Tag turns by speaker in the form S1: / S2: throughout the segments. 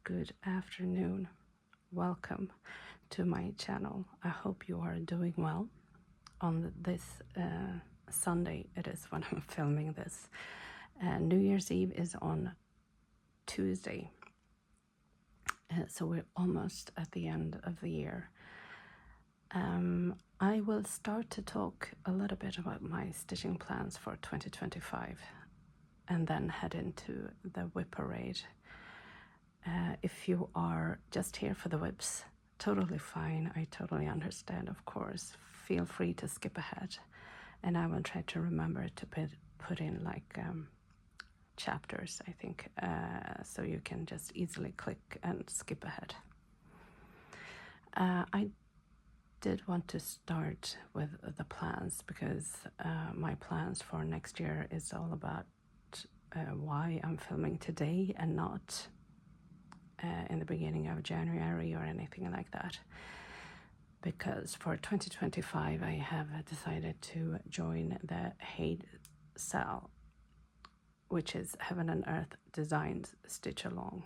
S1: good afternoon. Welcome to my channel. I hope you are doing well. On this Sunday, it is when I'm filming this. New Year's Eve is on Tuesday. So we're almost at the end of the year. I will start to talk a little bit about my stitching plans for 2025 and then head into the WIP-parade. If you are just here for the WIPs, totally fine. I totally understand, of course. Feel free to skip ahead. And I will try to remember to put in like chapters, I think, so you can just easily click and skip ahead. I did want to start with the plans because my plans for next year is all about why I'm filming today and not in the beginning of January or anything like that. Because for 2025 I have decided to join the HAID SAL, which is Heaven and Earth Designed Stitch Along.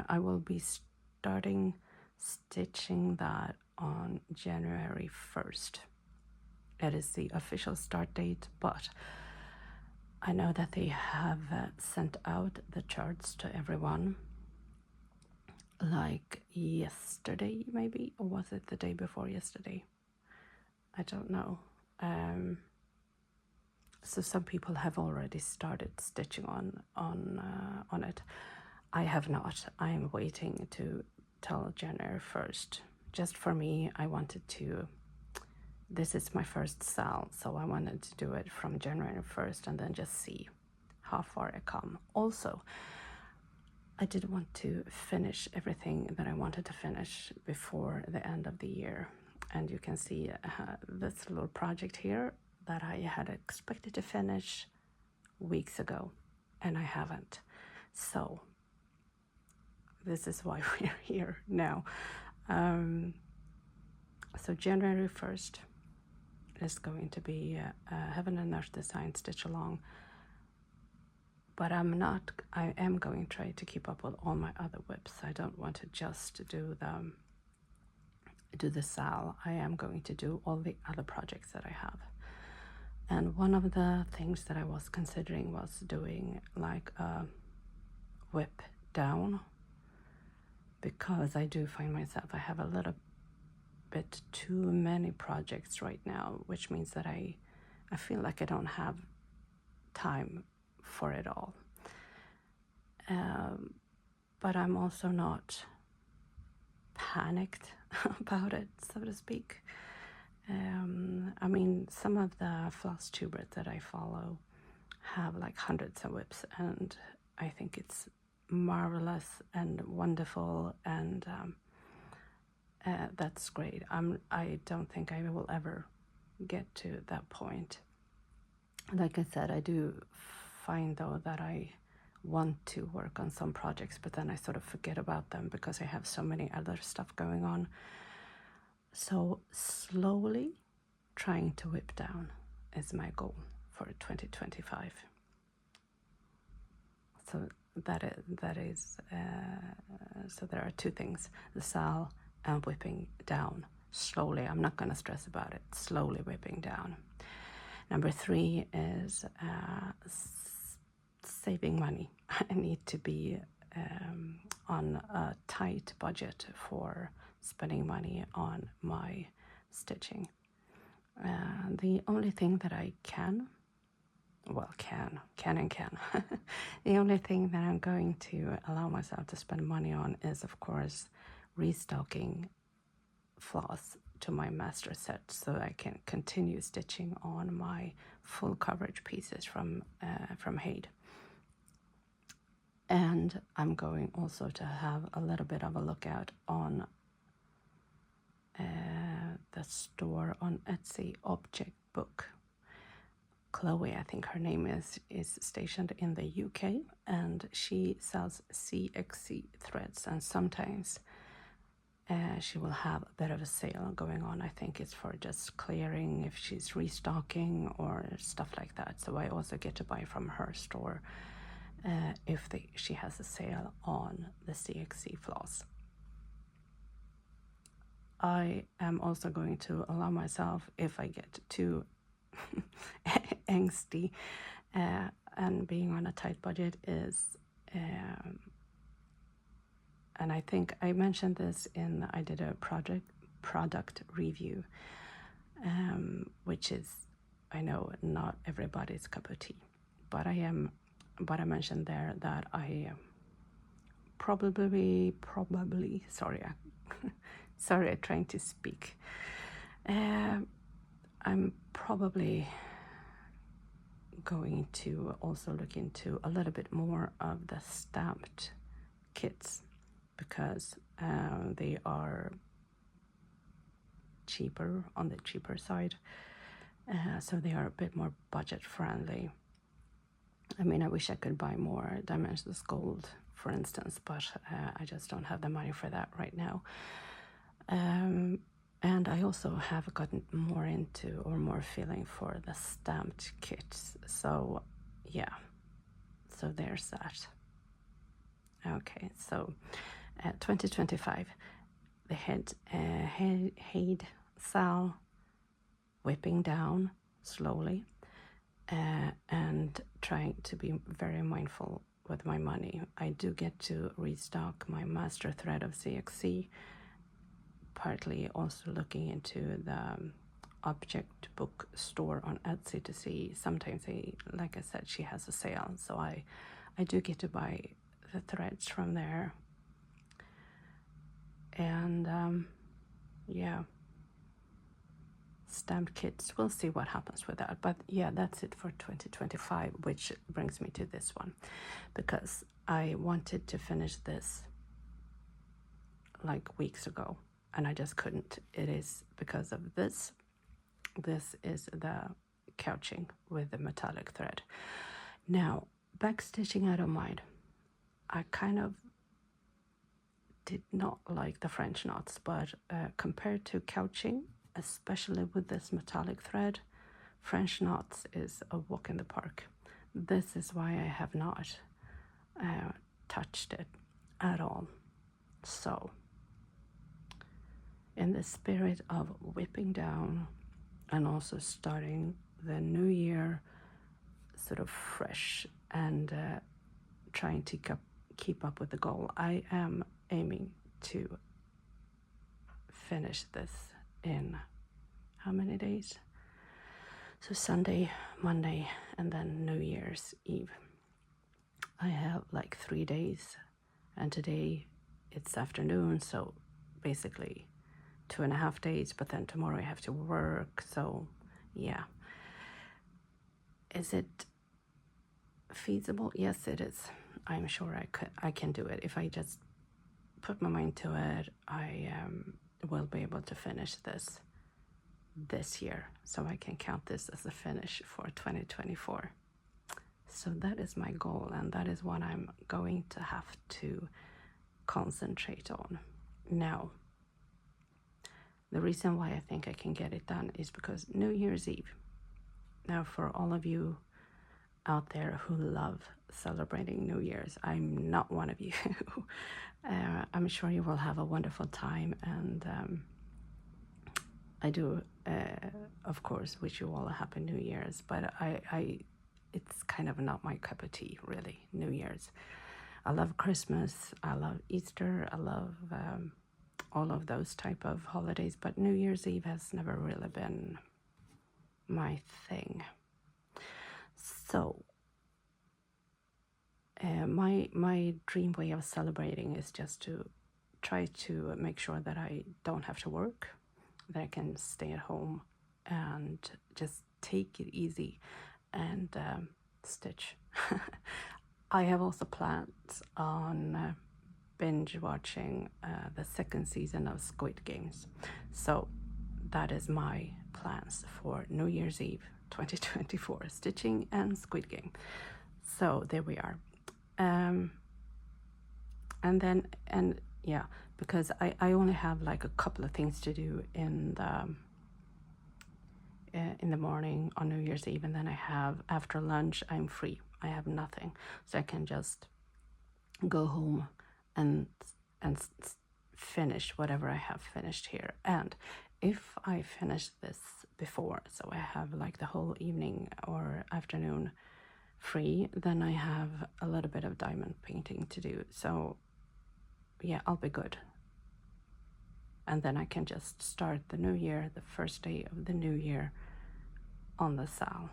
S1: I will be starting stitching that on January 1st. It is the official start date, but I know that they have sent out the charts to everyone like yesterday, maybe, or was it the day before yesterday? I don't know. So some people have already started stitching on it. I have not. I'm waiting till January 1st. Just for me, I wanted to. This is my first SAL, so I wanted to do it from January 1st and then just see how far I come. Also, I did want to finish everything that I wanted to finish before the end of the year. And you can see this little project here that I had expected to finish weeks ago, and I haven't. So this is why we're here now. So January 1st is going to be Heaven and Earth Design Stitch Along. But I am going to try to keep up with all my other WIPs. I don't want to just do the SAL. I am going to do all the other projects that I have. And one of the things that I was considering was doing like a WIP down, because I do find myself, I have a little bit too many projects right now, which means that I feel like I don't have time for it all. But I'm also not panicked about it, so to speak. I mean, some of the Flosstubers that I follow have like hundreds of WIPs, and I think it's marvelous and wonderful, and that's great. I don't think I will ever get to that point. Like I said, I do find though that I want to work on some projects, but then I sort of forget about them because I have so many other stuff going on. So slowly trying to WIP down is my goal for 2025. So that is so there are two things: the SAL and WIPing down slowly. I'm not going to stress about it. Slowly WIPing down. Number 3 is saving money. I need to be on a tight budget for spending money on my stitching. The only thing that I can. The only thing that I'm going to allow myself to spend money on is, of course, restocking floss to my master set so I can continue stitching on my full coverage pieces from HAID. And I'm going also to have a little bit of a lookout on the store on Etsy, Object Book. Chloe, I think her name is stationed in the UK, and she sells CXC threads, and sometimes she will have a bit of a sale going on. I think it's for just clearing if she's restocking or stuff like that. So I also get to buy from her store if she has a sale on the CXC floss. I am also going to allow myself, if I get too angsty and being on a tight budget, is and I think I mentioned this I did a product review, which is, I know, not everybody's cup of tea, but I mentioned there that I probably, sorry, I'm trying to speak. I'm probably going to also look into a little bit more of the stamped kits, because they are cheaper, on the cheaper side, so they are a bit more budget friendly. I mean, I wish I could buy more dimensionless gold, for instance, but I just don't have the money for that right now. And I also have gotten more into, or more feeling for, the stamped kits. So yeah, so there's that. Okay, so 2025, the head sal whipping down slowly, and trying to be very mindful with my money. I do get to restock my master thread of CXC, partly also looking into the object book store on Etsy to see, sometimes like I said, she has a sale, so I do get to buy the threads from there. And yeah, stamped kits, we'll see what happens with that. But yeah, that's it for 2025, which brings me to this one, because I wanted to finish this like weeks ago and I just couldn't. It is because of this. This is the couching with the metallic thread. Now, backstitching, I don't mind. I kind of did not like the French knots, but compared to couching, especially with this metallic thread, French knots is a walk in the park. This is why I have not touched it at all. So, in the spirit of whipping down and also starting the new year sort of fresh and trying to keep up with the goal, I am aiming to finish this in how many days? So Sunday, Monday, and then New Year's Eve. I have like 3 days, and today it's afternoon, so basically 2.5 days, but then tomorrow I have to work, so yeah. Is it feasible? Yes, it is. I'm sure I can do it. If I just put my mind to it, I will be able to finish this year, so I can count this as a finish for 2024. So that is my goal, and that is what I'm going to have to concentrate on. Now, the reason why I think I can get it done is because New Year's Eve. Now, for all of you out there who love celebrating New Year's, I'm not one of you. I'm sure you will have a wonderful time, and I do, of course, wish you all a happy New Year's, but it's kind of not my cup of tea, really, New Year's. I love Christmas, I love Easter, I love all of those type of holidays, but New Year's Eve has never really been my thing. So my dream way of celebrating is just to try to make sure that I don't have to work, that I can stay at home and just take it easy and stitch. I have also plans on binge watching the second season of Squid Games. So that is my plans for New Year's Eve 2024, stitching and Squid Game. So there we are. And yeah, because I only have like a couple of things to do in the morning on New Year's Eve, and then I have, after lunch, I'm free. I have nothing, so I can just go home and finish whatever I have finished here. And if I finish this before, so I have like the whole evening or afternoon free, then I have a little bit of diamond painting to do. So yeah, I'll be good. And then I can just start the new year, the first day of the new year, on the sal.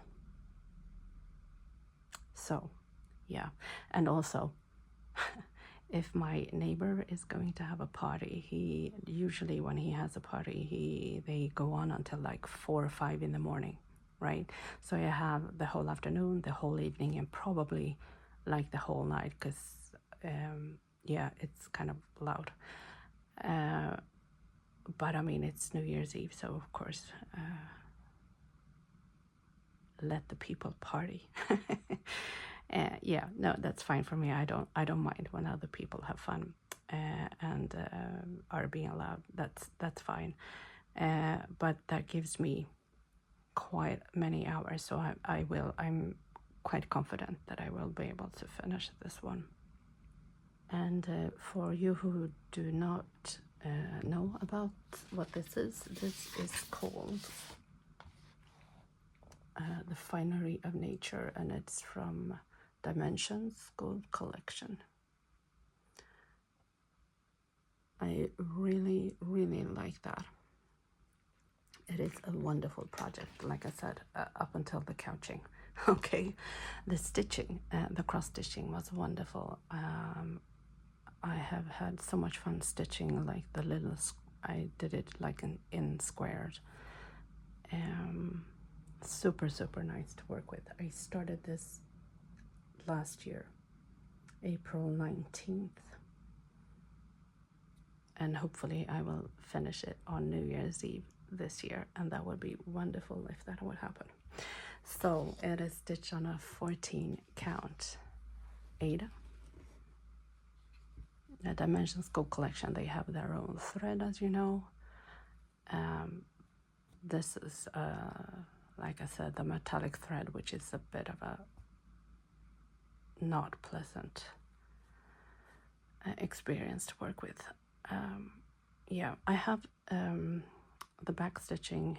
S1: So yeah, and also if my neighbor is going to have a party, he usually, when he has a party, they go on until like 4 or 5 in the morning, right? So I have the whole afternoon, the whole evening, and probably like the whole night, because yeah, it's kind of loud. But I mean, it's New Year's Eve, so of course, let the people party. Yeah, no, that's fine for me. I don't mind when other people have fun and are being allowed. That's fine. But that gives me quite many hours, so I'm quite confident that I will be able to finish this one. And for you who do not know about what this is called The Finery of Nature, and it's from Dimensions Gold Collection. I really, really like that. It is a wonderful project, like I said, up until the couching. Okay, the stitching, the cross stitching was wonderful. I have had so much fun stitching, like the little, I did it like in squares. Super, super nice to work with. I started this last year, April 19th. And hopefully I will finish it on New Year's Eve this year, and that would be wonderful if that would happen. So it is stitched on a 14 count Ada. The Dimensions Gold Collection, they have their own thread, as you know. This is, like I said, the metallic thread, which is a bit of a not pleasant experience to work with. Yeah, I have the back stitching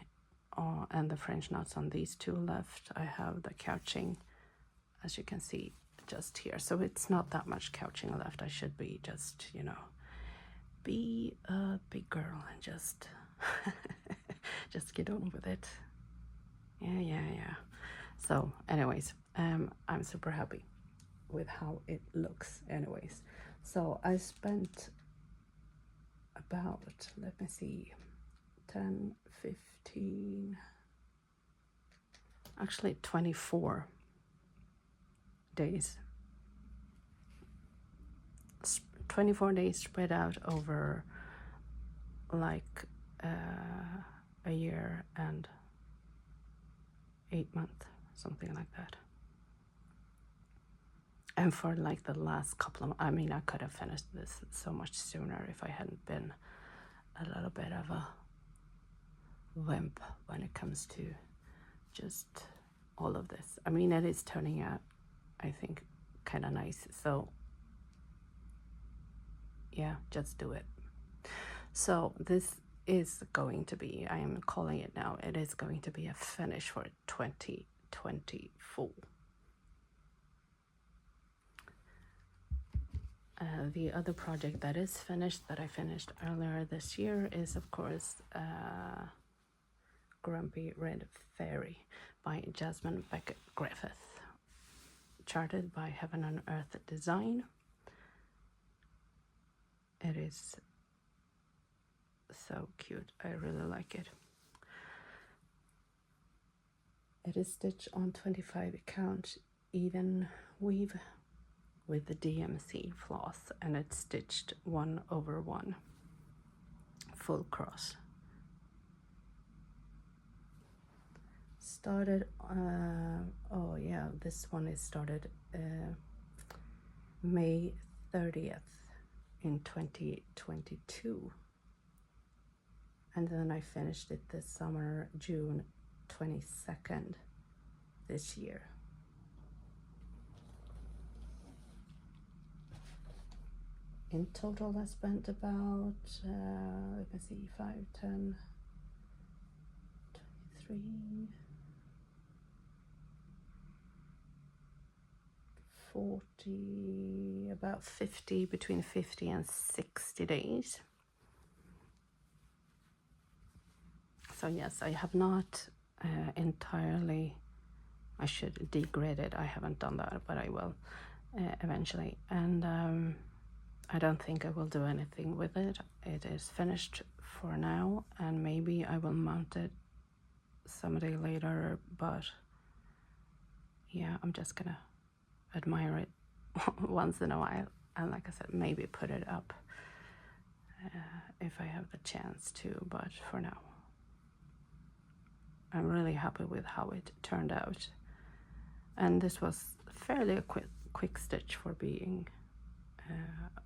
S1: and the French knots on these two left. I have the couching, as you can see, just here. So it's not that much couching left. I should be just, you know, be a big girl and just just get on with it. Yeah. So anyways, I'm super happy with how it looks anyways. So I spent about, let me see, 10, 15, actually 24 days. 24 days spread out over like a year and 8 months, something like that. And for like the last couple of, I mean, I could have finished this so much sooner if I hadn't been a little bit of a wimp when it comes to just all of this. I mean, it is turning out, I think, kind of nice. So yeah, just do it. So this is going to be, I am calling it now, it is going to be a finish for 2024. The other project that is finished, that I finished earlier this year, is of course Grumpy Red Fairy by Jasmine Beckett Griffith, charted by Heaven and Earth Design. It is so cute. I really like it. It is stitched on 25 count even weave with the DMC floss, and it's stitched 1/1 full cross. Started oh yeah, this one is started May 30th in 2022, and then I finished it this summer, June 22nd this year. In total I spent about, let me see, 5, 10, 23, 40, about 50, between 50 and 60 days. So yes, I have not entirely, I should degrade it. I haven't done that, but I will eventually. And I don't think I will do anything with it. It is finished for now, and maybe I will mount it someday later, but yeah, I'm just gonna admire it once in a while, and like I said, maybe put it up if I have the chance to, but for now I'm really happy with how it turned out. And this was fairly a quick stitch for being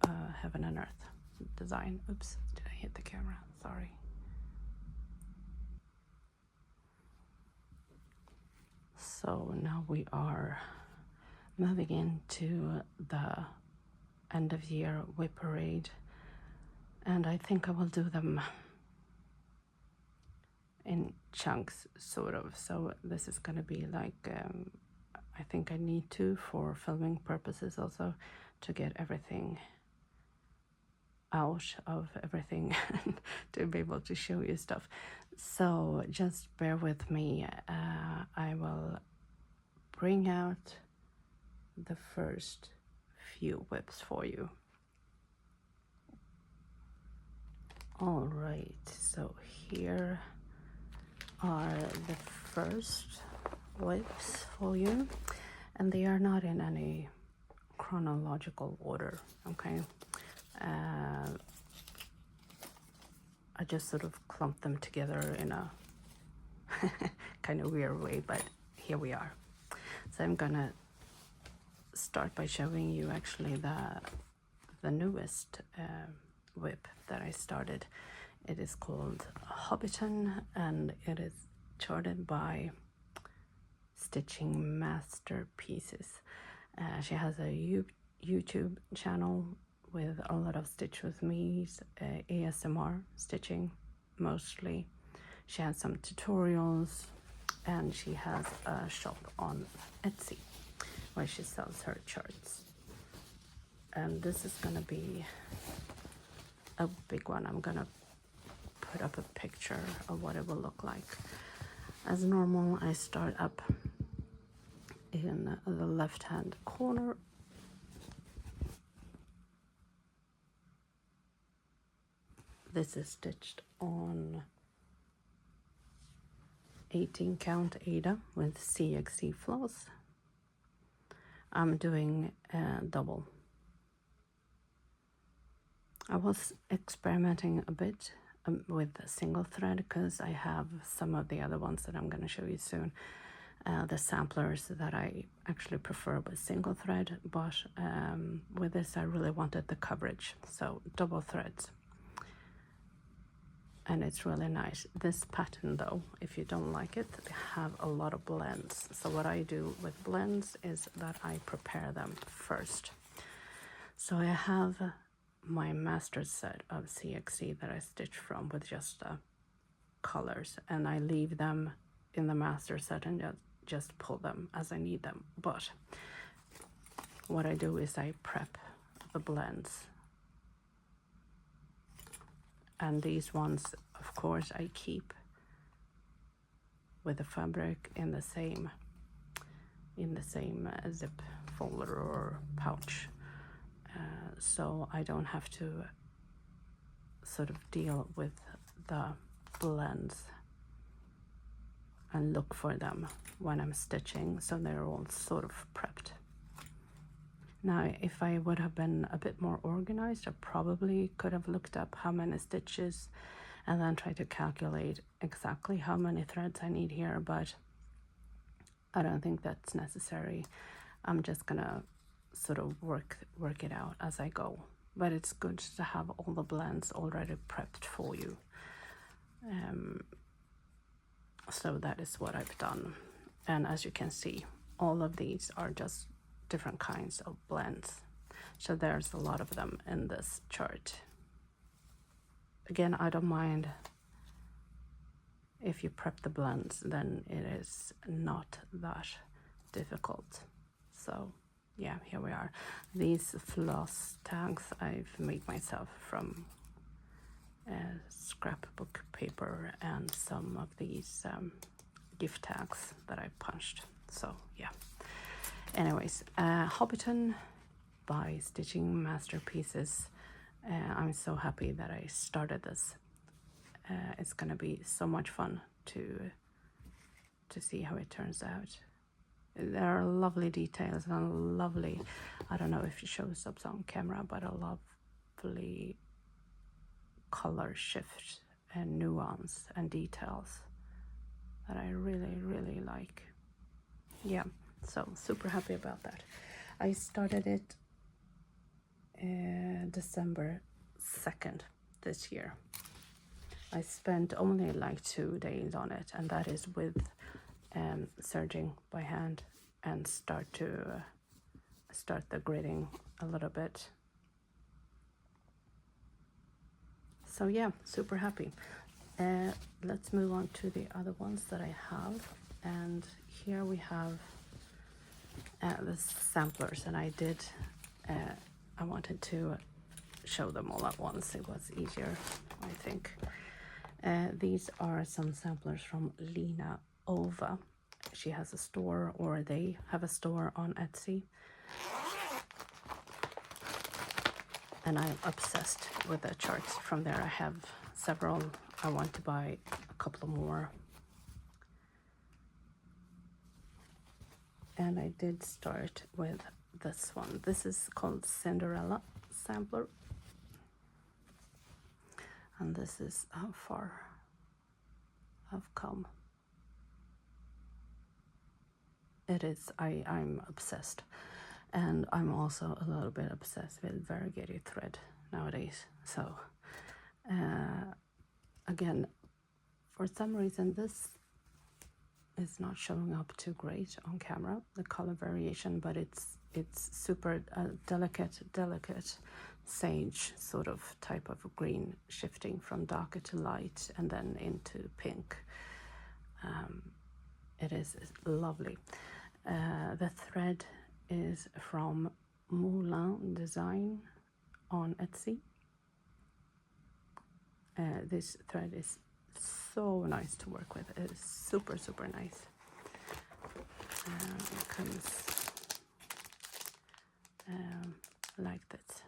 S1: a heaven and earth design. Oops, did I hit the camera? Sorry. So now we are moving into the end of year WIP-parade, and I think I will do them in chunks, sort of. So this is going to be like, I think I need to, for filming purposes also, to get everything out of everything to be able to show you stuff. So just bear with me. I will bring out the first few WIPs for you. All right, so here are the first WIPs for you, and they are not in any chronological order, okay? I just sort of clumped them together in a kind of weird way, but here we are. So I'm gonna start by showing you actually the newest WIP that I started. It is called Hobbiton, and it is charted by Stitching Masterpieces. She has a YouTube channel with a lot of Stitch With Me's, ASMR stitching mostly. She has some tutorials, and she has a shop on Etsy where she sells her charts. And this is gonna be a big one. I'm gonna put up a picture of what it will look like. As normal, I start up in the left hand corner. This is stitched on 18 count Ada with CXC floss. I'm doing a double. I was experimenting a bit with single thread because I have some of the other ones that I'm going to show you soon. The samplers that I actually prefer with single thread, but with this I really wanted the coverage, so double threads. And it's really nice. This pattern though, if you don't like it, they have a lot of blends. So what I do with blends is that I prepare them first. So I have my master set of CXC that I stitch from with just colors, and I leave them in the master set and just pull them as I need them. But what I do is I prep the blends. And these ones, of course, I keep with the fabric in the same zip folder or pouch, so I don't have to sort of deal with the blends and look for them when I'm stitching, so they're all sort of prepped. Now, if I would have been a bit more organized, I probably could have looked up how many stitches and then try to calculate exactly how many threads I need here, but I don't think that's necessary. I'm just gonna sort of work it out as I go. But it's good to have all the blends already prepped for you. So that is what I've done. And as you can see, all of these are just different kinds of blends. So there's a lot of them in this chart. Again, I don't mind if you prep the blends, then it is not that difficult. So yeah, here we are. These floss tags I've made myself from scrapbook paper and some of these gift tags that I punched. So yeah, anyways, Hobbiton by Stitching Masterpieces. I'm so happy that I started this. It's gonna be so much fun to see how it turns out. There are lovely details and lovely, I don't know if it shows up on camera, but a lovely color shift and nuance and details that I really like. Yeah, so super happy about that. I started it December 2nd this year. I spent only like 2 days on it, and that is with serging by hand and start the gridding a little bit. So yeah, super happy. Let's move on to the other ones that I have, and here we have the samplers, and I wanted to show them all at once. It was easier, I think. These are some samplers from Lena Ova. She has a store, or they have a store on Etsy. And I'm obsessed with the charts from there. I have several. I want to buy a couple more. And I did start with this one. This is called Cinderella Sampler. And this is how far I've come. It is, I'm obsessed. And I'm also a little bit obsessed with variegated thread nowadays. So, again, for some reason, this is not showing up too great on camera, the color variation, but it's super delicate sage sort of type of green, shifting from darker to light and then into pink. It is lovely. The thread is from Moulin Design on Etsy. This thread is so nice to work with. It is super nice. It comes like this.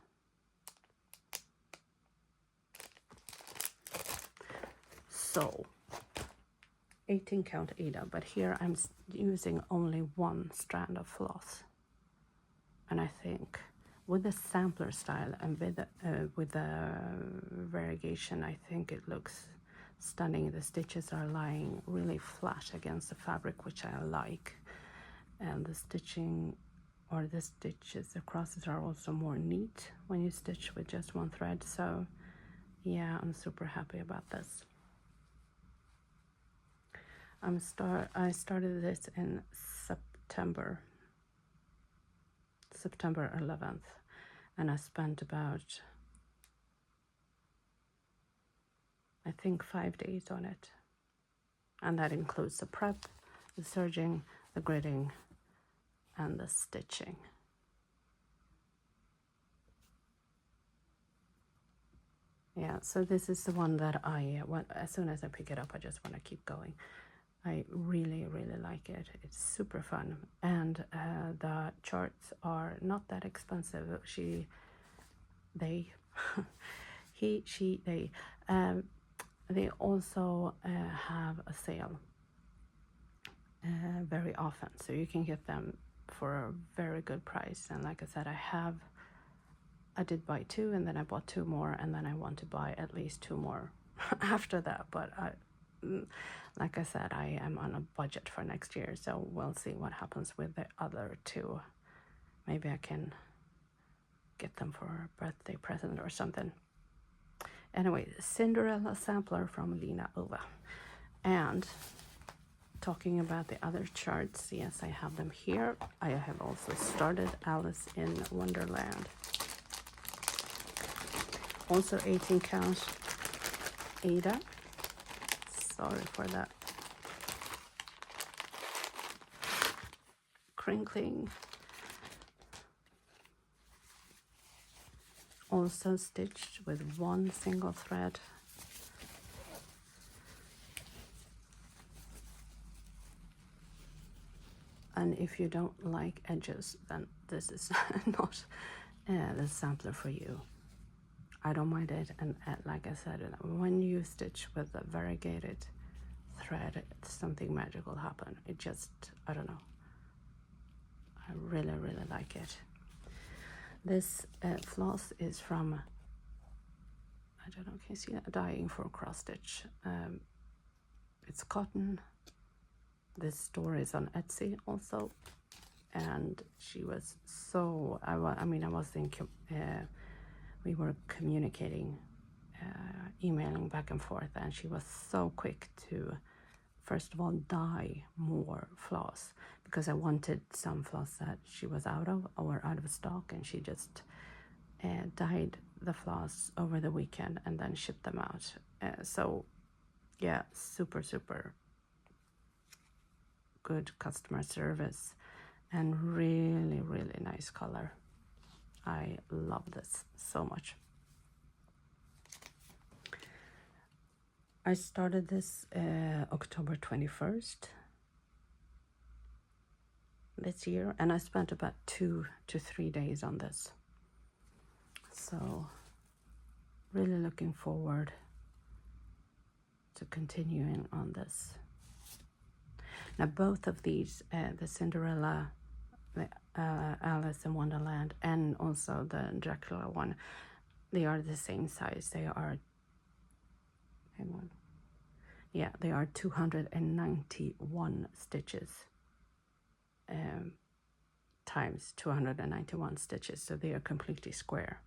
S1: So 18 count Ada, but here I'm using only one strand of floss. And I think with the sampler style and with the variegation, I think it looks stunning. The stitches are lying really flat against the fabric, which I like. And the stitching, or the stitches, the crosses are also more neat when you stitch with just one thread. So yeah, I'm super happy about this. I started this in September 11th, and I spent about, I think, 5 days on it, and that includes the prep, the serging, the gridding, and the stitching. Yeah, so this is the one that as soon as I pick it up, I just want to keep going. I really like it. It's super fun, and the charts are not that expensive. They they also have a sale very often, so you can get them for a very good price. And like I said, I did buy 2, and then I bought 2 more, and then I want to buy at least 2 more after that. But like I said, I am on a budget for next year, so we'll see what happens with the other 2. Maybe I can get them for a birthday present or something. Anyway, Cinderella Sampler from Lena Ova. And talking about the other charts, yes, I have them here. I have also started Alice in Wonderland. Also 18 count Ada. Sorry for that crinkling. Also stitched with one single thread. And if you don't like edges, then this is not the sampler for you. I don't mind it, and like I said, when you stitch with a variegated thread, something magical happen. It just, I don't know. I really, really like it. This floss is from, I don't know, can you see that? Dying for cross stitch. It's cotton. This store is on Etsy also, and she was so, I was thinking, we were communicating, emailing back and forth, and she was so quick to, first of all, dye more floss, because I wanted some floss that she was out of or out of stock, and she just dyed the floss over the weekend and then shipped them out. So yeah, super, super good customer service and really, really nice color. I love this so much. I started this October 21st this year, and I spent about 2 to 3 days on this. So really looking forward to continuing on this. Now both of these, the Cinderella, the Alice in Wonderland, and also the Dracula one, they are the same size. They are, hang on, yeah, they are 291 stitches times 291 stitches, so they are completely square.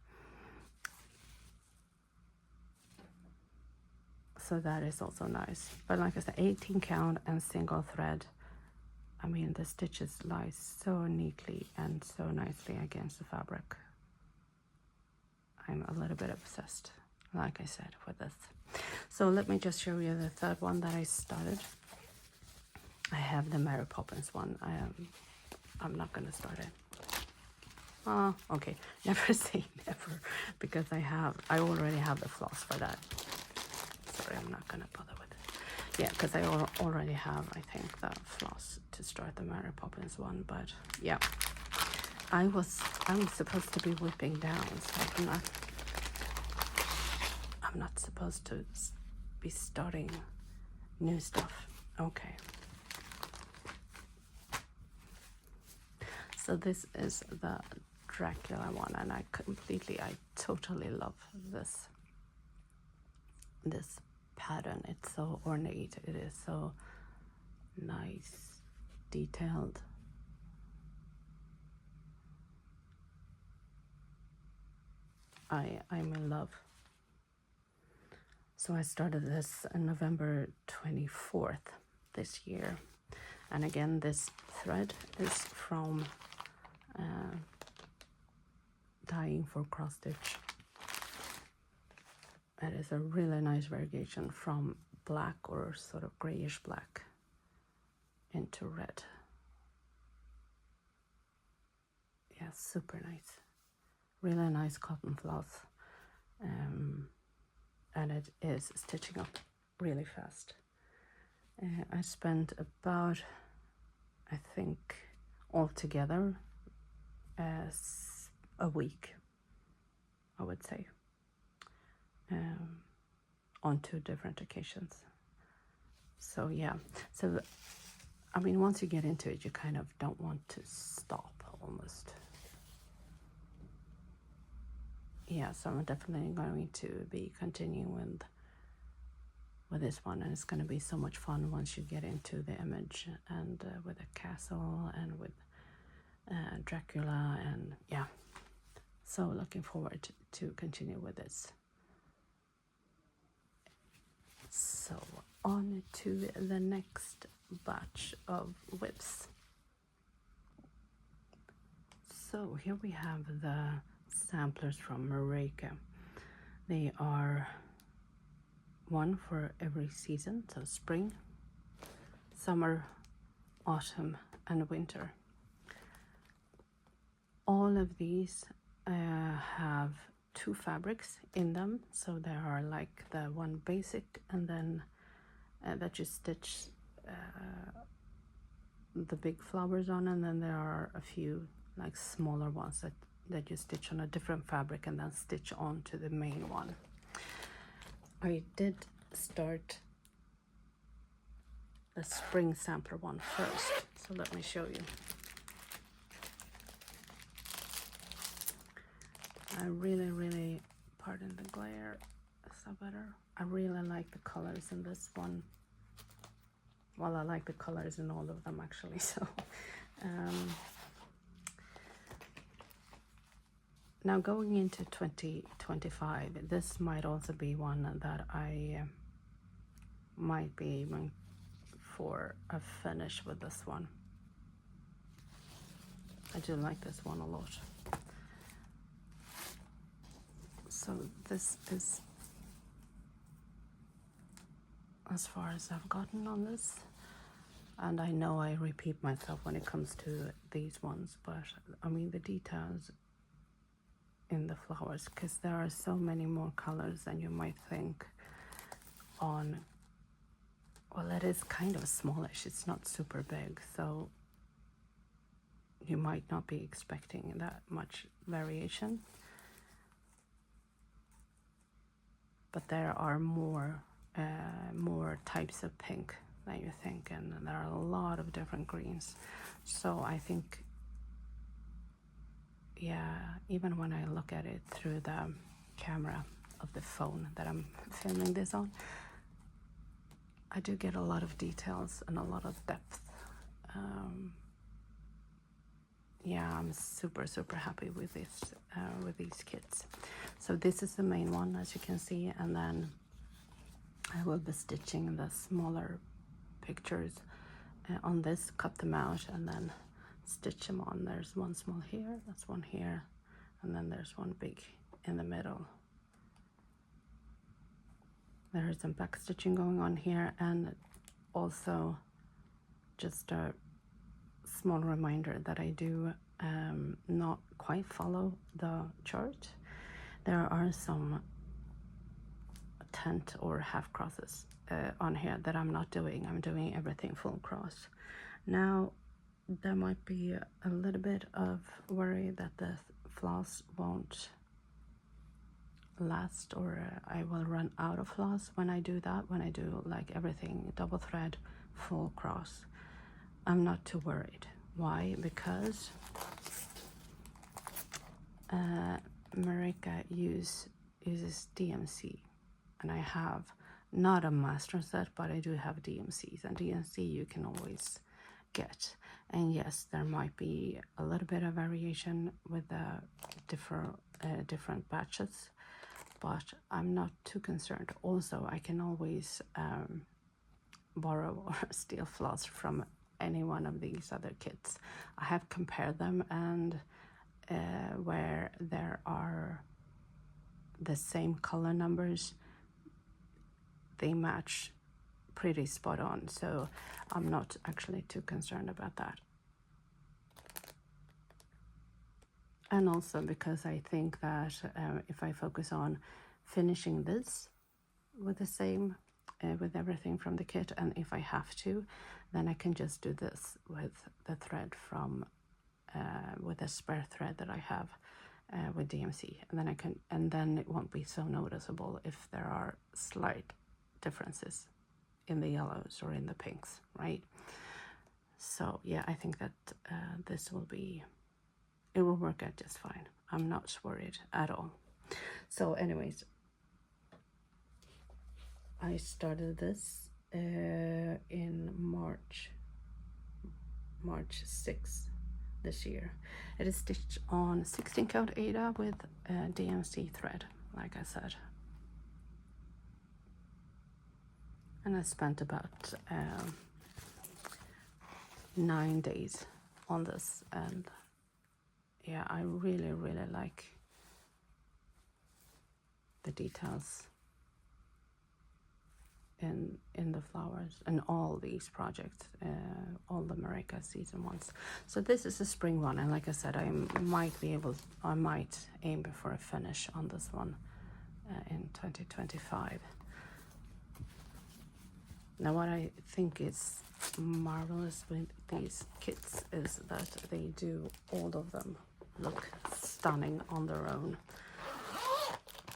S1: So that is also nice. But like I said, 18 count and single thread. I mean, the stitches lie so neatly and so nicely against the fabric. I'm a little bit obsessed, like I said, with this. So let me just show you the third one that I started. I have the Mary Poppins one. I'm not gonna start it. Oh, okay. Never say never, because I already have the floss for that. Sorry, I'm not gonna bother with it. Yeah, because I already have, I think, the floss to start the Mary Poppins one. But yeah, I'm supposed to be whipping down, so I'm not supposed to be starting new stuff. Okay. So this is the Dracula one, and I totally love this pattern. It's so ornate. It is so nice, detailed. I'm in love. So I started this on November 24th this year, and again this thread is from Dying for Cross Stitch. It is a really nice variegation from black, or sort of grayish black, into red. Yeah, super nice. Really nice cotton floss. And it is stitching up really fast. I spent about, I think, altogether a week, I would say, on 2 different occasions. So yeah, so I mean, once you get into it, you kind of don't want to stop almost. Yeah, so I'm definitely going to be continuing with this one, and it's going to be so much fun once you get into the image, and with the castle and with Dracula, and yeah, so looking forward to continue with this. So on to the next batch of WIPs. So here we have the samplers from Marika. They are one for every season, so spring, summer, autumn, and winter. All of these have two fabrics in them, so there are like the one basic and then that you stitch the big flowers on, and then there are a few like smaller ones that you stitch on a different fabric and then stitch onto the main one. I did start the spring sampler one first, so let me show you. I really, pardon the glare, is that better? I really like the colors in this one. Well, I like the colors in all of them actually, so now going into 2025, this might also be one that I might be aiming for a finish with this one. I do like this one a lot. So this is as far as I've gotten on this, and I know I repeat myself when it comes to these ones, but I mean the details in the flowers, because there are so many more colors than you might think on. Well, it is kind of smallish, it's not super big, so you might not be expecting that much variation, but there are more types of pink than you think, and there are a lot of different greens. So I think, yeah, even when I look at it through the camera of the phone that I'm filming this on, I do get a lot of details and a lot of depth. Yeah, I'm super happy with this, with these kits. So this is the main one, as you can see, and then I will be stitching the smaller pictures on this, cut them out, and then stitch them on. There's one small here, that's one here, and then there's one big in the middle. There is some back stitching going on here, and also just a small reminder that I do not quite follow the chart. There are some tent or half crosses on here that I'm not doing. I'm doing everything full cross. Now there might be a little bit of worry that the floss won't last, or I will run out of floss when I do that, when I do like everything double thread full cross. I'm not too worried. Why? Because Marika uses DMC, and I have not a master set, but I do have DMCs, and DMC you can always get. And yes, there might be a little bit of variation with the different batches, but I'm not too concerned. Also, I can always borrow or steal floss from any one of these other kits. I have compared them, and where there are the same color numbers, they match pretty spot on, so I'm not actually too concerned about that. And also because I think that if I focus on finishing this with the same, with everything from the kit, and if I have to, then I can just do this with the thread from, with the spare thread that I have with DMC, and then it won't be so noticeable if there are slight differences in the yellows or in the pinks, right? So yeah, I think that this will be, it will work out just fine. I'm not worried at all. So anyways, I started this in March 6th this year. It is stitched on 16 count Aida with DMC thread, like I said. And I spent about 9 days on this, and yeah, I really like the details in the flowers and all these projects, all the Marika season ones. So this is a spring one, and like I said, I might aim for a finish on this one in 2025. Now what I think is marvelous with these kits is that they do all of them look stunning on their own.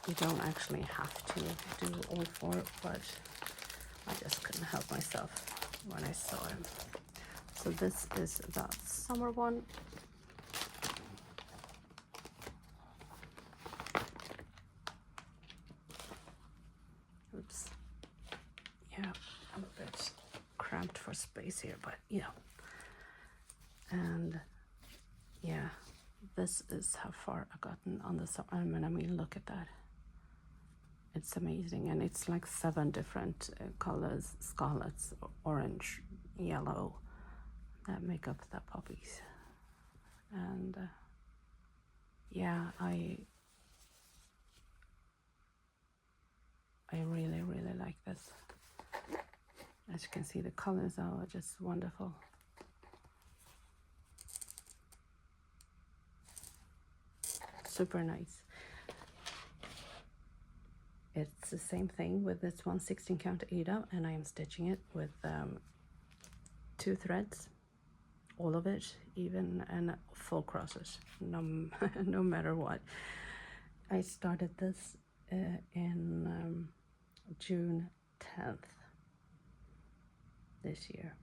S1: You don't actually have to do all four, but I just couldn't help myself when I saw him. So this is the summer one. Oops. Yeah, I'm a bit cramped for space here, but yeah. And yeah, this is how far I've gotten on the summer. I mean, look at that. It's amazing, and it's like 7 different colors: scarlets, orange, yellow, that make up the poppies. And yeah, I really like this. As you can see, the colors are just wonderful. Super nice. It's the same thing with this one 16 count Ada, and I am stitching it with 2 threads, all of it, even and full crosses, no matter what. I started this in June 10th this year,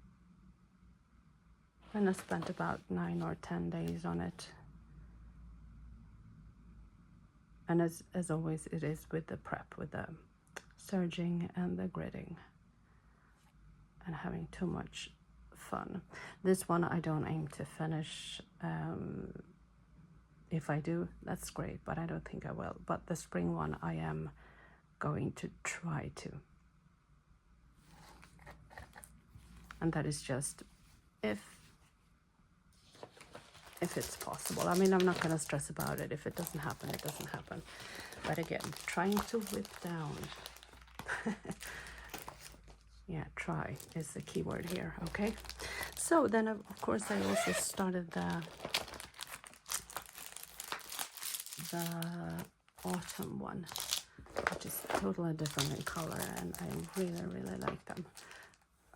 S1: and I spent about 9 or 10 days on it. And as always, it is with the prep, with the serging and the gridding, and having too much fun. This one I don't aim to finish. If I do, that's great, but I don't think I will. But the spring one, I am going to try to. And that is just if it's possible. I mean, I'm not going to stress about it. If it doesn't happen, it doesn't happen. But again, trying to whip down. Yeah, try is the key word here, okay? So then, of course, I also started the autumn one, which is totally different in color, and I really like them.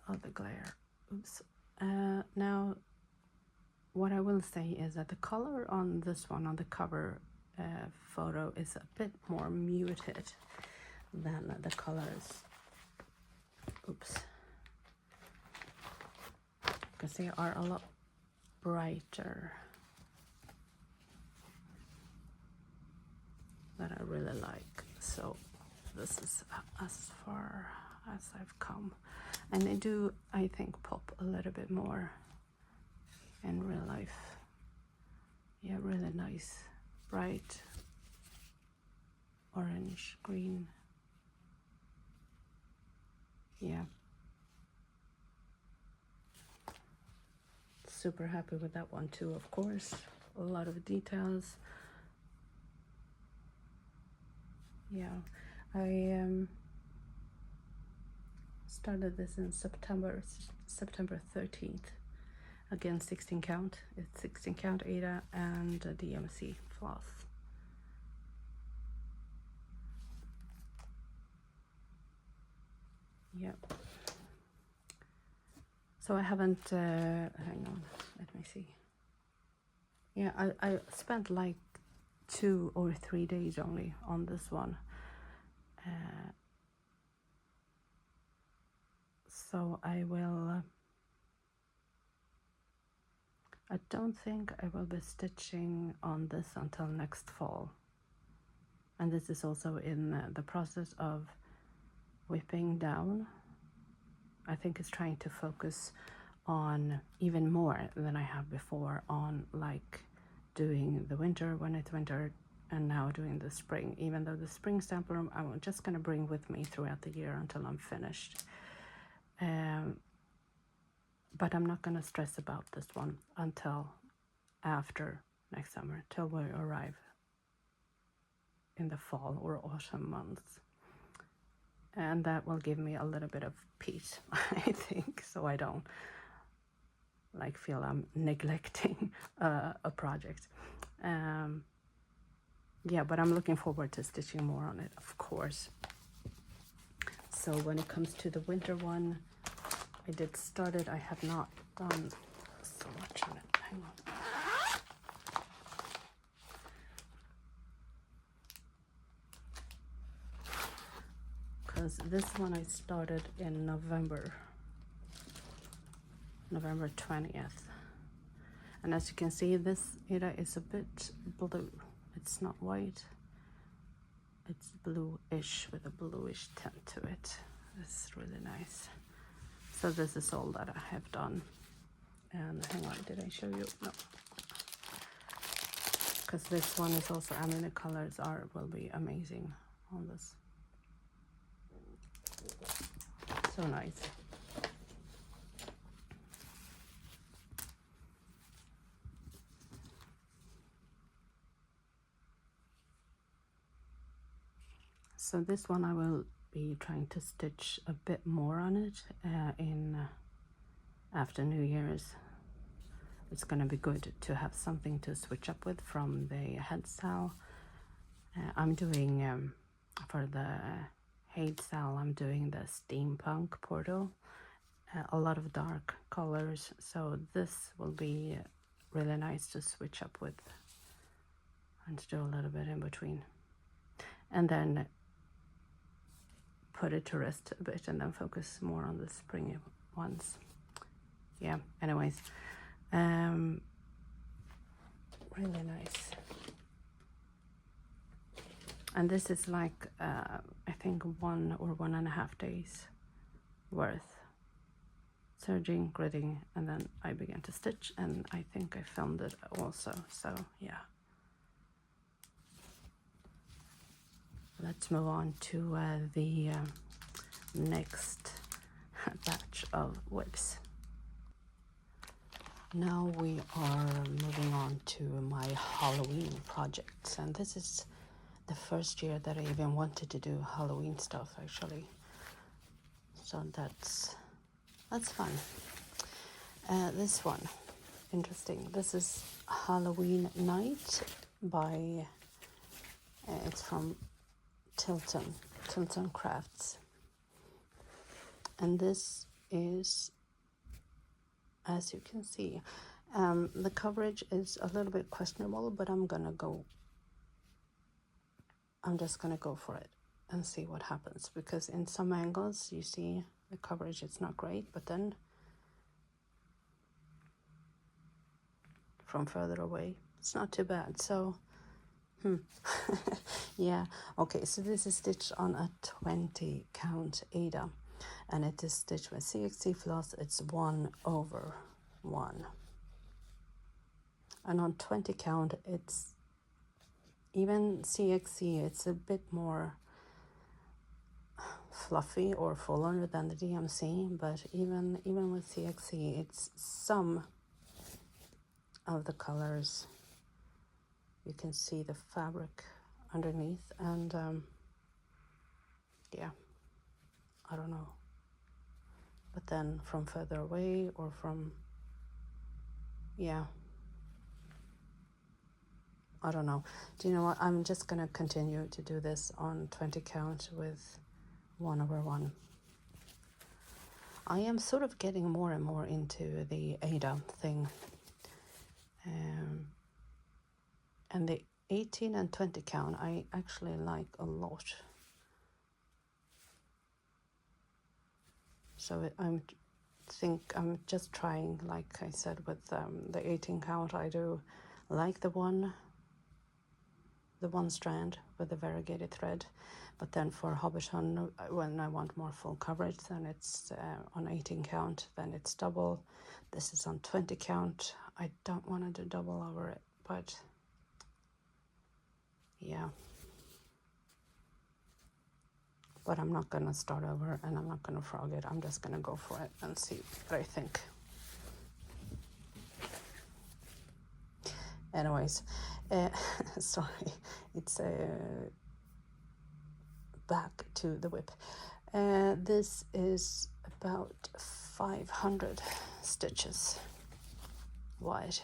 S1: Oh, the glare. Oops. Now, what I will say is that the color on this one, on the cover photo, is a bit more muted than the colors. Oops. Because they are a lot brighter. That I really like. So this is as far as I've come. And they do, I think, pop a little bit more in real life. Yeah, really nice, bright orange, green. Yeah, super happy with that one too, of course. A lot of details. Yeah, I started this in September 13th. Again, 16 count. It's 16 count Ada and DMC floss. Yep. So I haven't, hang on, let me see. Yeah, I spent like 2 or 3 days only on this one. So I will, I don't think I will be stitching on this until next fall. And this is also in the process of whipping down. I think it's trying to focus on even more than I have before on like doing the winter when it's winter, and now doing the spring, even though the spring sampler I'm just going to bring with me throughout the year until I'm finished. But I'm not going to stress about this one until after next summer, till we arrive in the fall or autumn months. And that will give me a little bit of peace, I think, so I don't like feel I'm neglecting a project. Yeah, but I'm looking forward to stitching more on it, of course. So when it comes to the winter one, I did start it. I have not done so much on it. Hang on. Because this one I started in November 20th. And as you can see, this Ida is a bit blue. It's not white. It's bluish with a bluish tint to it. It's really nice. So this is all that I have done. And hang on, did I show you? No. Because this one is also, I mean, the colors will be amazing on this. So nice. So this one I will be trying to stitch a bit more on it after New Year's. It's gonna be good to have something to switch up with from the head style. I'm doing for the head style, I'm doing the steampunk portal, a lot of dark colors, so this will be really nice to switch up with and to do a little bit in between, and then put it to rest a bit and then focus more on the springy ones. Yeah, anyways, really nice. And this is like I think 1 or 1.5 days worth serging, gridding, and then I began to stitch, and I think I filmed it also, so yeah. Let's move on to the next batch of WIPs. Now we are moving on to my Halloween projects, and this is the first year that I even wanted to do Halloween stuff, actually. So that's fun. This one, interesting. This is Halloween Night by, it's from Tilton Crafts. And this is, as you can see, the coverage is a little bit questionable, but I'm just gonna go for it and see what happens, because in some angles you see the coverage is not great, but then from further away it's not too bad. So yeah, okay, so this is stitched on a 20 count Ada, and it is stitched with CXC floss. It's 1/1, and on 20 count it's even CXC, it's a bit more fluffy or fuller than the DMC, but even with CXC, it's some of the colors. You can see the fabric underneath, and yeah, I don't know. But then from further away or from, yeah, I don't know. Do you know what? I'm just gonna continue to do this on 20 count with 1/1. I am sort of getting more and more into the Ada thing. And the 18 and 20 count I actually like a lot. So I'm just trying, like I said, with the 18 count, I do like the one strand with the variegated thread, but then for Hobbiton, when I want more full coverage, then it's on 18 count, then it's double. This is on 20 count. I don't want to do double over it, but yeah. But I'm not gonna start over, and I'm not gonna frog it. I'm just gonna go for it and see what I think. Anyways, sorry, it's back to the WIP. This is about 500 stitches wide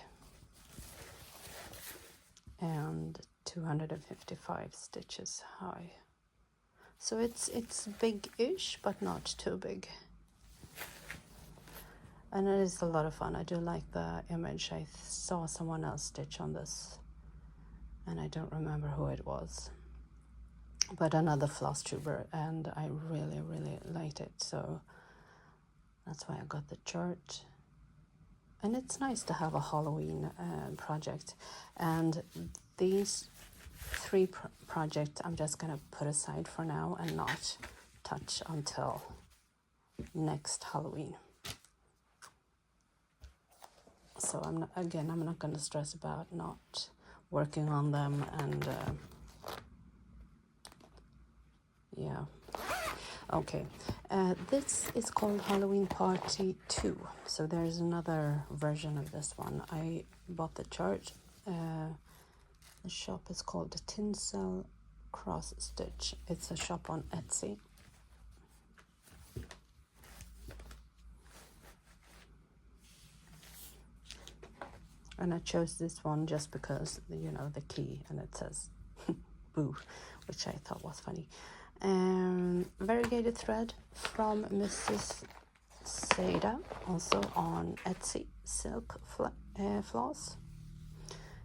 S1: and 255 stitches high. So it's big-ish, but not too big. And it is a lot of fun. I do like the image. I saw someone else stitch on this, and I don't remember who it was, but another Flosstuber, and I really, really liked it. So that's why I got the chart. And it's nice to have a Halloween project. And these three projects I'm just gonna put aside for now and not touch until next Halloween. So I'm not going to stress about not working on them, and yeah. Okay, this is called Halloween Party 2. So there's another version of this one. I bought the chart. The shop is called the Tinsel Cross Stitch. It's a shop on Etsy. And I chose this one just because, you know, the key, and it says boo, which I thought was funny. Variegated thread from Mrs. Seda, also on Etsy. Silk floss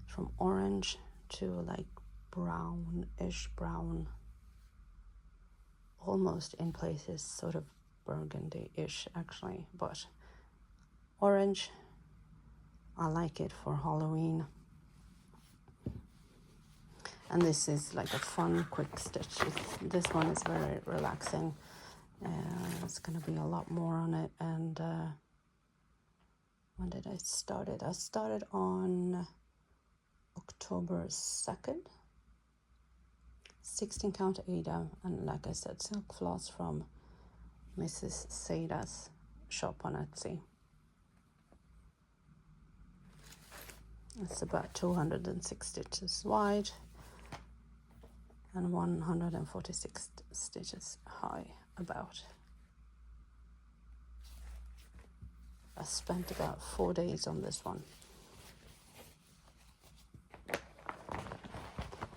S1: from orange to like brownish brown, almost in places sort of burgundy-ish actually, but orange. I like it for Halloween. And this is like a fun, quick stitch. This one is very relaxing. It's going to be a lot more on it. And when did I start it? I started on October 2nd. 16 count Ada. And like I said, silk floss from Mrs. Seda's shop on Etsy. It's about 206 stitches wide and 146 stitches high about. I spent about 4 days on this one.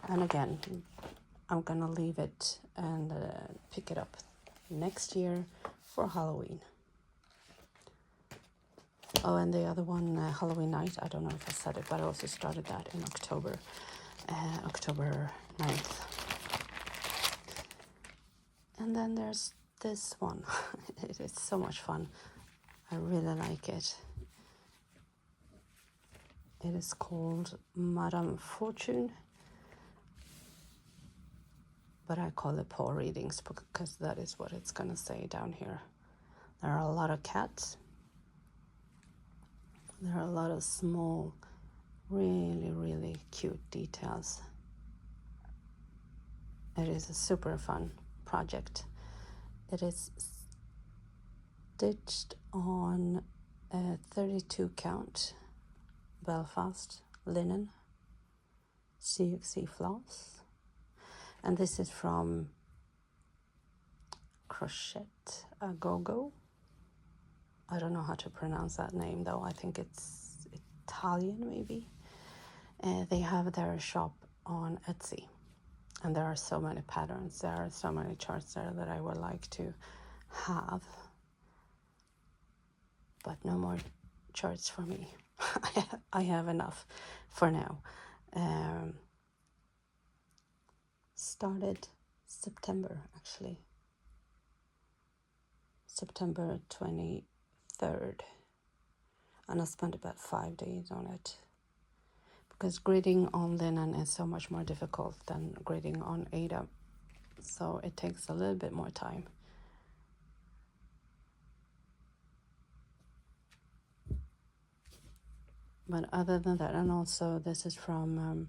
S1: And again, I'm gonna leave it and pick it up next year for Halloween. Oh, and the other one, Halloween night, I don't know if I said it, but I also started that in October, October 9th. And then there's this one. It is so much fun. I really like it. It is called Madame Fortune, but I call it paw readings because that is what it's gonna say down here. There are a lot of cats. There are a lot of small, really, really cute details. It is a super fun project. It is stitched on a 32 count Belfast linen CXC floss. And this is from Crochet A Go-Go. I don't know how to pronounce that name though. I think it's Italian maybe. They have their shop on Etsy. And there are so many patterns. There are so many charts there that I would like to have. But no more charts for me. I have enough for now. Started September actually. September 23rd. And I spent about 5 days on it. Because gridding on linen is so much more difficult than gridding on Ada. So it takes a little bit more time. But other than that, and also this is from,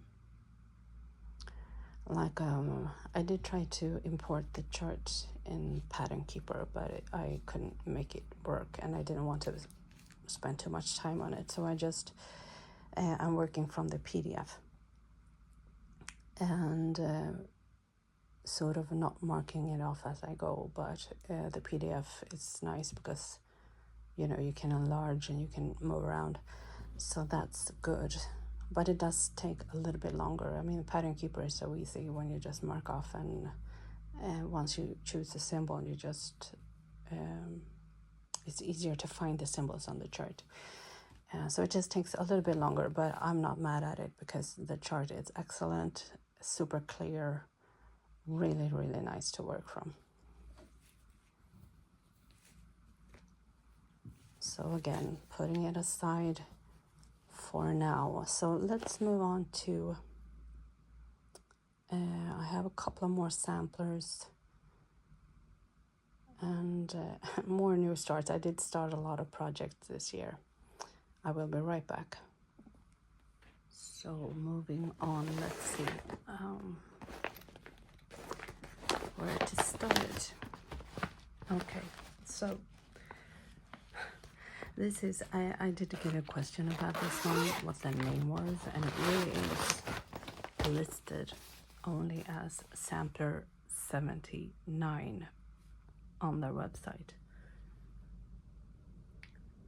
S1: I did try to import the chart in Pattern Keeper, but I couldn't make it work, and I didn't want to spend too much time on it. So I just, I'm working from the PDF. And sort of not marking it off as I go, but the PDF is nice because, you know, you can enlarge and you can move around, so that's good. But it does take a little bit longer. I mean, the pattern keeper is so easy when you just mark off, and once you choose a symbol, you just it's easier to find the symbols on the chart. So it just takes a little bit longer, but I'm not mad at it because the chart is excellent, super clear, really, really nice to work from. So again, putting it aside for now. So let's move on to, I have a couple of more samplers and more new starts. I did start a lot of projects this year. I will be right back. So moving on, let's see where to start. Okay, so this is, I did get a question about this one, what the name was, and it really is listed only as sampler 79 on their website.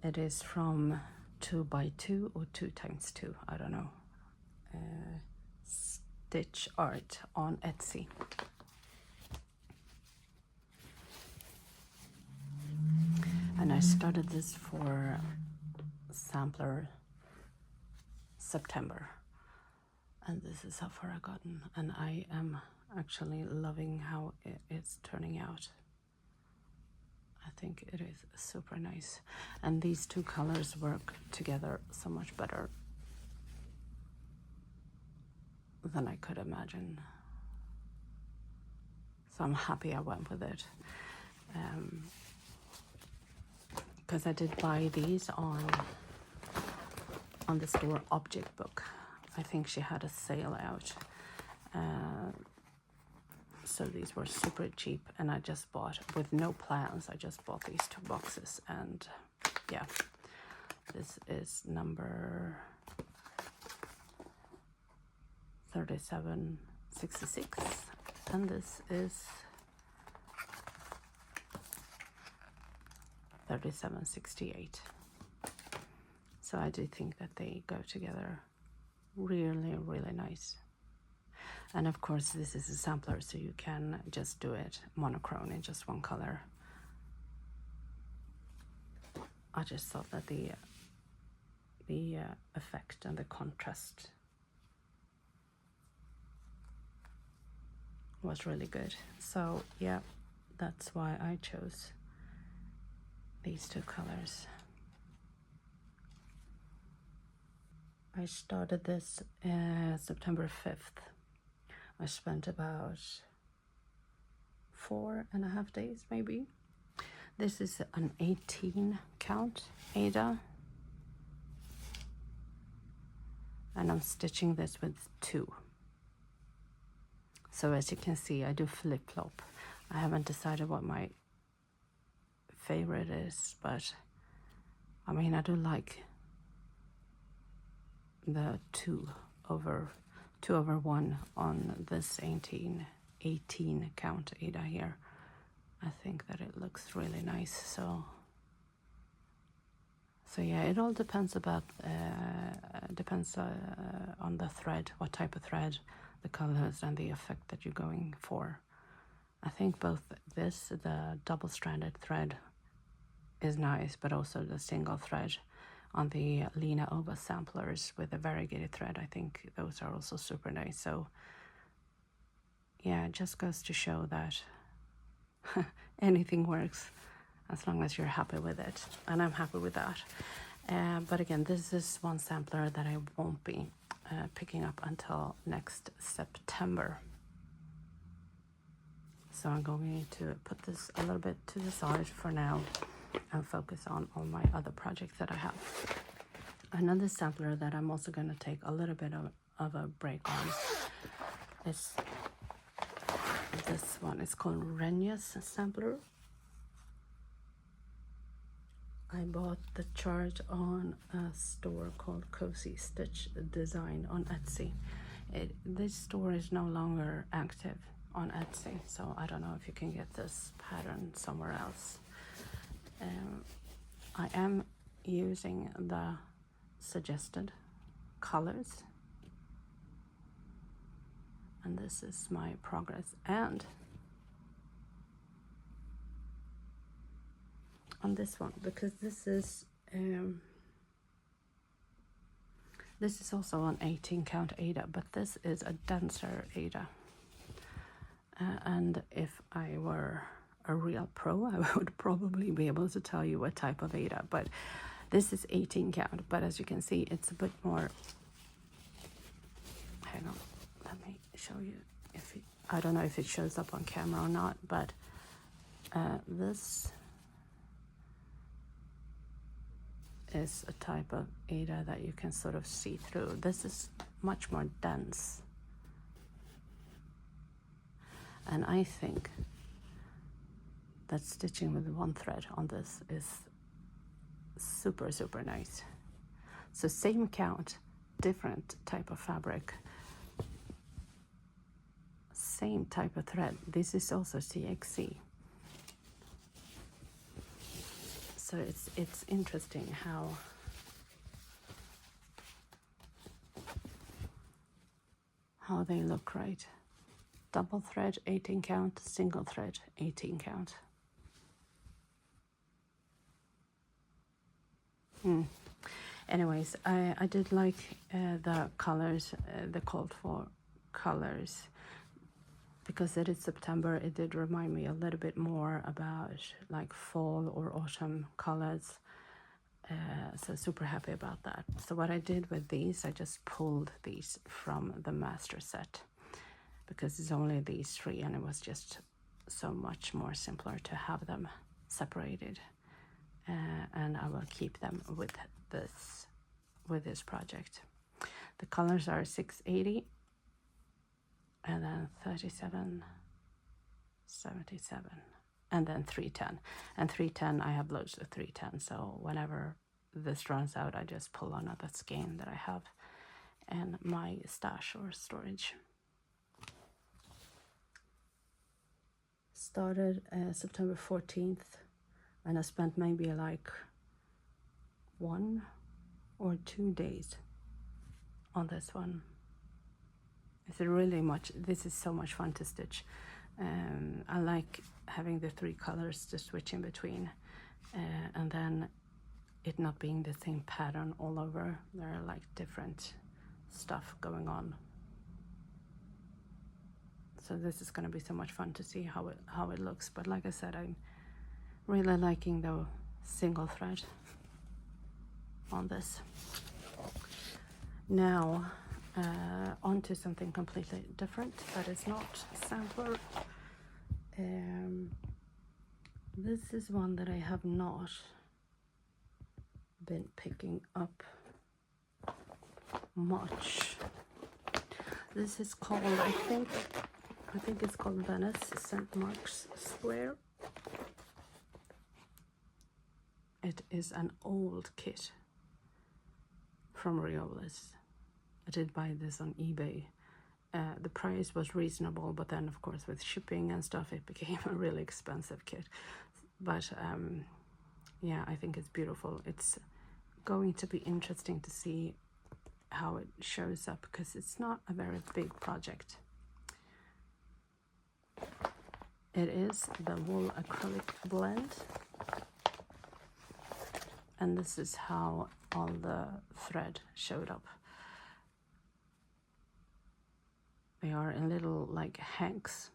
S1: It is from 2x2 or 2x2, I don't know, stitch art on Etsy. And I started this for sampler September, and this is how far I've gotten, and I am actually loving how it's turning out. I think it is super nice, and these two colors work together so much better than I could imagine. So I'm happy I went with it. Because I did buy these on the store Object Book. I think she had a sale out. So these were super cheap, and I just bought, with no plans, I just bought these 2 boxes, and yeah, this is number 3766, and this is 3768. So I do think that they go together really, really nice. And of course, this is a sampler, so you can just do it monochrome in just one color. I just thought that the effect and the contrast was really good. So yeah, that's why I chose these 2 colors. I started this September 5th. I spent about 4.5 days maybe. This is an 18 count Ada, and I'm stitching this with 2. So as you can see, I do flip-flop. I haven't decided what my favorite is, but I mean, I do like the 2 over 1 on this 18 count Ada here. I think that it looks really nice. So yeah, it all depends about on the thread, what type of thread, the colors, and the effect that you're going for. I think both this, the double-stranded thread, is nice, but also the single thread on the Lena Ova samplers with a variegated thread, I think those are also super nice. So yeah, it just goes to show that anything works as long as you're happy with it, and I'm happy with that. But again, this is one sampler that I won't be picking up until next September. So I'm going to put this a little bit to the side for now and focus on all my other projects that I have. Another sampler that I'm also going to take a little bit of a break on is this one. It's called Renya's sampler. I bought the chart on a store called Cozy Stitch Design on Etsy. This store is no longer active, on Etsy, so I don't know if you can get this pattern somewhere else. I am using the suggested colors, and this is my progress. And on this one, because this is also an 18 count Aida, but this is a denser Aida. And if I were a real pro, I would probably be able to tell you what type of Aida, but this is 18 count. But as you can see, it's a bit more, hang on, let me show you. I don't know if it shows up on camera or not, but this is a type of Aida that you can sort of see through. This is much more dense, and I think that stitching with one thread on this is super, super nice. So same count, different type of fabric, same type of thread. This is also CXC. So it's interesting how they look, right? Double thread 18 count, single thread 18 count. Anyways, I did like the colors, the called for colors, because it is September. It did remind me a little bit more about like fall or autumn colors. So super happy about that. So what I did with these, I just pulled these from the master set, because it's only these three, and it was just so much more simpler to have them separated. And I will keep them with this project. The colors are 680, and then 37, 77, and then 310. And 310, I have loads of 310, so whenever this runs out, I just pull another skein that I have in my stash or storage. Started September 14th, and I spent maybe like 1 or 2 days on this one. It's really much, this is so much fun to stitch. I like having the 3 colors to switch in between, and then it not being the same pattern all over. There are like different stuff going on. So this is going to be so much fun to see how it looks. But like I said, I'm really liking the single thread on this. Now on to something completely different that is not sampler. This is one that I have not been picking up much. This is called, I think it's called Venice St. Mark's Square. It is an old kit from Riolis. I did buy this on eBay. The price was reasonable, but then of course with shipping and stuff it became a really expensive kit. But yeah, I think it's beautiful. It's going to be interesting to see how it shows up, because it's not a very big project. It is the wool acrylic blend, and this is how all the thread showed up. They are in little like hanks.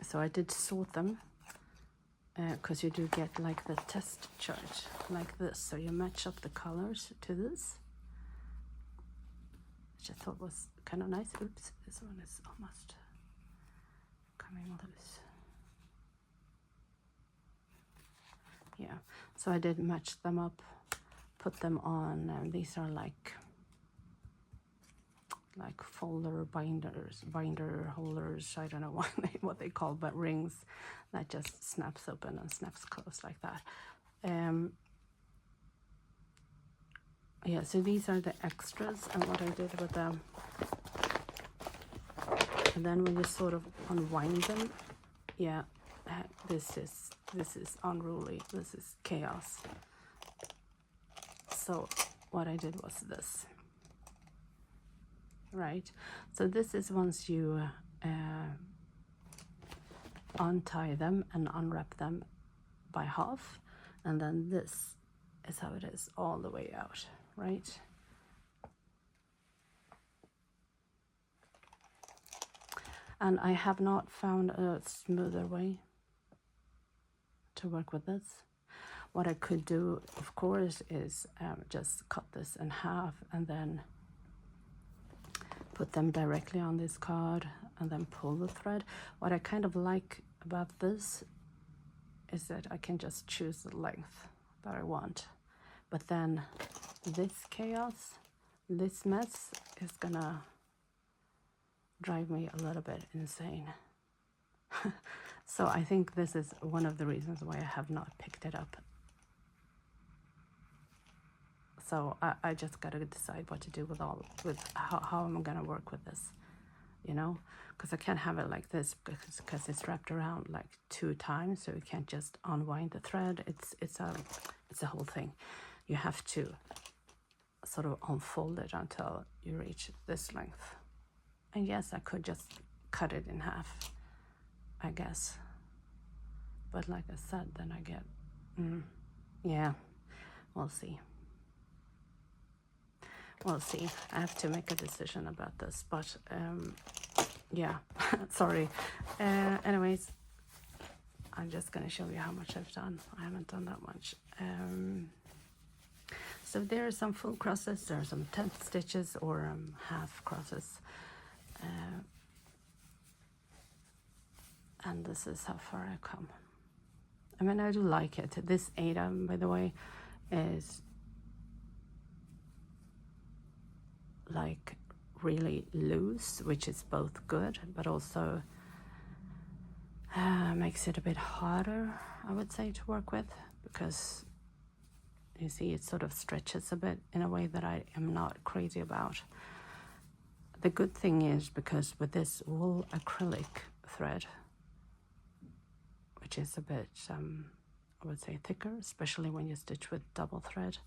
S1: So I did sort them, because you do get like the test chart like this, so you match up the colors to this, which I thought was kind of nice. Oops, this one is almost coming loose. Yeah, so I did match them up, put them on, and these are like folder binder holders. I don't know what they call, but rings that just snaps open and snaps closed like that. Yeah, so these are the extras, and what I did with them, And then when you sort of unwind them, yeah, this is unruly. This is chaos. So what I did was this, right? So this is once you untie them and unwrap them by half, and then this is how it is all the way out, right? And I have not found a smoother way to work with this. What I could do, of course, is just cut this in half and then put them directly on this card and then pull the thread. What I kind of like about this is that I can just choose the length that I want. But then this chaos, this mess is gonna drive me a little bit insane. So I think this is one of the reasons why I have not picked it up. So I just gotta decide what to do with how I'm gonna work with this, you know, because I can't have it like this because it's wrapped around like 2 times, so you can't just unwind the thread. It's a whole thing. You have to sort of unfold it until you reach this length. And yes, I could just cut it in half, I guess. But like I said, then I get, yeah, we'll see. We'll see. I have to make a decision about this, but yeah, sorry. Anyways, I'm just gonna show you how much I've done. I haven't done that much. So there are some full crosses, there are some 10th stitches or half crosses. And this is how far I've come. I mean, I do like it. This 8, by the way, is like really loose, which is both good, but also makes it a bit harder, I would say, to work with, because you see it sort of stretches a bit in a way that I am not crazy about. The good thing is, because with this wool acrylic thread, which is a bit, I would say, thicker, especially when you stitch with double thread,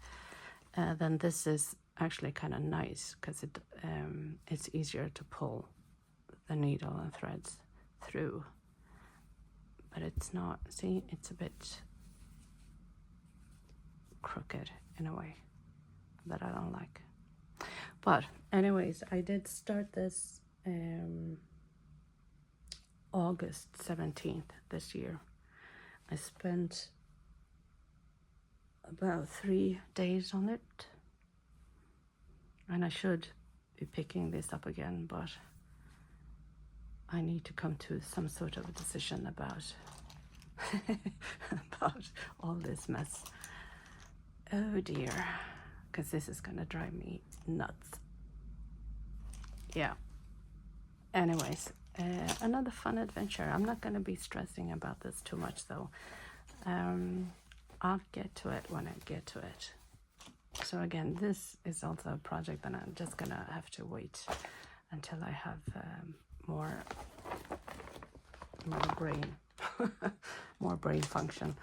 S1: then this is actually kind of nice because it's easier to pull the needle and threads through. But it's not, see, it's a bit crooked in a way that I don't like. But anyways, I did start this August 17th this year. I spent about 3 days on it, and I should be picking this up again, but I need to come to some sort of a decision about about all this mess. Oh dear, because this is gonna drive me nuts. Yeah. Anyways, another fun adventure. I'm not gonna be stressing about this too much though. I'll get to it when I get to it. So again, this is also a project that I'm just gonna have to wait until I have more brain more brain function.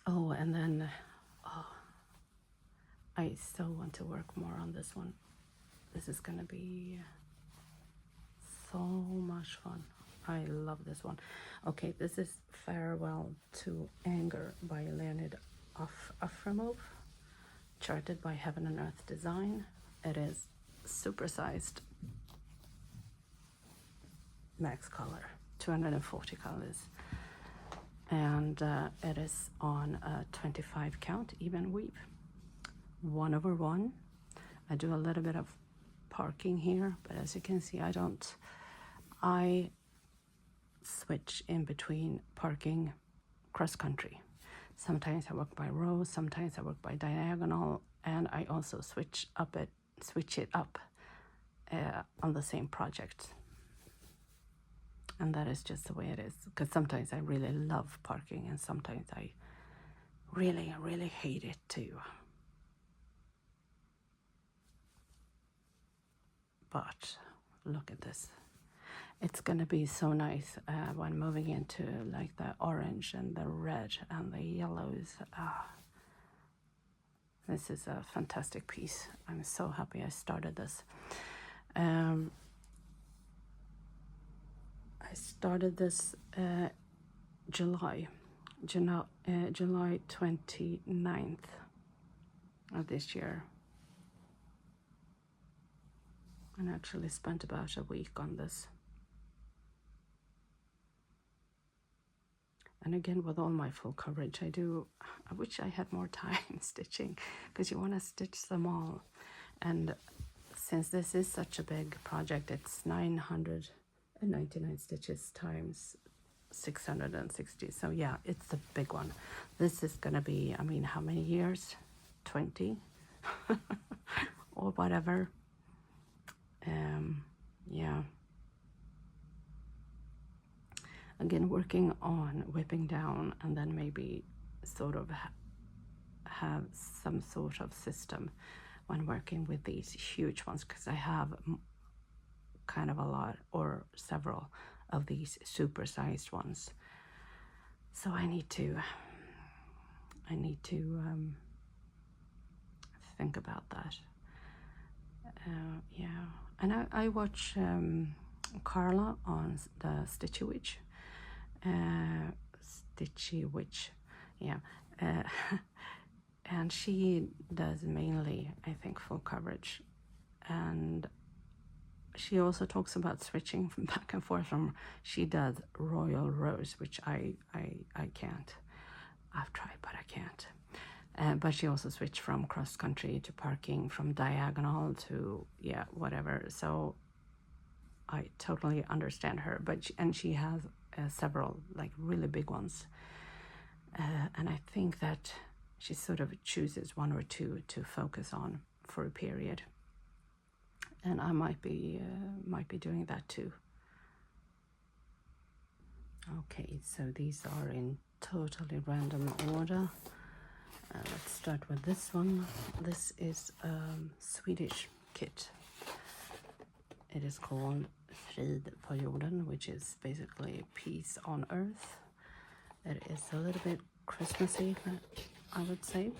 S1: Oh, and then I still want to work more on this one. This is gonna be so much fun. I love this one. Okay, this is Farewell to Anger by Leonid Afremov, charted by Heaven and Earth Design. It is supersized, max color, 240 colors, and it is on a 25 count even weave, 1/1. I do a little bit of parking here, but as you can see, I switch in between parking cross country. Sometimes I work by row, sometimes I work by diagonal, and I also switch it up on the same project. And that is just the way it is, because sometimes I really love parking and sometimes I really, really hate it too. But look at this. It's gonna be so nice when moving into like the orange and the red and the yellows. This is a fantastic piece. I'm so happy I started this. I started this July 29th of this year, and actually spent about a week on this. And again, with all my full coverage, I wish I had more time stitching, because you want to stitch them all. And since this is such a big project, it's 999 stitches times 660. So yeah, it's a big one. This is gonna be, I mean, how many years? 20 or whatever. Yeah. Again, working on whipping down, and then maybe sort of have some sort of system when working with these huge ones, because I have kind of a lot or several of these super-sized ones. So I need to think about that. Yeah, and I watch Carla on the Stitchy Witch, yeah, and she does mainly, I think, full coverage, and she also talks about switching from back and forth from. She does Royal Rose, which I can't. I've tried, but I can't. But she also switched from cross country to parking, from diagonal to whatever. So I totally understand her. But she has several like really big ones, and I think that she sort of chooses one or two to focus on for a period. And I might be doing that too. Okay, so these are in totally random order. Let's start with this one. This is a Swedish kit. It is called Frid på jorden, which is basically peace on earth. It is a little bit Christmassy, I would say.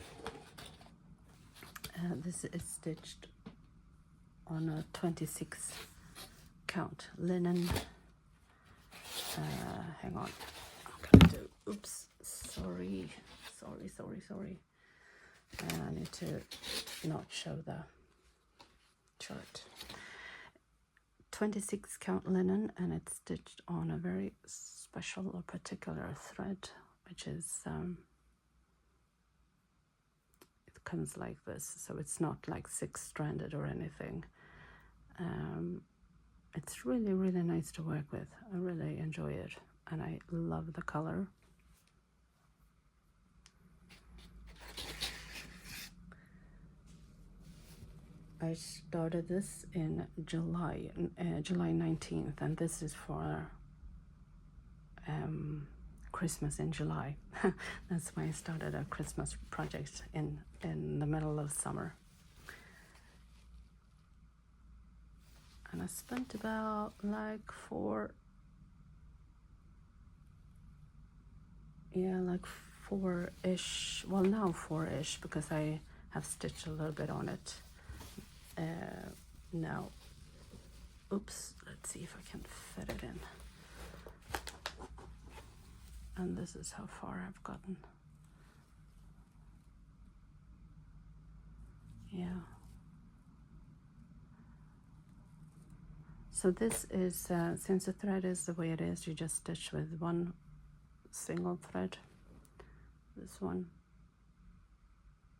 S1: This is stitched on a 26 count linen. Hang on, I'm gonna do, oops, sorry. I need to not show the chart. 26 count linen, and it's stitched on a very special or particular thread, which is it comes like this, so it's not like 6-stranded or anything. It's really, really nice to work with. I really enjoy it, and I love the color. I started this in July 19th, and this is for Christmas in July. That's why I started a Christmas project in the middle of summer. And I spent about like 4-ish, well now 4-ish, because I have stitched a little bit on it. Now, oops, let's see if I can fit it in. And this is how far I've gotten. Yeah. So this is, since the thread is the way it is, you just stitch with one single thread, this one.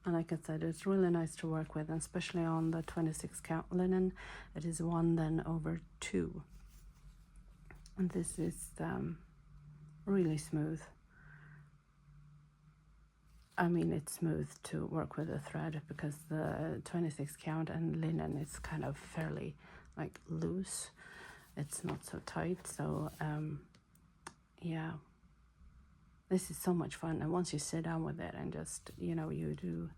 S1: And like I said, it's really nice to work with, and especially on the 26 count linen. It is 1 then over 2. And this is really smooth. I mean, it's smooth to work with the thread, because the 26 count and linen is kind of fairly like loose. It's not so tight. So yeah, this is so much fun. And once you sit down with it and just, you do,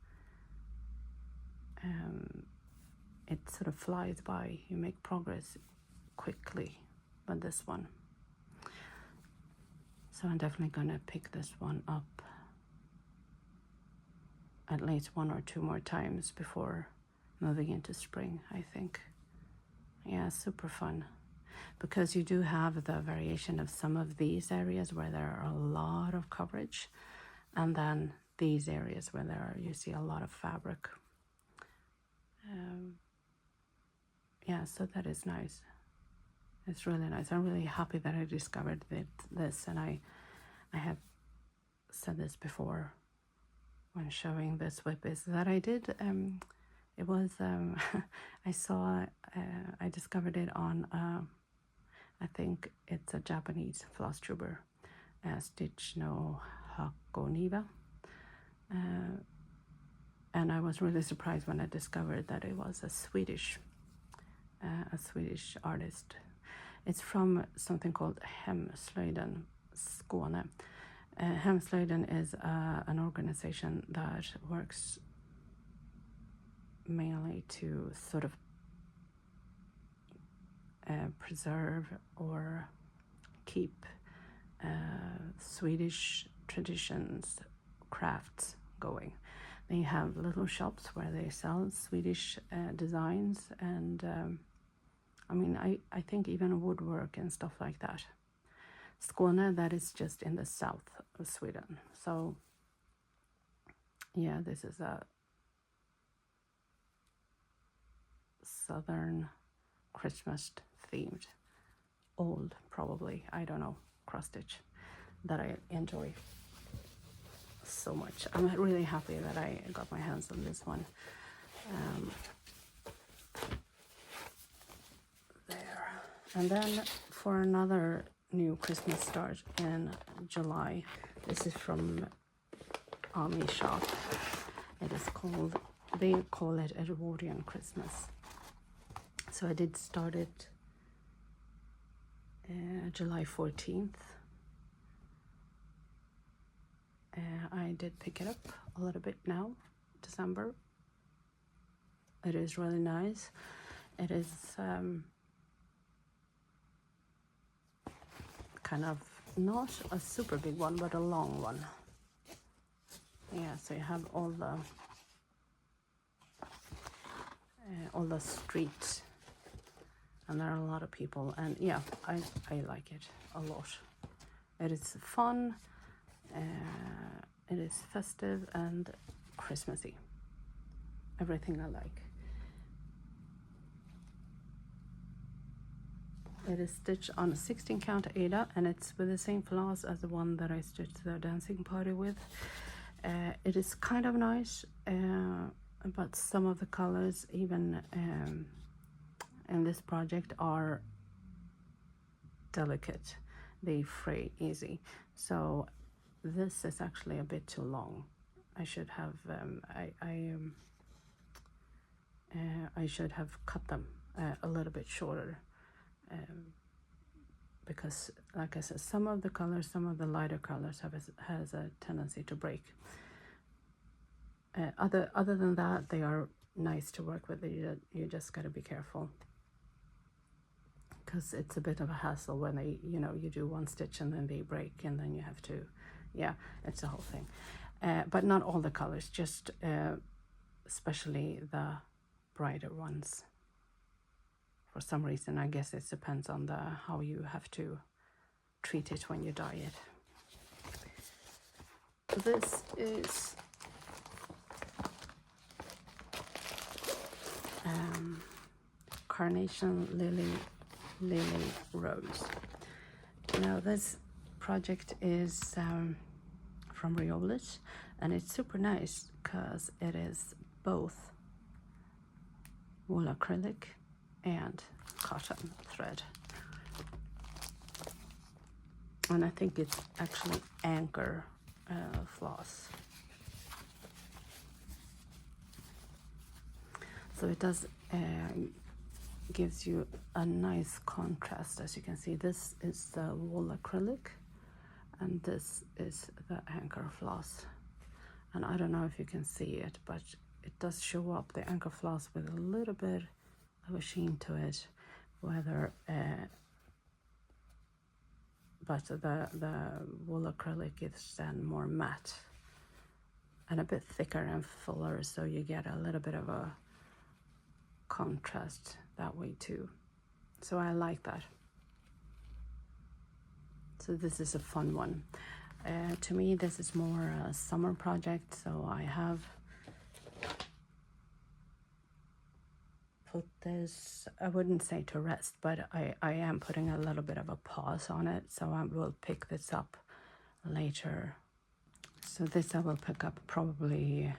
S1: it sort of flies by. You make progress quickly than this one. So I'm definitely gonna pick this one up at least 1 or 2 more times before moving into spring, I think. Yeah, super fun. Because you do have the variation of some of these areas where there are a lot of coverage, and then these areas where you see a lot of fabric. Yeah, so that is nice. It's really nice. I'm really happy that I discovered this, and I have said this before when showing this WIP, is that I did, it was, I discovered it on, I think it's a Japanese Flosstuber, Stitch no Hakoniva. And I was really surprised when I discovered that it was a Swedish artist. It's from something called Hemslöjden Skåne. Hemslöjden is an organization that works mainly to sort of preserve or keep Swedish traditions, crafts going. They have little shops where they sell Swedish designs, and I mean, I think even woodwork and stuff like that. Skåne, that is just in the south of Sweden. So yeah, this is a southern Christmas themed, old probably, I don't know, cross stitch that I enjoy so much. I'm really happy that I got my hands on this one. There. And then for another new Christmas start in July, this is from Army Shop. It is called, they call it Edwardian Christmas. So I did start it July 14th. I did pick it up a little bit now, December. It is really nice. It is kind of not a super big one, but a long one. Yeah, so you have all the streets, and there are a lot of people, and yeah, I like it a lot. It is fun. It is festive and Christmassy. Everything I like. It is stitched on a 16 count Ada, and it's with the same floss as the one that I stitched the dancing party with. It is kind of nice, but some of the colors even in this project are delicate. They fray easy. So this is actually a bit too long. I should have I should have cut them a little bit shorter, because like I said, some of the colors, some of the lighter colors has a tendency to break. Other than that, they are nice to work with. You just got to be careful, because it's a bit of a hassle when they, you do one stitch and then they break, and then you have to, yeah, it's a whole thing. But not all the colors, just especially the brighter ones. For some reason, I guess it depends on how you have to treat it when you dye it. This is Carnation Lily Rose. Now this project is from Riolis, and it's super nice because it is both wool acrylic and cotton thread, and I think it's actually anchor floss. So it does gives you a nice contrast. As you can see, this is the wool acrylic and this is the anchor floss, and I don't know if you can see it, but it does show up the anchor floss with a little bit of a sheen to it, whether but the wool acrylic is then more matte and a bit thicker and fuller, so you get a little bit of a contrast that way too. So I like that. So this is a fun one. To me, this is more a summer project, so I have put this, I wouldn't say to rest, but I am putting a little bit of a pause on it, so I will pick this up later. So this I will pick up probably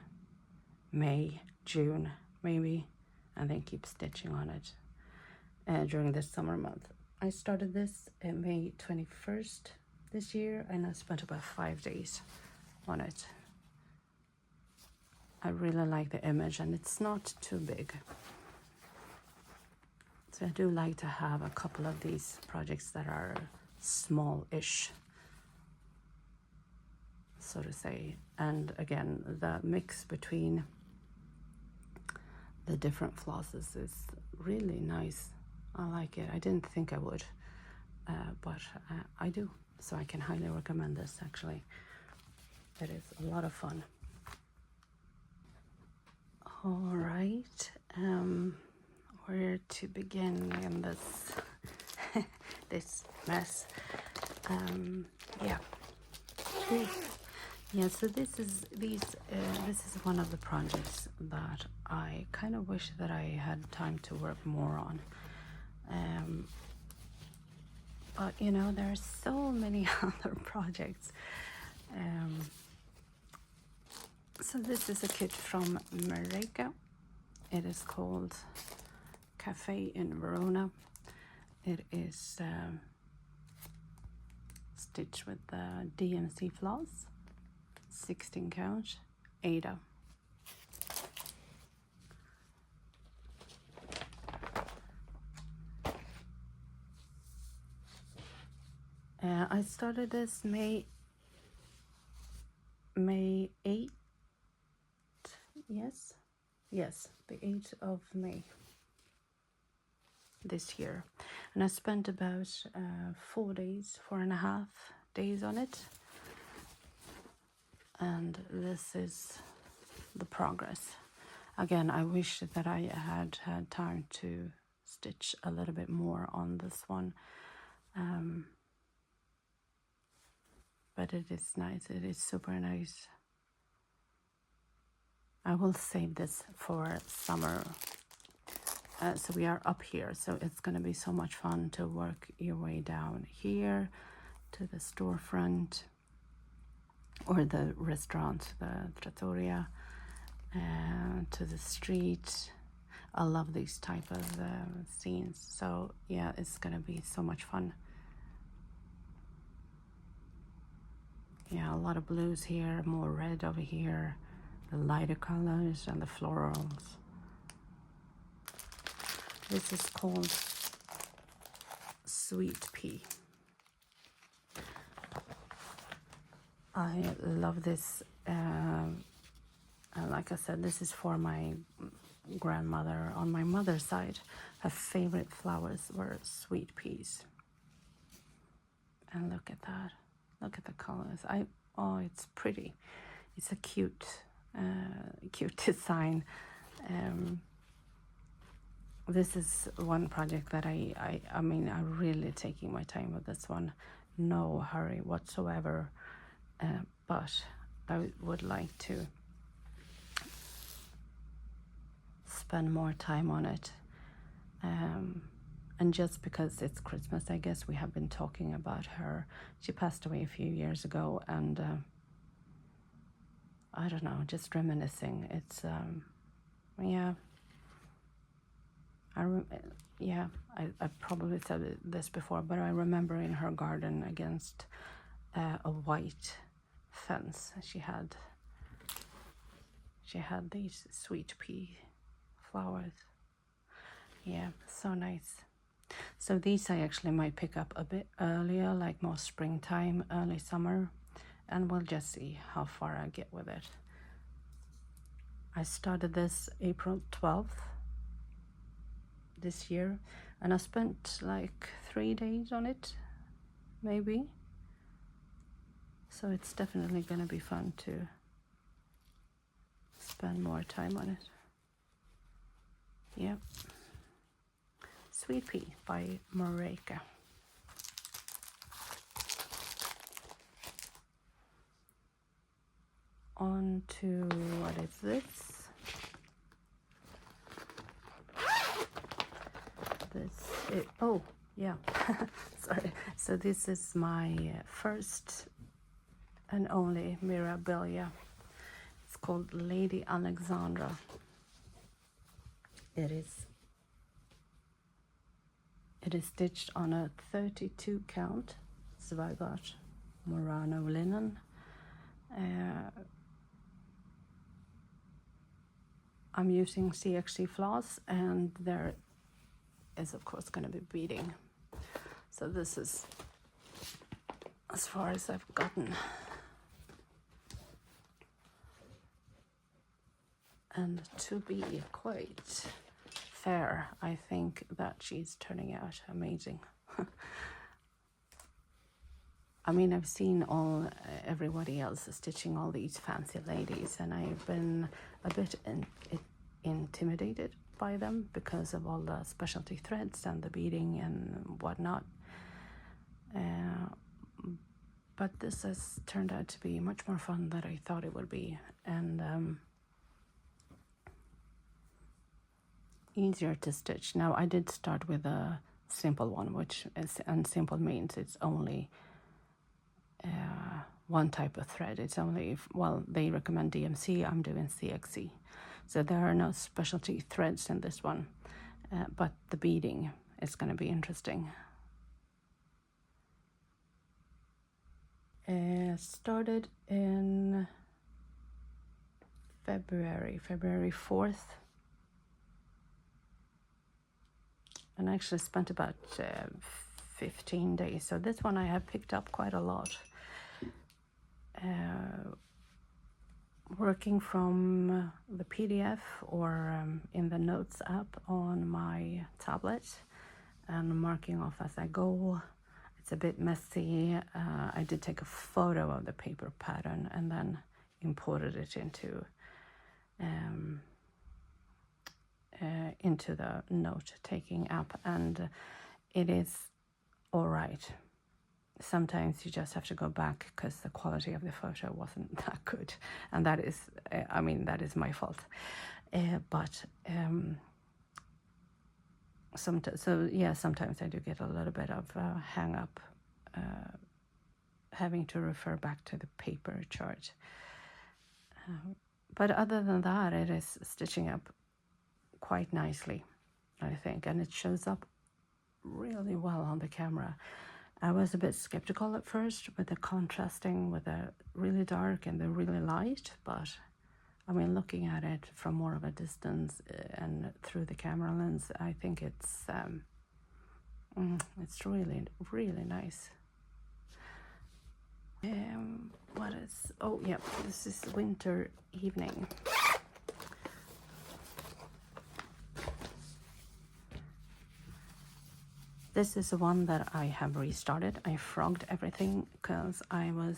S1: May, June, maybe, and then keep stitching on it during this summer month. I started this on May 21st this year, and I spent about 5 days on it. I really like the image, and it's not too big. So I do like to have a couple of these projects that are small-ish, so to say. And again, the mix between the different flosses is really nice. I like it. I didn't think I would, but I do. So I can highly recommend this, actually. It is a lot of fun. All right, where to begin in this this mess? Yeah. Yeah, so this is one of the projects that I kind of wish that I had time to work more on. But you know, there are so many other projects. So this is a kit from Marika. It is called Cafe in Verona. It is stitched with the DMC floss, 16 count, Ada. I started this May 8th. Yes, the 8th of May this year, and I spent about 4.5 days on it, and this is the progress. Again, I wish that I had had time to stitch a little bit more on this one, but it is nice. It is super nice. I will save this for summer. So we are up here, so it's going to be so much fun to work your way down here to the storefront or the restaurant, the trattoria, to the street. I love these type of scenes, so yeah, it's going to be so much fun. Yeah, a lot of blues here, more red over here, the lighter colors and the florals. This is called Sweet Pea. I love this. Like I said, this is for my grandmother on my mother's side. Her favorite flowers were sweet peas. And look at that. Look at the colors. Oh, it's pretty. It's a cute design. This is one project that I mean, I'm really taking my time with this one. No hurry whatsoever. But I would like to spend more time on it. And just because it's Christmas, I guess we have been talking about her. She passed away a few years ago, and I don't know, just reminiscing. It's yeah. I probably said this before, but I remember in her garden against a white fence, she had these sweet pea flowers. Yeah, so nice. So these I actually might pick up a bit earlier, like more springtime, early summer, and we'll just see how far I get with it. I started this April 12th, this year, and I spent like 3 days on it, maybe. So it's definitely gonna be fun to spend more time on it. Yep. Sweet Pea by Marika. On to, what is this? Oh, yeah. Sorry. So this is my first and only Mirabilia. It's called Lady Alexandra. It is stitched on a 32 count Zweigart Murano linen. I'm using CXC floss, and there is of course going to be beading. So this is as far as I've gotten. And to be quite fair, I think that she's turning out amazing. I mean, I've seen everybody else stitching all these fancy ladies, and I've been a bit intimidated by them because of all the specialty threads and the beading and whatnot. But this has turned out to be much more fun than I thought it would be, and easier to stitch. Now, I did start with a simple one, and simple means it's only one type of thread. It's only, well, they recommend DMC, I'm doing CXC. So there are no specialty threads in this one, but the beading is going to be interesting. Started in February 4th. And I actually spent about 15 days. So this one I have picked up quite a lot. Working from the PDF or in the notes app on my tablet and marking off as I go. It's a bit messy. I did take a photo of the paper pattern and then imported it into the note-taking app, and it is all right. Sometimes you just have to go back because the quality of the photo wasn't that good, and that is, I mean, that is my fault. But sometimes I do get a little bit of hang up having to refer back to the paper chart. But other than that, it is stitching up quite nicely, I think, and it shows up really well on the camera. I was a bit skeptical at first with the contrasting with the really dark and the really light, but I mean, looking at it from more of a distance and through the camera lens, I think it's really, really nice. What is, oh yeah, this is Winter Evening. This is the one that I have restarted. I frogged everything because I was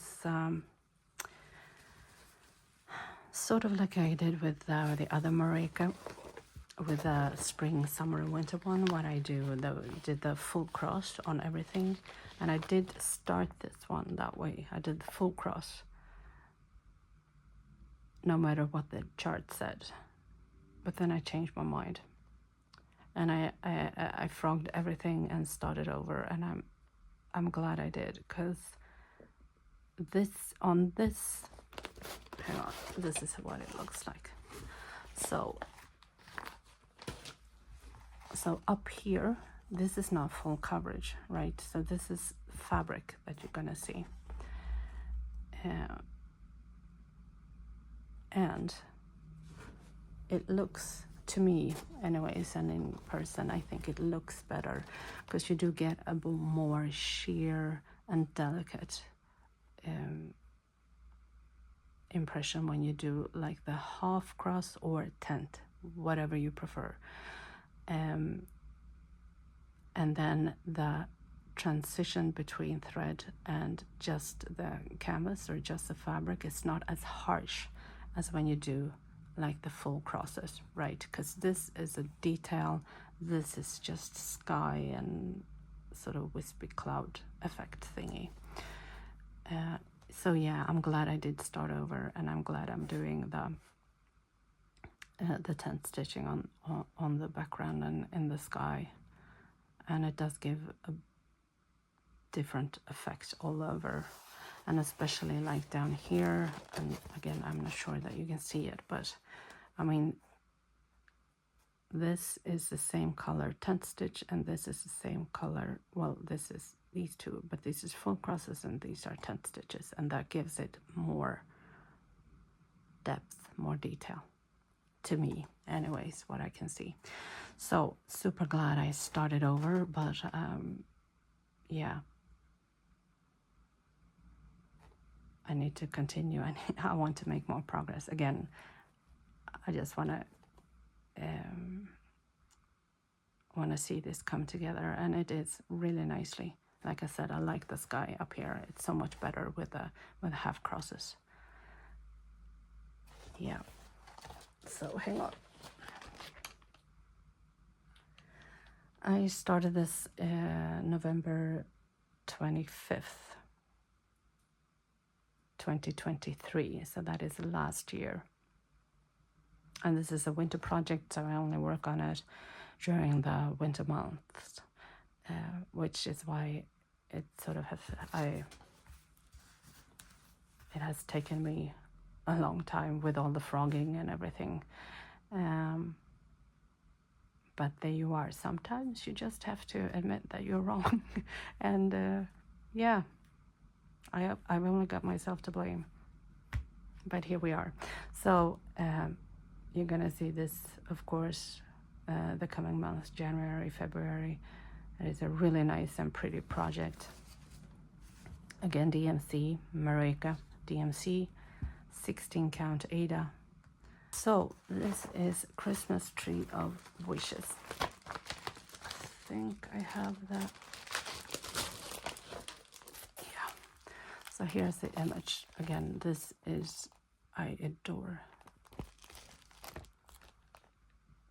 S1: sort of like I did with the other Marika, with the spring, summer, winter one. What I did the full cross on everything, and I did start this one that way. I did the full cross, no matter what the chart said. But then I changed my mind. And I frogged everything and started over, and I'm glad I did, because this, hang on, this is what it looks like. So up here, this is not full coverage, right? So this is fabric that you're gonna see, and it looks, to me anyways, and in person I think it looks better, because you do get a bit more sheer and delicate impression when you do like the half cross or tent, whatever you prefer. and then the transition between thread and just the canvas or just the fabric is not as harsh as when you do like the full crosses, right? Because this is a detail, this is just sky and sort of wispy cloud effect thingy. So yeah, I'm glad I did start over, and I'm glad I'm doing the tent stitching on the background and in the sky, and it does give a different effect all over, and especially like down here. And again, I'm not sure that you can see it, but I mean, this is the same color tent stitch, and this is the same color, well, this is these two, but this is full crosses and these are tent stitches, and that gives it more depth, more detail, to me anyways, what I can see. So super glad I started over, but yeah, I need to continue, and I want to make more progress. Again, I just want to see this come together, and it is really nicely. Like I said, I like the sky up here. It's so much better with the half crosses. Yeah. So hang on. I started this November 25th, 2023. So that is last year. And this is a winter project, so I only work on it during the winter months, which is why it sort of it has taken me a long time with all the frogging and everything. But there you are. Sometimes you just have to admit that you're wrong. And yeah, I've only got myself to blame. But here we are. So you're gonna see this, of course, the coming months, January, February. It is a really nice and pretty project. Again, DMC, Marika, DMC, 16 count Ada. So this is Christmas Tree of Wishes. I think I have that. Yeah. So here's the image. Again, this is, I adore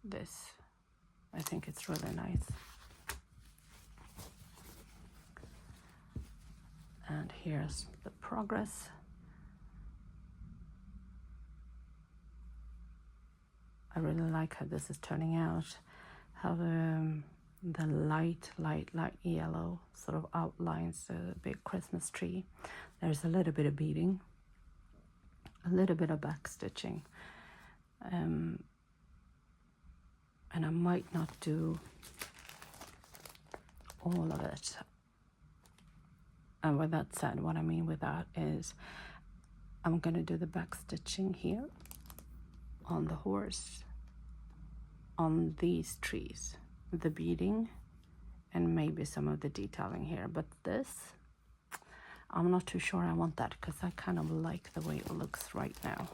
S1: this. I think it's really nice. And here's the progress. I really like how this is turning out. How the light yellow sort of outlines the big Christmas tree. There's a little bit of beading, a little bit of back stitching. And I might not do all of it. And with that said, what I mean with that is I'm going to do the back stitching here on the horse, on these trees, the beading, and maybe some of the detailing here. But this, I'm not too sure I want that, because I kind of like the way it looks right now.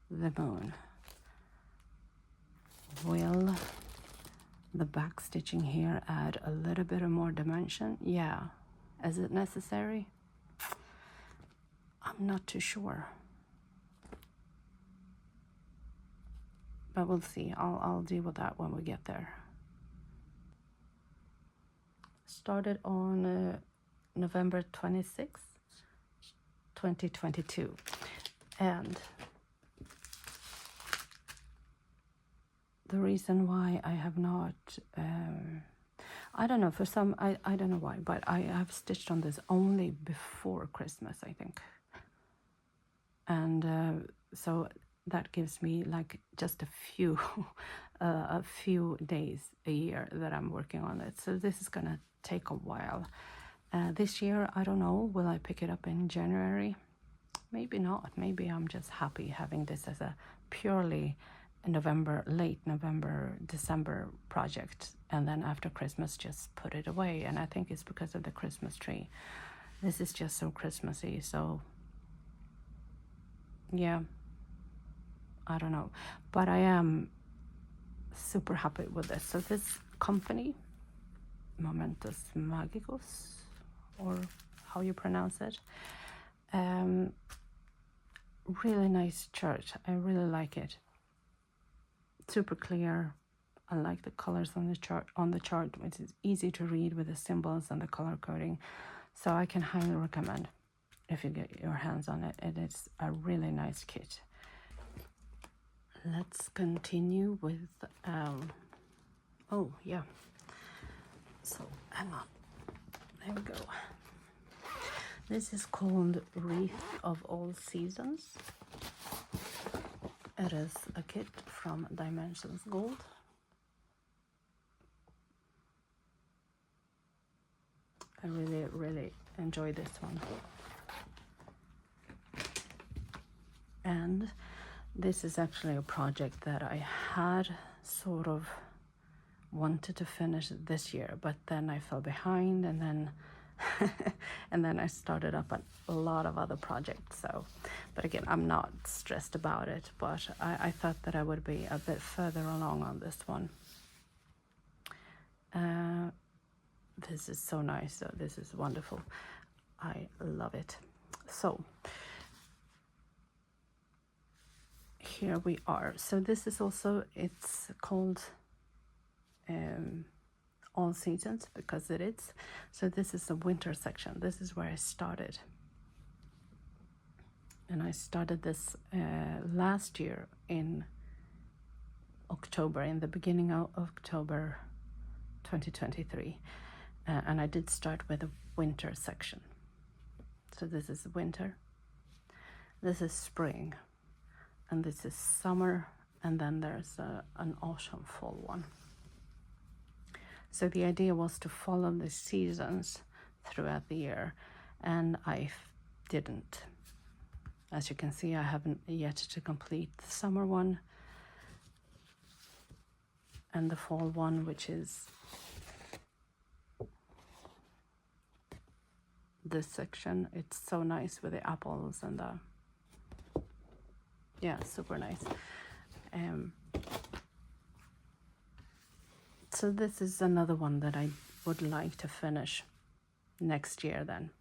S1: The moon. Will the back stitching here add a little bit of more dimension? Yeah. Is it necessary? I'm not too sure. But we'll see. I'll deal with that when we get there. Started on November 26th, 2022. And the reason why I have not, I don't know, for some, I don't know why, but I have stitched on this only before Christmas, I think. And so that gives me like just a few days a year that I'm working on it. So this is gonna take a while. This year, I don't know, will I pick it up in January? Maybe not. Maybe I'm just happy having this as a purely late November, December project, and then after Christmas just put it away. And I think it's because of the Christmas tree. This is just so Christmassy, so yeah, I don't know, but I am super happy with this. So this company, Momentus Magicus, or how you pronounce it. Really nice chart. I really like it. Super clear. I like the colors on the chart, which is easy to read with the symbols and the color coding. So I can highly recommend if you get your hands on it. It is a really nice kit. Let's continue with oh yeah. So hang on. There we go. This is called Wreath of All Seasons. It is a kit from Dimensions Gold. I really enjoy this one. And this is actually a project that I had sort of wanted to finish this year, but then I fell behind, and then and then I started up a lot of other projects. So, but again, I'm not stressed about it, but I thought that I would be a bit further along on this one. This is so nice. So this is wonderful. I love it. So here we are. So this is also, it's called All Seasons because it is. So this is the winter section. This is where I started. And I started this last year in October, in the beginning of October 2023. And I did start with a winter section. So this is winter, this is spring, and this is summer, and then there's an autumn fall one. So the idea was to follow the seasons throughout the year, and I didn't. As you can see, I haven't yet to complete the summer one and the fall one, which is this section. It's so nice with the apples and the, yeah, super nice. So this is another one that I would like to finish next year then.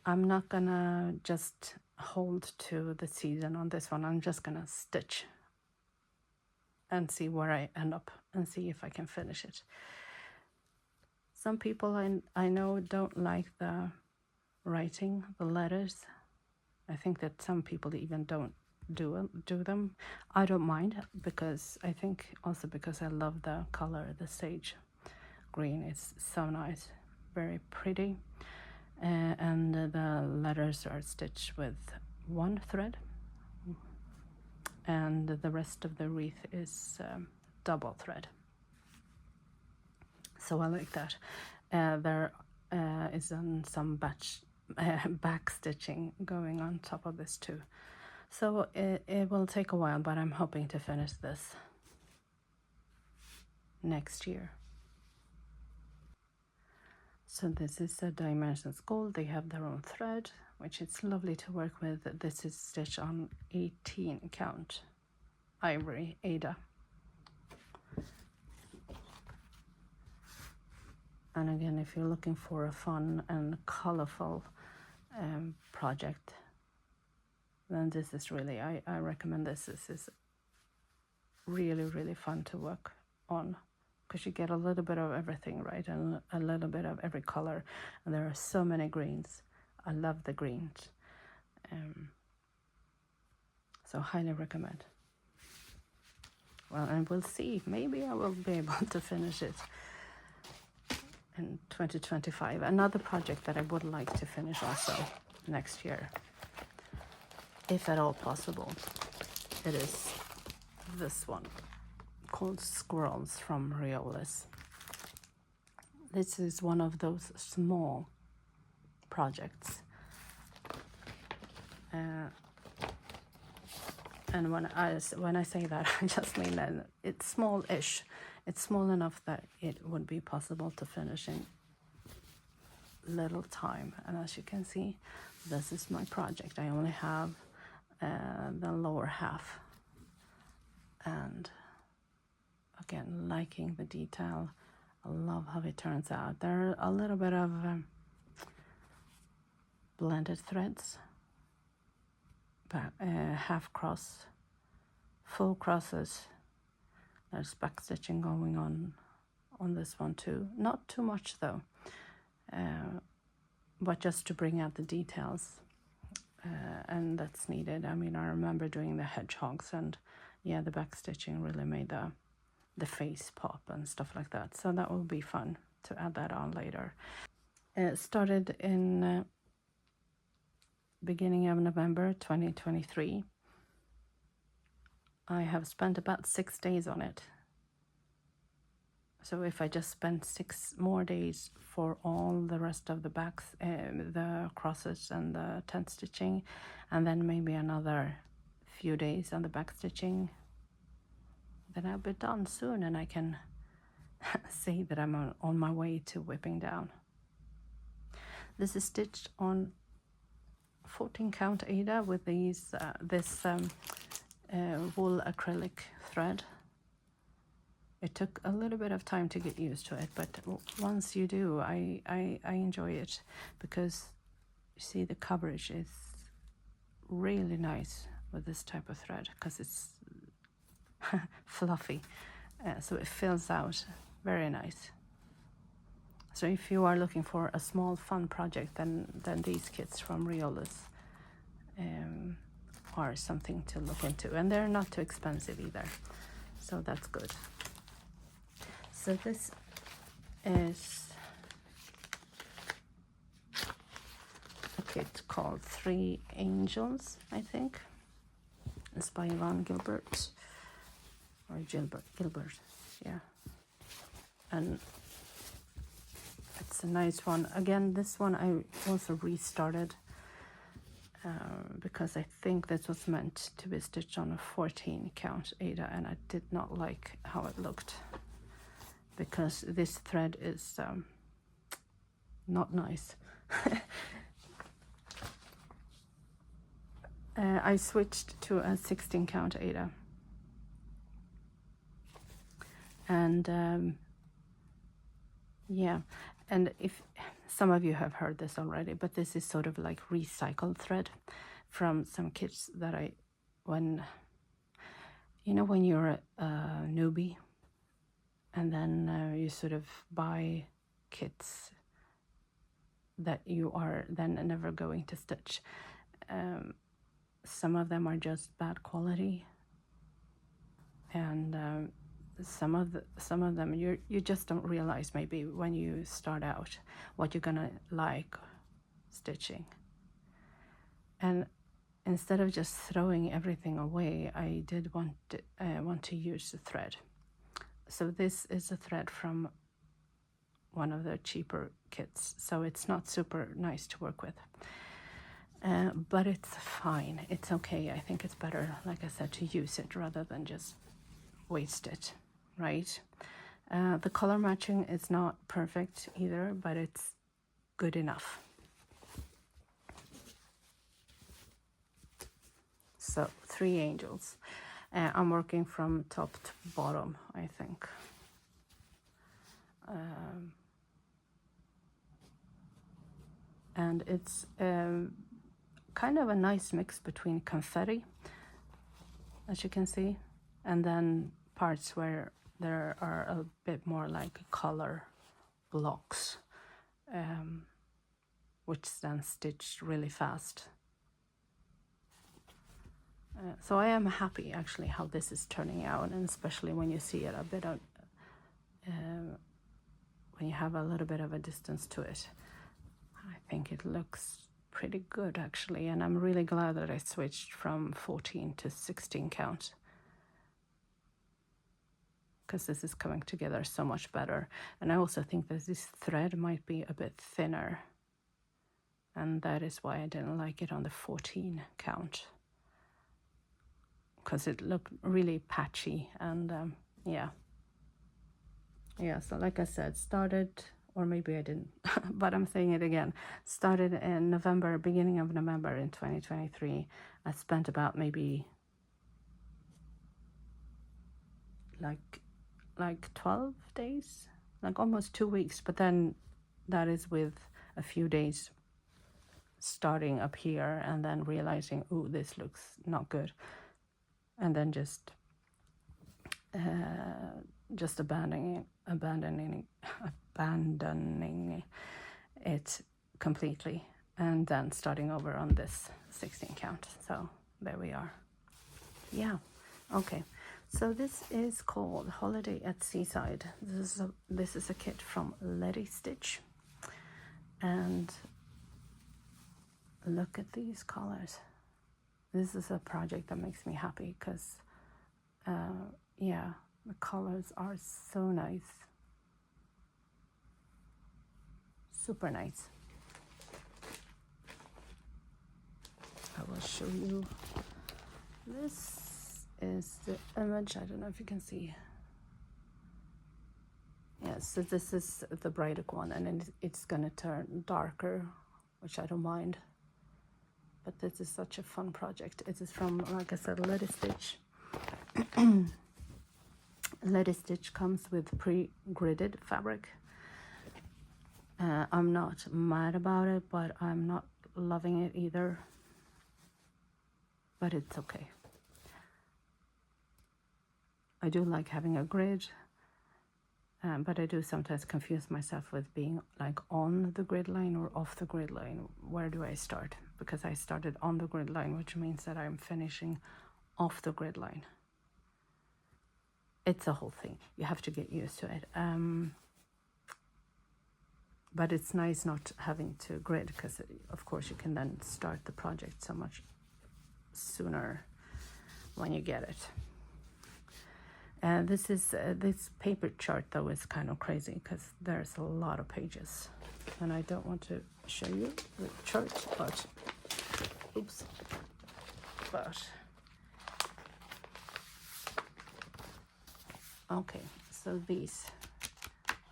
S1: I'm not gonna just hold to the season on this one. I'm just gonna stitch and see where I end up and see if I can finish it. Some people I know don't like the writing, the letters. I think that some people even don't do them. I don't mind, because I think also because I love the color, the sage green. It's so nice, very pretty. And the letters are stitched with one thread, and the rest of the wreath is double thread. So I like that. There is some back stitching going on top of this too. So it will take a while, but I'm hoping to finish this next year. So this is a Dimensions Gold. They have their own thread, which is lovely to work with. This is stitched on 18 count ivory Ada. And again, if you're looking for a fun and colorful project, then this is really, I recommend this. This is really fun to work on, because you get a little bit of everything, right? And a little bit of every color. And there are so many greens. I love the greens. So highly recommend. Well, and we'll see. Maybe I will be able to finish it in 2025. Another project that I would like to finish also next year, if at all possible, it is this one called Squirrels from Riolis. This is one of those small projects, and when I say that, I just mean that it's small-ish. It's small enough that it would be possible to finish in little time. And as you can see, this is my project. I only have the lower half, and again, liking the detail. I love how it turns out. There are a little bit of blended threads, but half cross, full crosses. There's back stitching going on this one too. Not too much though, but just to bring out the details, and that's needed. I mean, I remember doing the hedgehogs, and yeah, the back stitching really made the face pop and stuff like that. So that will be fun to add that on later. It started in beginning of November 2023. I have spent about 6 days on it. So if I just spent 6 more days for all the rest of the backs, the crosses and the tent stitching, and then maybe another few days on the back stitching, then I'll be done soon, and I can say that I'm on my way to whipping down. This is stitched on 14 count Aida with these wool acrylic thread. It took a little bit of time to get used to it, but once you do, I enjoy it, because you see the coverage is really nice with this type of thread, because it's fluffy, so it fills out very nice. So if you are looking for a small fun project, then these kits from Riolas are something to look into, and they're not too expensive either, so that's good. So this is a kit called 3 Angels, I think. It's by Yvonne Gilbert, or Gilbert, yeah. And it's a nice one. Again, this one I also restarted because I think this was meant to be stitched on a 14 count Aida, and I did not like how it looked, because this thread is not nice. I switched to a 16 count Aida, and yeah, and if some of you have heard this already, but this is sort of like recycled thread from some kits that when you're a newbie, and then you sort of buy kits that you are then never going to stitch. Some of them are just bad quality, and some of them you just don't realize maybe when you start out what you're gonna like stitching. And instead of just throwing everything away, I did want to use the thread. So this is a thread from one of the cheaper kits, so it's not super nice to work with, but it's fine, it's okay. I think it's better, like I said, to use it rather than just waste it, right? The color matching is not perfect either, but it's good enough. So 3 Angels. I'm working from top to bottom, I think. And it's kind of a nice mix between confetti, as you can see, and then parts where there are a bit more like color blocks, which then stitched really fast. So I am happy actually how this is turning out, and especially when you see it a bit of, when you have a little bit of a distance to it. I think it looks pretty good actually, and I'm really glad that I switched from 14 to 16 count, because this is coming together so much better. And I also think that this thread might be a bit thinner, and that is why I didn't like it on the 14 count, because it looked really patchy. And yeah, so like I said, started, or maybe I didn't, but I'm saying it again, started in November, beginning of November in 2023. I spent about maybe like like 12 days, like almost 2 weeks, but then that is with a few days starting up here and then realizing, oh, this looks not good, and then just abandoning it completely, and then starting over on this 16 count. So there we are. Yeah, okay. So this is called Holiday at Seaside. This is a kit from Letty Stitch, and look at these colors. This is a project that makes me happy because yeah, the colors are so nice, super nice. I will show you. This is the image. I don't know if you can see. Yes, so this is the brighter one, and then it's gonna turn darker, which I don't mind. But this is such a fun project. It is from, like I said, Letty Stitch. Letty Stitch comes with pre-gridded fabric. I'm not mad about it, but I'm not loving it either. But it's okay. I do like having a grid, but I do sometimes confuse myself with being like on the grid line or off the grid line. Where do I start? Because I started on the grid line, which means that I'm finishing off the grid line. It's a whole thing. You have to get used to it. But it's nice not having to grid, because of course you can then start the project so much sooner when you get it. This paper chart though is kind of crazy because there's a lot of pages, and I don't want to show you the chart, but oops, but okay, so these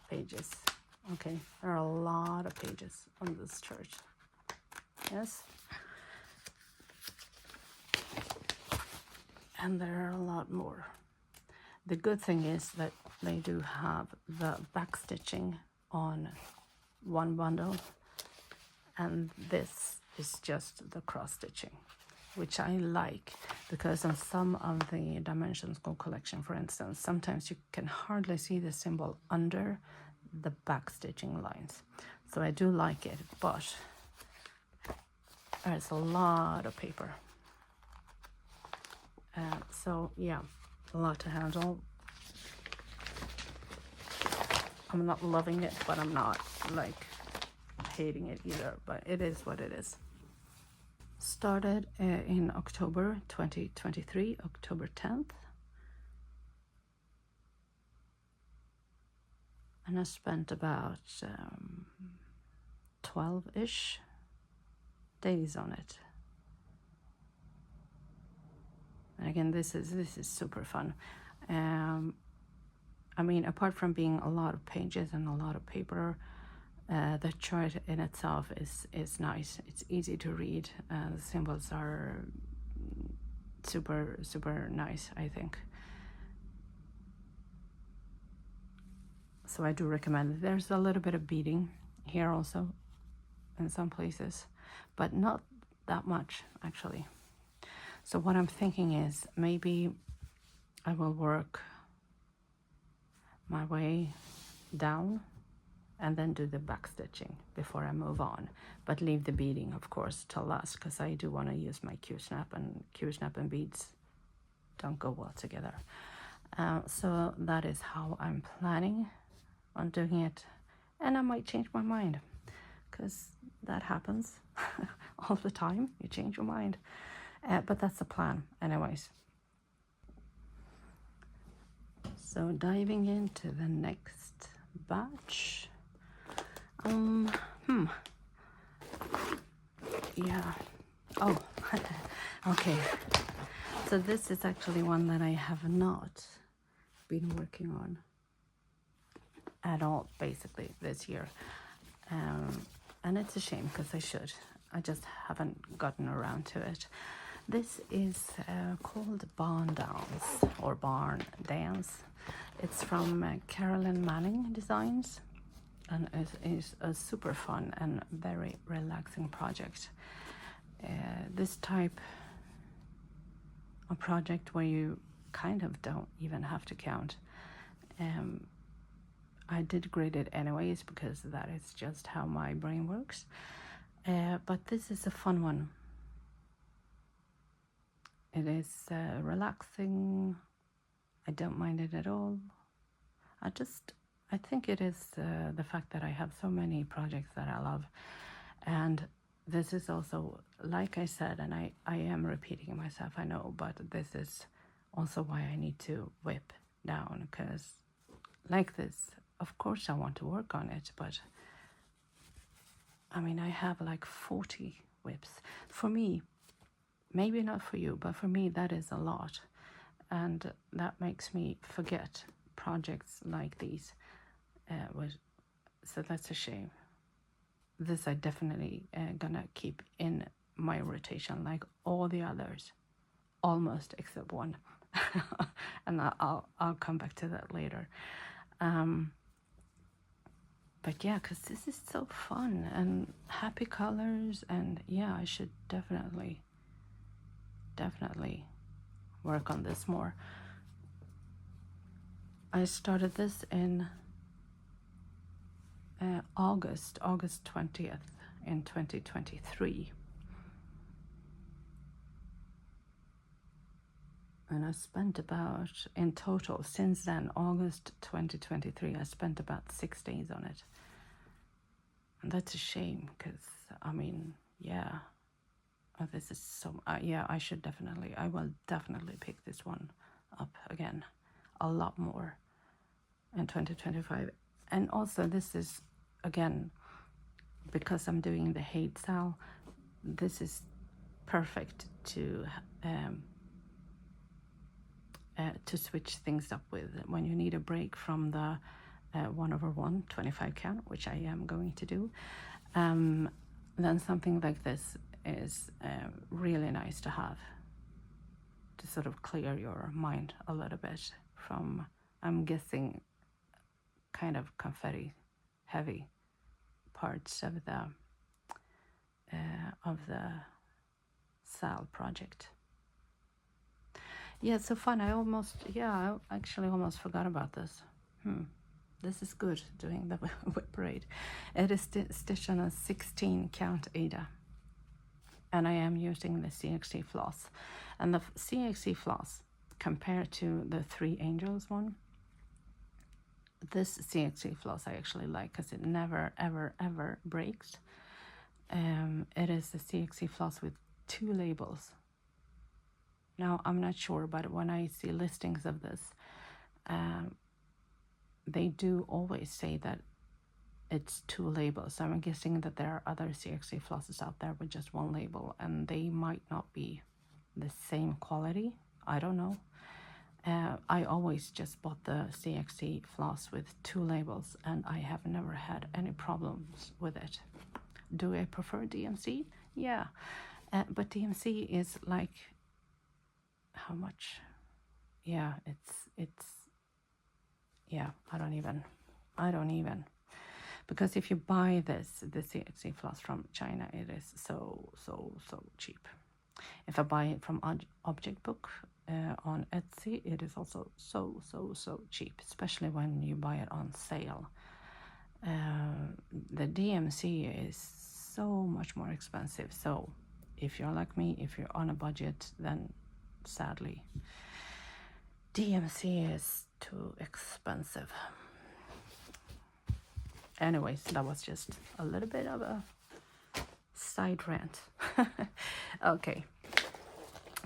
S1: pages, okay, there are a lot of pages on this chart. Yes, and there are a lot more. The good thing is that they do have the back stitching on one bundle, and this is just the cross stitching, which I like, because on some of the Dimensions Gold collection, for instance, sometimes you can hardly see the symbol under the back stitching lines. So I do like it, but there's a lot of paper. So yeah, a lot to handle. I'm not loving it, but I'm not like hating it either, but it is what it is. Started in October 2023, October 10th. And I spent about 12-ish days on it. And again, this is super fun. I mean, apart from being a lot of pages and a lot of paper, the chart in itself is nice. It's easy to read. The symbols are super, super nice, I think. So I do recommend it. There's a little bit of beading here also in some places, but not that much actually. So what I'm thinking is maybe I will work my way down and then do the back stitching before I move on, but leave the beading of course till last, because I do want to use my Q-snap, and Q-snap and beads don't go well together. So that is how I'm planning on doing it, and I might change my mind, because that happens all the time. You change your mind, but that's the plan anyways. So diving into the next batch. Yeah. Oh, okay. So this is actually one that I have not been working on at all, basically, this year. And it's a shame, because I should. I just haven't gotten around to it. This is called Barn Dance or Barn Dance. It's from Carolyn Manning Designs, and it is a super fun and very relaxing project. This type of project where you kind of don't even have to count. I did grade it anyways because that is just how my brain works. But this is a fun one. It is relaxing. I don't mind it at all. I think it is the fact that I have so many projects that I love. And this is also, like I said, and I am repeating myself, I know, but this is also why I need to whip down, because like this, of course I want to work on it, but I mean, I have like 40 whips. For me, maybe not for you, but for me that is a lot. And that makes me forget projects like these. So that's a shame. This I definitely gonna keep in my rotation like all the others, almost except one. And I'll come back to that later. But yeah, because this is so fun and happy colors, and yeah, I should definitely work on this more. I started this in August 20th in 2023. And I spent about, in total, since then, August 2023, I spent about 6 days on it. And that's a shame, because, I mean, yeah, this is so, yeah, I will definitely pick this one up again a lot more in 2025. And also this is, again, because I'm doing the hate sal, this is perfect to switch things up with when you need a break from the 1/1 25 count, which I am going to do. Then something like this is really nice to have, to sort of clear your mind a little bit from, I'm guessing, kind of confetti heavy parts of the sal project. Yeah, it's so fun. I actually almost forgot about this. This is good, doing the WIP-parade. It is stitched on a 16 count Ada. And I am using the CXC floss. And the CXC floss, compared to the 3 Angels one, this CXC floss I actually like, because it never, ever, ever breaks. It is the CXC floss with 2 labels. Now, I'm not sure, but when I see listings of this, they do always say that it's 2 labels. So I'm guessing that there are other CXC flosses out there with just 1 label, and they might not be the same quality. I don't know. I always just bought the CXC floss with 2 labels, and I have never had any problems with it. Do I prefer DMC? Yeah. But DMC is like, how much? Yeah, it's yeah, I don't even. Because if you buy the CXC floss from China, it is so cheap. If I buy it from Object Book on Etsy, it is also so cheap, especially when you buy it on sale. The DMC is so much more expensive. So if you're like me, if you're on a budget, then sadly DMC is too expensive. Anyways, that was just a little bit of a side rant. Okay,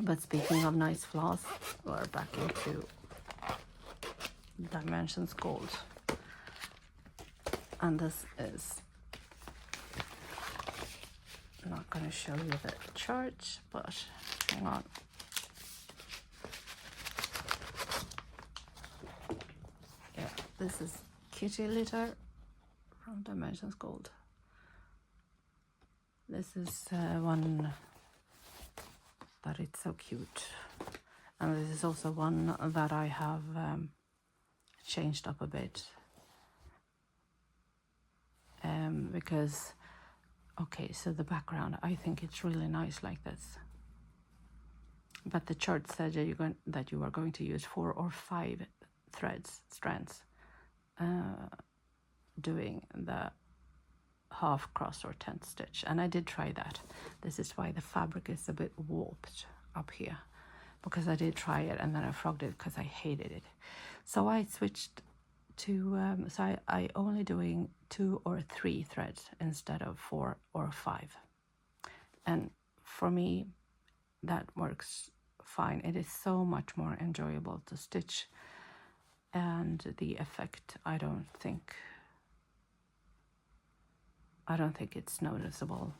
S1: but speaking of nice floss, we're back into Dimensions Gold, and this is, I'm not going to show you the chart, but hang on. Yeah, this is Kitty Litter from Dimensions Gold. This is one that it's so cute. And this is also one that I have changed up a bit. Because, okay, so the background, I think it's really nice like this. But the chart said that you are going to use 4 or 5 strands, doing the half cross or 10th stitch. And I did try that. This is why the fabric is a bit warped up here, because I did try it and then I frogged it because I hated it. So I switched to, I only doing 2 or 3 threads instead of 4 or 5. And for me, that works fine. It is so much more enjoyable to stitch, and the effect, I don't think it's noticeable.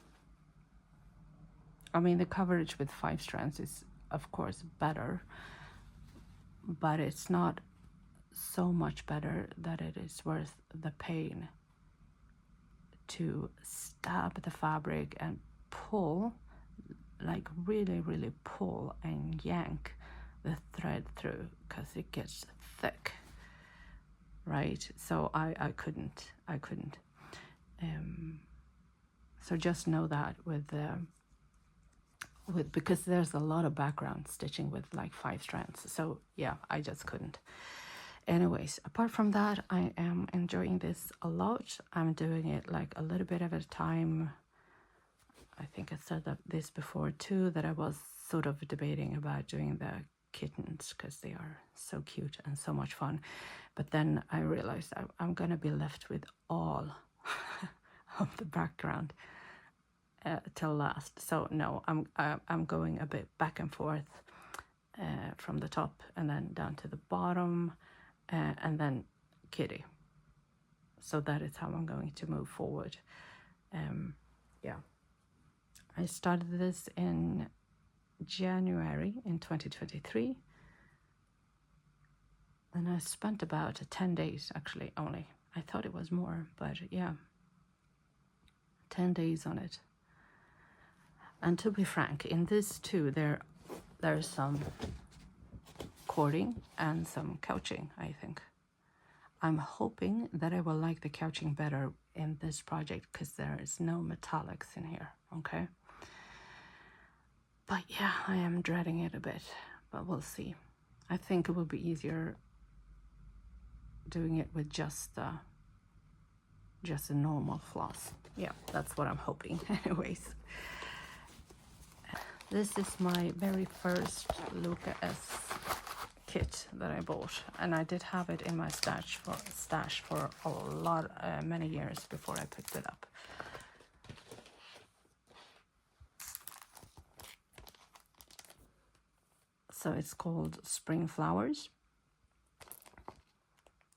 S1: I mean, the coverage with 5 strands is of course better, but it's not so much better that it is worth the pain to stab the fabric and pull, like really pull and yank the thread through, because it gets thick, right? So I couldn't. So just know that with because there's a lot of background stitching with like 5 strands. So yeah, I just couldn't. Anyways, apart from that, I am enjoying this a lot. I'm doing it like a little bit at a time. I think I said this before too, that I was sort of debating about doing the kittens because they are so cute and so much fun. But then I realized I'm going to be left with all of the background till last. So no, I'm going a bit back and forth from the top and then down to the bottom, and then kitty. So that is how I'm going to move forward. Yeah, I started this in January in 2023, and I spent about 10 days actually only. I thought it was more, but yeah, 10 days on it. And to be frank, in this too, there's some cording and some couching, I think. I'm hoping that I will like the couching better in this project because there is no metallics in here, okay? But yeah, I am dreading it a bit, but we'll see. I think it will be easier doing it with just a normal floss. Yeah, that's what I'm hoping. Anyways, this is my very first Luca S kit that I bought, and I did have it in my stash for many years before I picked it up. So it's called Spring Flowers,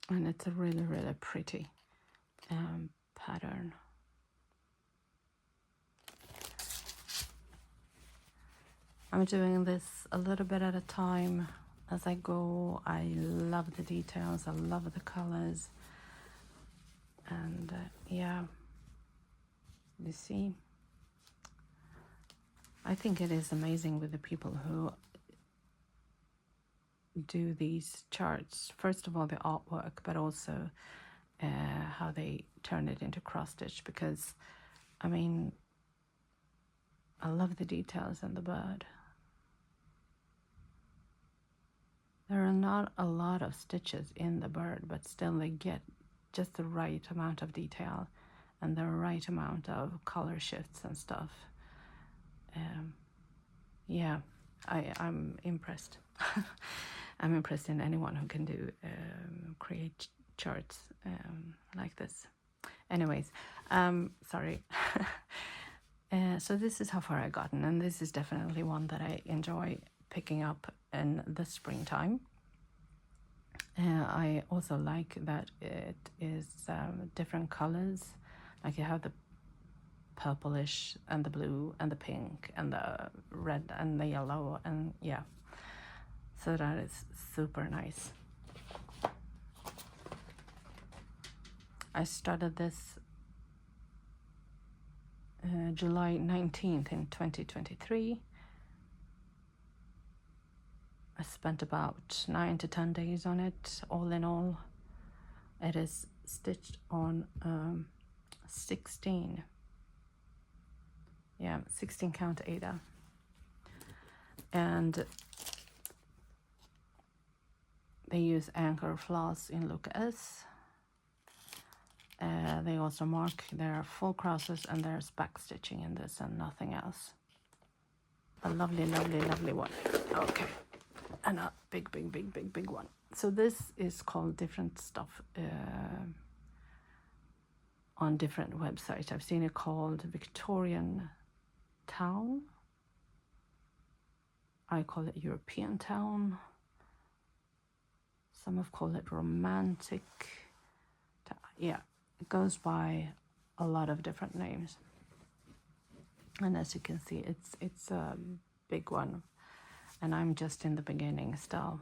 S1: and it's a really pretty pattern. I'm doing this a little bit at a time as I go. I love the details, I love the colors, and yeah, you see, I think it is amazing with the people who do these charts. First of all, the artwork, but also how they turn it into cross stitch, because I mean, I love the details in the bird. There are not a lot of stitches in the bird, but still they get just the right amount of detail and the right amount of color shifts and stuff. Yeah, I'm impressed. I'm impressed in anyone who can do create charts like this. Anyways, sorry. So this is how far I've gotten, and this is definitely one that I enjoy picking up in the springtime. I also like that it is different colors, like you have the purplish and the blue and the pink and the red and the yellow, and yeah, so that is super nice. I started this July 19th in 2023, I spent about 9 to 10 days on it, all in all. It is stitched on 16 count Ada, and they use anchor floss in look S. They also mark their full crosses, and there's back stitching in this and nothing else. A lovely, lovely, lovely one. Okay, and a big one. So this is called different stuff on different websites. I've seen it called Victorian Town. I call it European Town. Some have called it Romantic. Yeah, it goes by a lot of different names. And as you can see, it's a big one, and I'm just in the beginning still.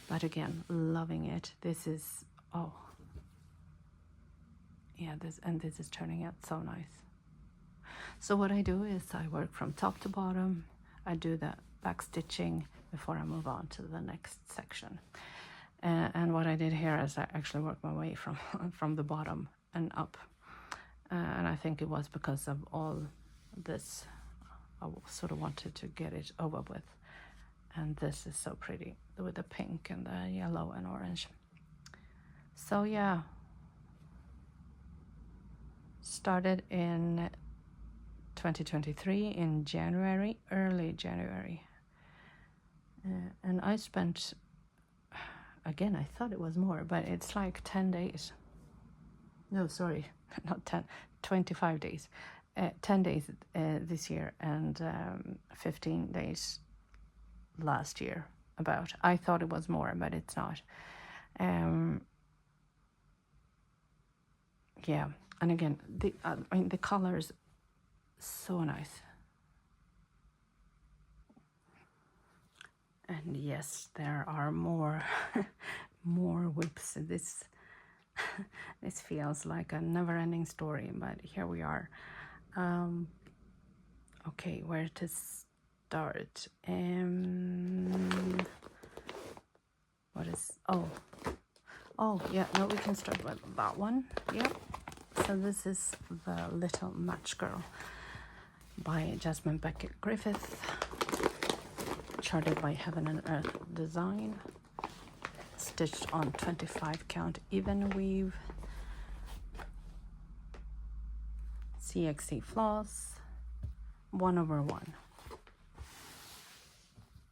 S1: But again, loving it. This is, oh yeah, this is turning out so nice. So what I do is I work from top to bottom. I do the back stitching before I move on to the next section. And what I did here is I actually worked my way from the bottom and up. And I think it was because of all this, I sort of wanted to get it over with. And this is so pretty with the pink and the yellow and orange. So yeah, started in 2023 in January, early January. And I spent, again, I thought it was more, but it's like 10 days. No, sorry, not 10, 25 days. 10 days this year and 15 days last year about. I thought it was more, but it's not. Yeah, and again, the colors, so nice. And yes, there are more more whips. This this feels like a never-ending story, but here we are. Okay, where to start? What is, oh yeah, no, we can start with that one. Yep. So this is the Little Match Girl by Jasmine Beckett Griffith, charted by Heaven and Earth Design, stitched on 25 count even weave, CXC floss, 1/1.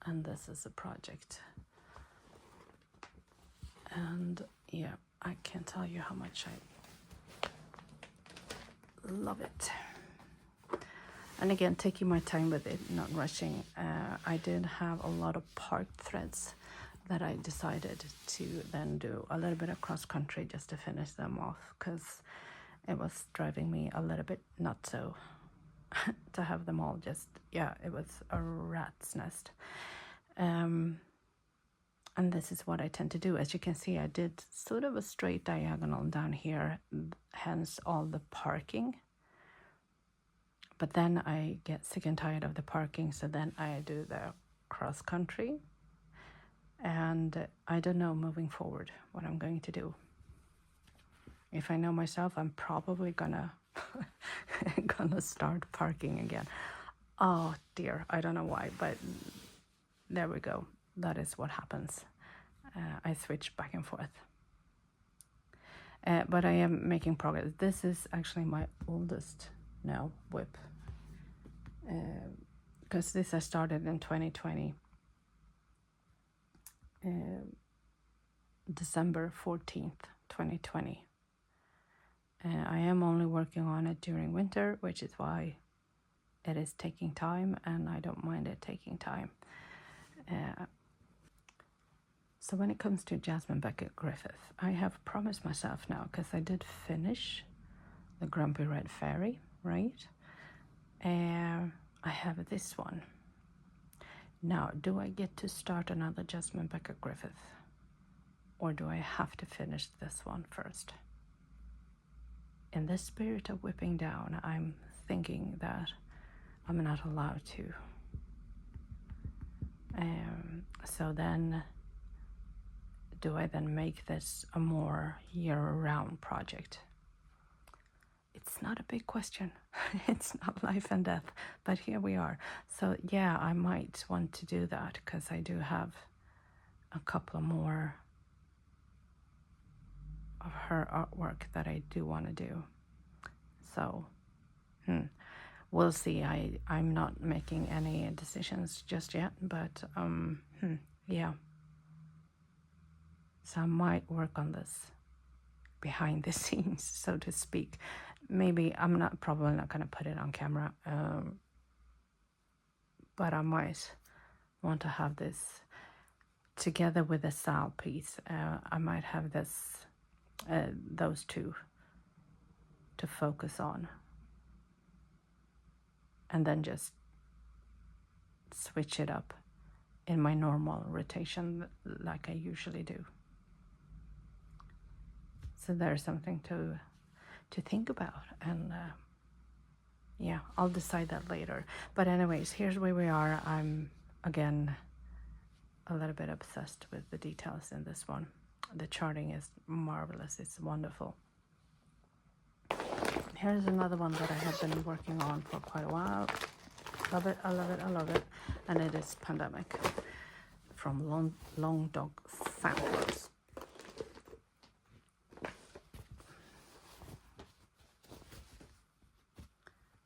S1: And this is a project. And yeah, I can't tell you how much I love it. And again, taking my time with it, not rushing. I did have a lot of parked threads that I decided to then do a little bit of cross country just to finish them off, because it was driving me a little bit not so to have them all just, yeah, it was a rat's nest. And this is what I tend to do. As you can see, I did sort of a straight diagonal down here, hence all the parking. But then I get sick and tired of the parking, so then I do the cross country. And I don't know moving forward what I'm going to do. If I know myself, I'm probably gonna start parking again. Oh dear, I don't know why, but there we go. That is what happens. I switch back and forth. But I am making progress. This is actually my oldest now WIP. Because this I started in 2020. December 14th, 2020. I am only working on it during winter, which is why it is taking time, and I don't mind it taking time. So when it comes to Jasmine Beckett Griffith, I have promised myself now, because I did finish the Grumpy Red Fairy, right? I have this one. Now, do I get to start another Jasmine Beckett Griffith? Or do I have to finish this one first? In the spirit of whipping down, I'm thinking that I'm not allowed to So then, do I then make this a more year-round project? It's not a big question. It's not life and death, but here we are. So yeah, I might want to do that because I do have a couple more of her artwork that I do want to do. So we'll see. I'm not making any decisions just yet, but yeah. So I might work on this behind the scenes, so to speak. Maybe I'm probably not going to put it on camera, but I might want to have this together with the Sal piece. I might have those two to focus on, and then just switch it up in my normal rotation like I usually do. So there's something to think about, and yeah, I'll decide that later. But anyways, here's where we are. I'm again a little bit obsessed with the details in this one. The charting is marvelous. It's wonderful. Here's another one that I have been working on for quite a while. Love it, I love it, I love it. And it is Pandemic from Long Dog Samplers.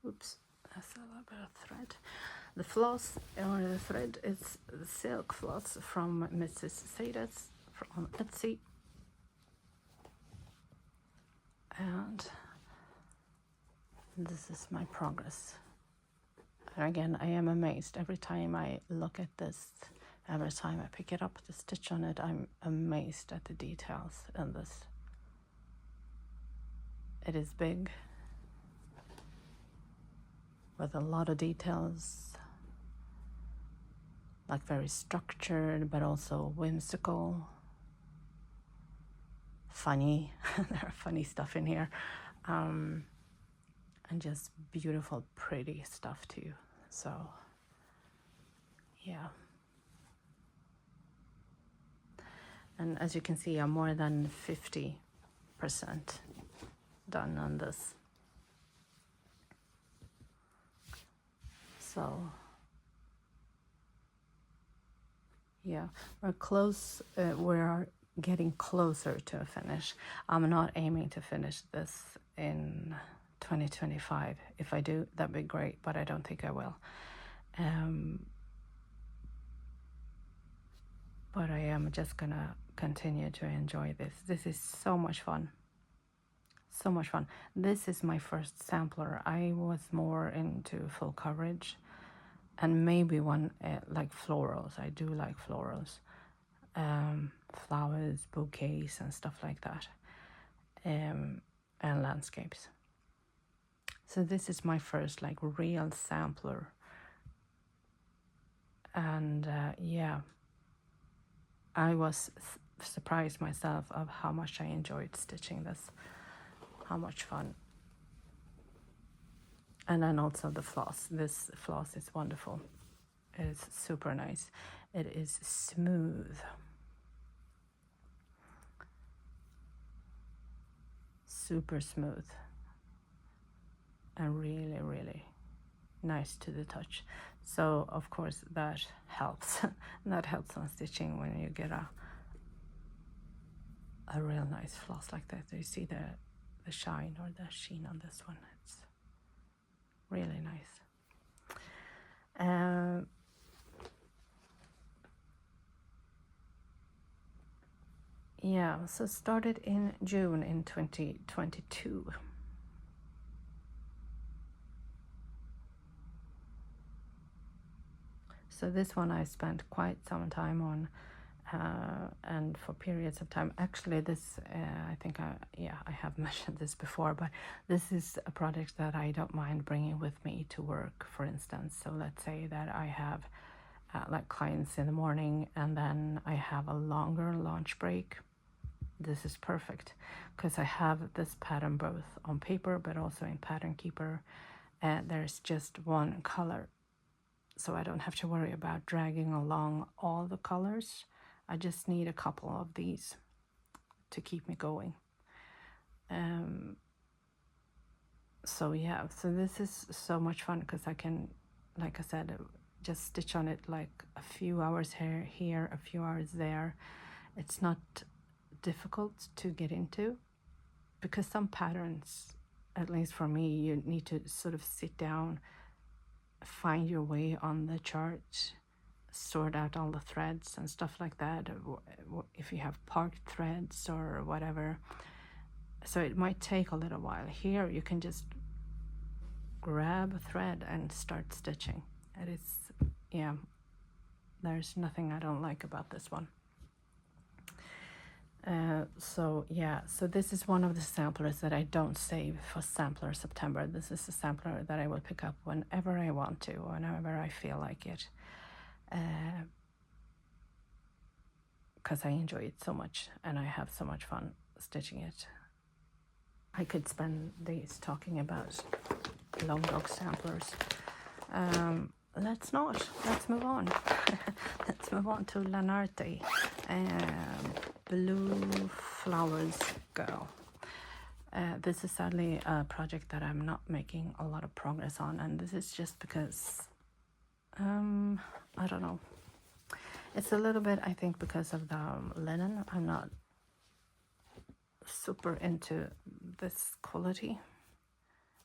S1: Oops, that's a little bit of thread. The floss or the thread is the silk floss from Mrs. Sada's on Etsy. And this is my progress. And again, I am amazed every time I look at this, every time I pick it up to stitch on it, I'm amazed at the details in this. It is big, with a lot of details, like very structured, but also whimsical, funny. There are funny stuff in here, and just beautiful, pretty stuff too. So, yeah. And as you can see, I'm more than 50% done on this. So, yeah, we're close. We're getting closer to a finish. I'm not aiming to finish this in 2025. If I do, that'd be great, but I don't think I will. But I am just gonna continue to enjoy this. This is so much fun. So much fun. This is my first sampler. I was more into full coverage, and maybe one like florals. I do like florals, flowers, bouquets, and stuff like that, and landscapes. So this is my first like real sampler, and yeah, I was surprised myself of how much I enjoyed stitching this. How much fun. And then also the floss. This floss is wonderful. It is super nice. It is smooth. Super smooth. And really, really nice to the touch. So of course that helps. That helps on stitching when you get a real nice floss like that. You see the shine or the sheen on this one. It's really nice. Yeah, so started in June in 2022. So this one I spent quite some time on, and for periods of time. Actually, this I think I have mentioned this before, but this is a project that I don't mind bringing with me to work, for instance. So let's say that I have like clients in the morning, and then I have a longer lunch break. This is perfect because I have this pattern both on paper but also in Pattern Keeper. There's just one color, so I don't have to worry about dragging along all the colors. I just need a couple of these to keep me going. So yeah, so this is so much fun because I can, like I said, just stitch on it like a few hours here, a few hours there. It's not difficult to get into, because some patterns, at least for me, you need to sort of sit down, find your way on the chart, sort out all the threads and stuff like that, if you have parked threads or whatever. So it might take a little while. Here you can just grab a thread and start stitching. It is, yeah, there's nothing I don't like about this one. So yeah, so this is one of the samplers that I don't save for Sampler September. This is a sampler that I will pick up whenever I want to, whenever I feel like it, because I enjoy it so much and I have so much fun stitching it. I could spend days talking about long dog samplers. Let's not. Let's move on. Let's move on to Lanarte. Blue Flowers Girl. This is sadly a project that I'm not making a lot of progress on, and this is just because, I don't know. It's a little bit, I think, because of the linen. I'm not super into this quality.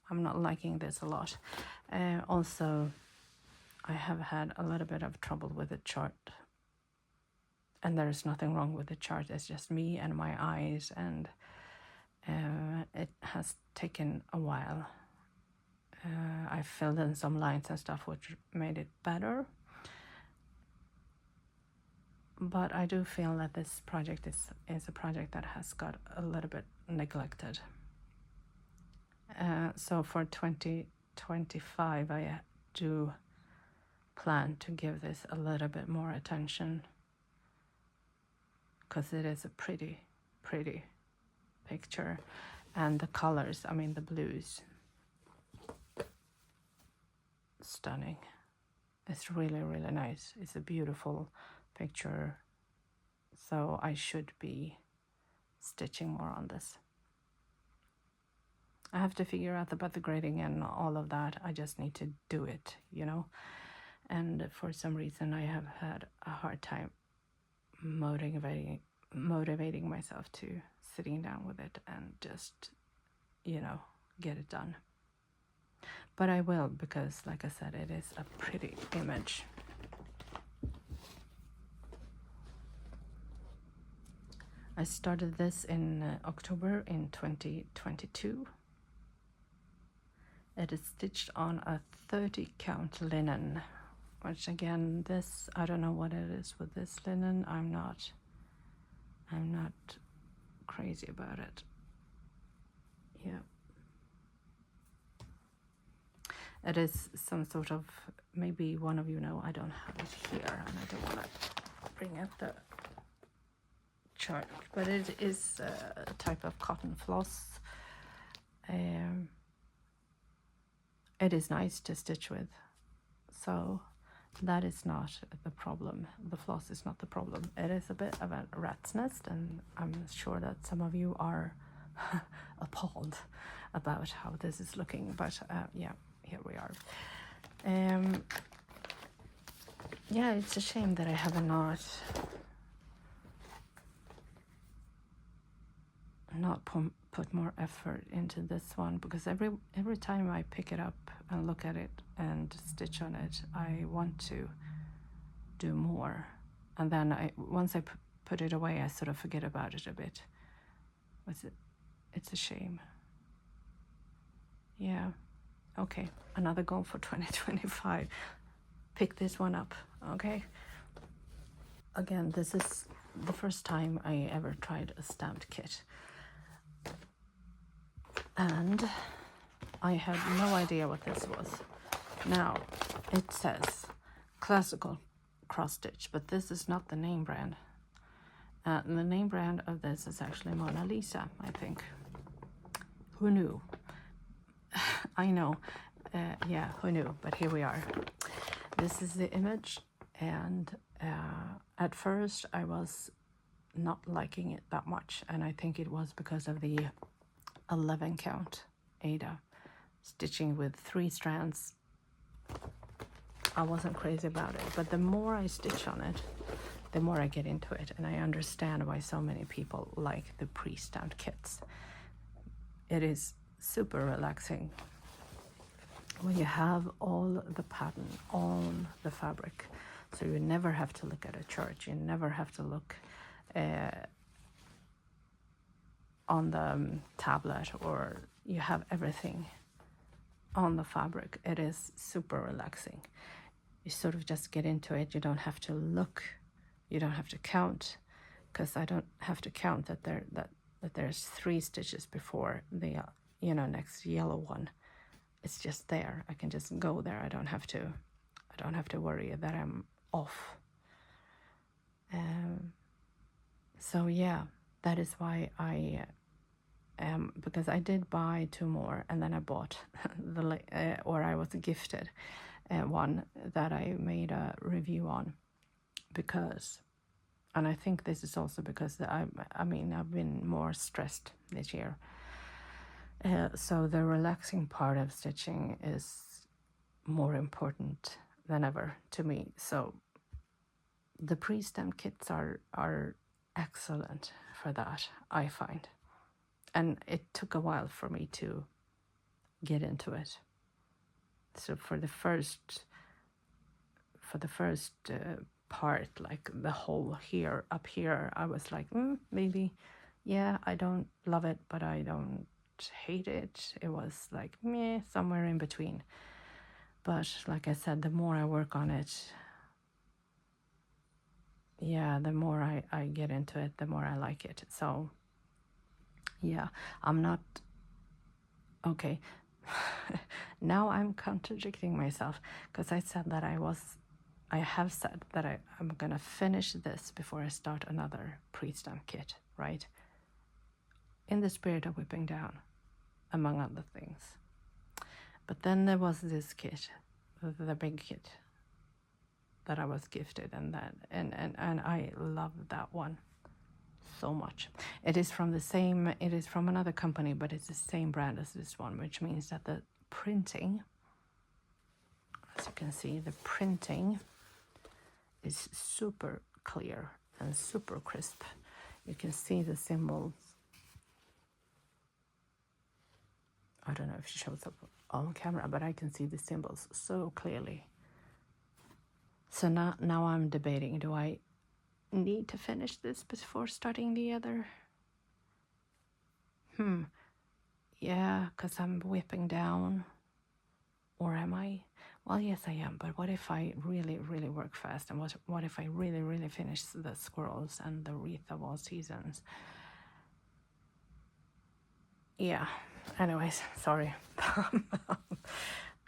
S1: I'm not liking this a lot. Also, I have had a little bit of trouble with the chart, and there's nothing wrong with the chart. It's just me and my eyes, and it has taken a while. I filled in some lines and stuff which made it better, but I do feel that this project is a project that has got a little bit neglected. So for 2025 I do plan to give this a little bit more attention, because it is a pretty picture, and the colors, I mean the blues, stunning. It's really nice. It's a beautiful picture, so I should be stitching more on this. I have to figure out about the grading and all of that. I just need to do it, you know. And for some reason I have had a hard time motivating myself to sitting down with it and just, you know, get it done. But I will, because like I said, it is a pretty image. I started this in October in 2022. It is stitched on a 30 count linen, which again, this, I don't know what it is with this linen. I'm not crazy about it. Yeah. It is some sort of, maybe one of you know, I don't have it here and I don't want to bring up the chart, but it is a type of cotton floss. It is nice to stitch with, so that is not the problem. The floss is not the problem. It is a bit of a rat's nest, and I'm sure that some of you are appalled about how this is looking, but yeah, here we are. Yeah, it's a shame that I have not put more effort into this one, because every time I pick it up and look at it and stitch on it, I want to do more, and then once I put it away, I sort of forget about it a bit. It's a shame. Yeah. Okay, another goal for 2025. Pick this one up, okay? Again, this is the first time I ever tried a stamped kit, and I had no idea what this was. Now, it says classical cross stitch, but this is not the name brand. The name brand of this is actually Mona Lisa, I think. Who knew? I know, yeah, who knew, but here we are. this is the image, and at first I was not liking it that much, and I think it was because of the 11 count Ada stitching with 3 strands. I wasn't crazy about it, but the more I stitch on it, the more I get into it, and I understand why so many people like the pre-stamped kits. It is super relaxing when you have all the pattern on the fabric, so you never have to look at a chart, you never have to look on the tablet, or you have everything on the fabric. It is super relaxing. You sort of just get into it. You don't have to look, you don't have to count, because I don't have to count that there's 3 stitches before the next yellow one. It's just there. I can just go there. I don't have to worry that I'm off. So yeah, that is why I because I did buy 2 more, and then I bought or I was gifted one that I made a review on, because, and I think this is also because I've been more stressed this year. So the relaxing part of stitching is more important than ever to me. So the pre-stamped kits are excellent for that, I find. And it took a while for me to get into it. So for the first part, like the hole here, up here, I was like, maybe, yeah, I don't love it, but I don't hate it. It was like, meh, somewhere in between. But like I said, the more I work on it, yeah, the more I get into it, the more I like it. So yeah, I'm not okay. Now I'm contradicting myself, because I said that I have said that I'm gonna finish this before I start another pre-stamp kit, right? In the spirit of whipping down, among other things. But then there was this kit, the big kit, that I was gifted, and I love that one so much. It is from another company, but it's the same brand as this one, which means that the printing, as you can see, the printing is super clear and super crisp. You can see the symbols. I don't know if it shows up on camera, but I can see the symbols so clearly. So now I'm debating, do I need to finish this before starting the other? Yeah, because I'm whipping down. Or am I? Well, yes, I am. But what if I really, really work fast? And what if I really, really finish the squirrels and the wreath of all seasons? Yeah. Anyways, sorry.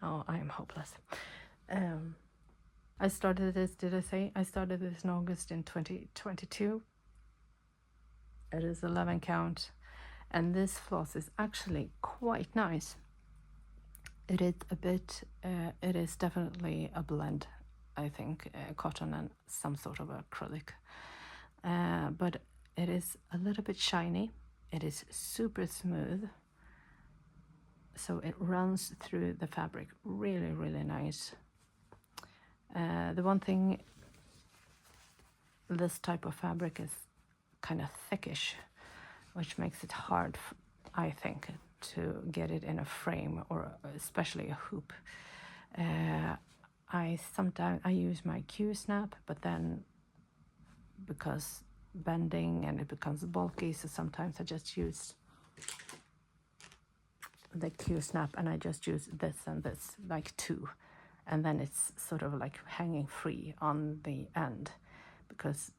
S1: Oh, I am hopeless. I started this, did I say? I started this in August in 2022. It is 11 count. And this floss is actually quite nice. It is a bit, it is definitely a blend, I think, cotton and some sort of acrylic. But it is a little bit shiny. It is super smooth. So it runs through the fabric really, really nice. The one thing, this type of fabric is kind of thickish, which makes it hard, I think, to get it in a frame, or especially a hoop. I use my Q-snap, but then because bending and it becomes bulky, so sometimes I just use the Q-snap, and I just use this and this, like 2, and then it's sort of like hanging free on the end, because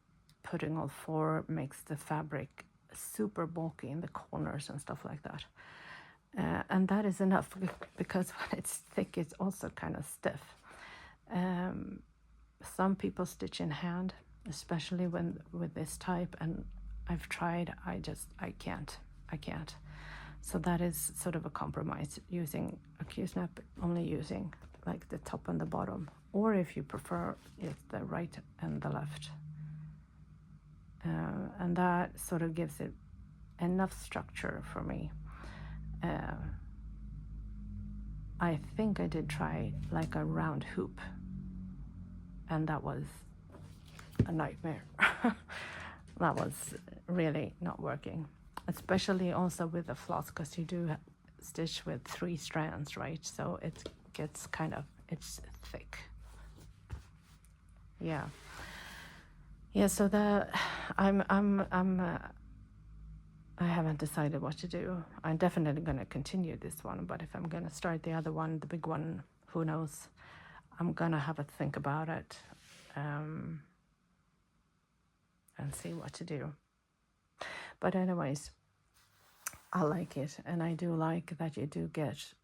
S1: putting all 4 makes the fabric super bulky in the corners and stuff like that. And that is enough, because when it's thick, it's also kind of stiff. Some people stitch in hand, especially with this type, and I've tried, I can't. So that is sort of a compromise, using a Q-snap, only using like the top and the bottom or if you prefer, it's the right and the left. And that sort of gives it enough structure for me. I think I did try like a round hoop, and that was a nightmare. That was really not working, especially also with the floss, because you do stitch with 3 strands, right? So it gets kind of, it's thick. Yeah. So I haven't decided what to do. I'm definitely going to continue this one, but if I'm going to start the other one, the big one, who knows? I'm going to have a think about it, and see what to do. But anyways, I like it, and I do like that you do get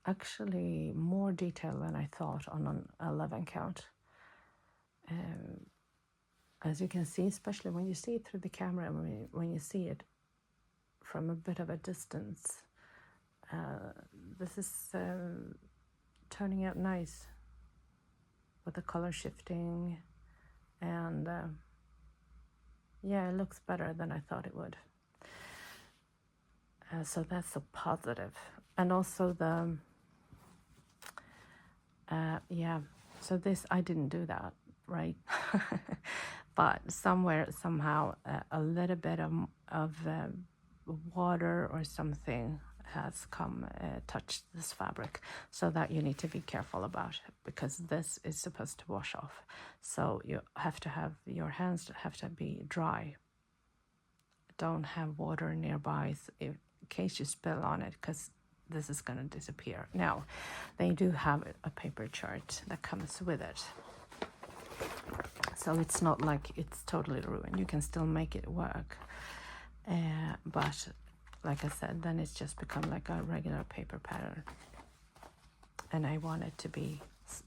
S1: actually more detail than I thought on an 11 count. As you can see, especially when you see it through the camera, when you see it from a bit of a distance, this is turning out nice with the color shifting, and yeah, it looks better than I thought it would. So that's a positive. And also the yeah, so this, I didn't do that, right? But somewhere, somehow, a little bit of water or something has come touched this fabric, so that you need to be careful about it, because this is supposed to wash off. So you have to have, your hands have to be dry. Don't have water nearby in case you spill on it, because this is going to disappear. Now, they do have a paper chart that comes with it. So it's not like it's totally ruined. You can still make it work. But like I said, then it's just become like a regular paper pattern. And I want it to be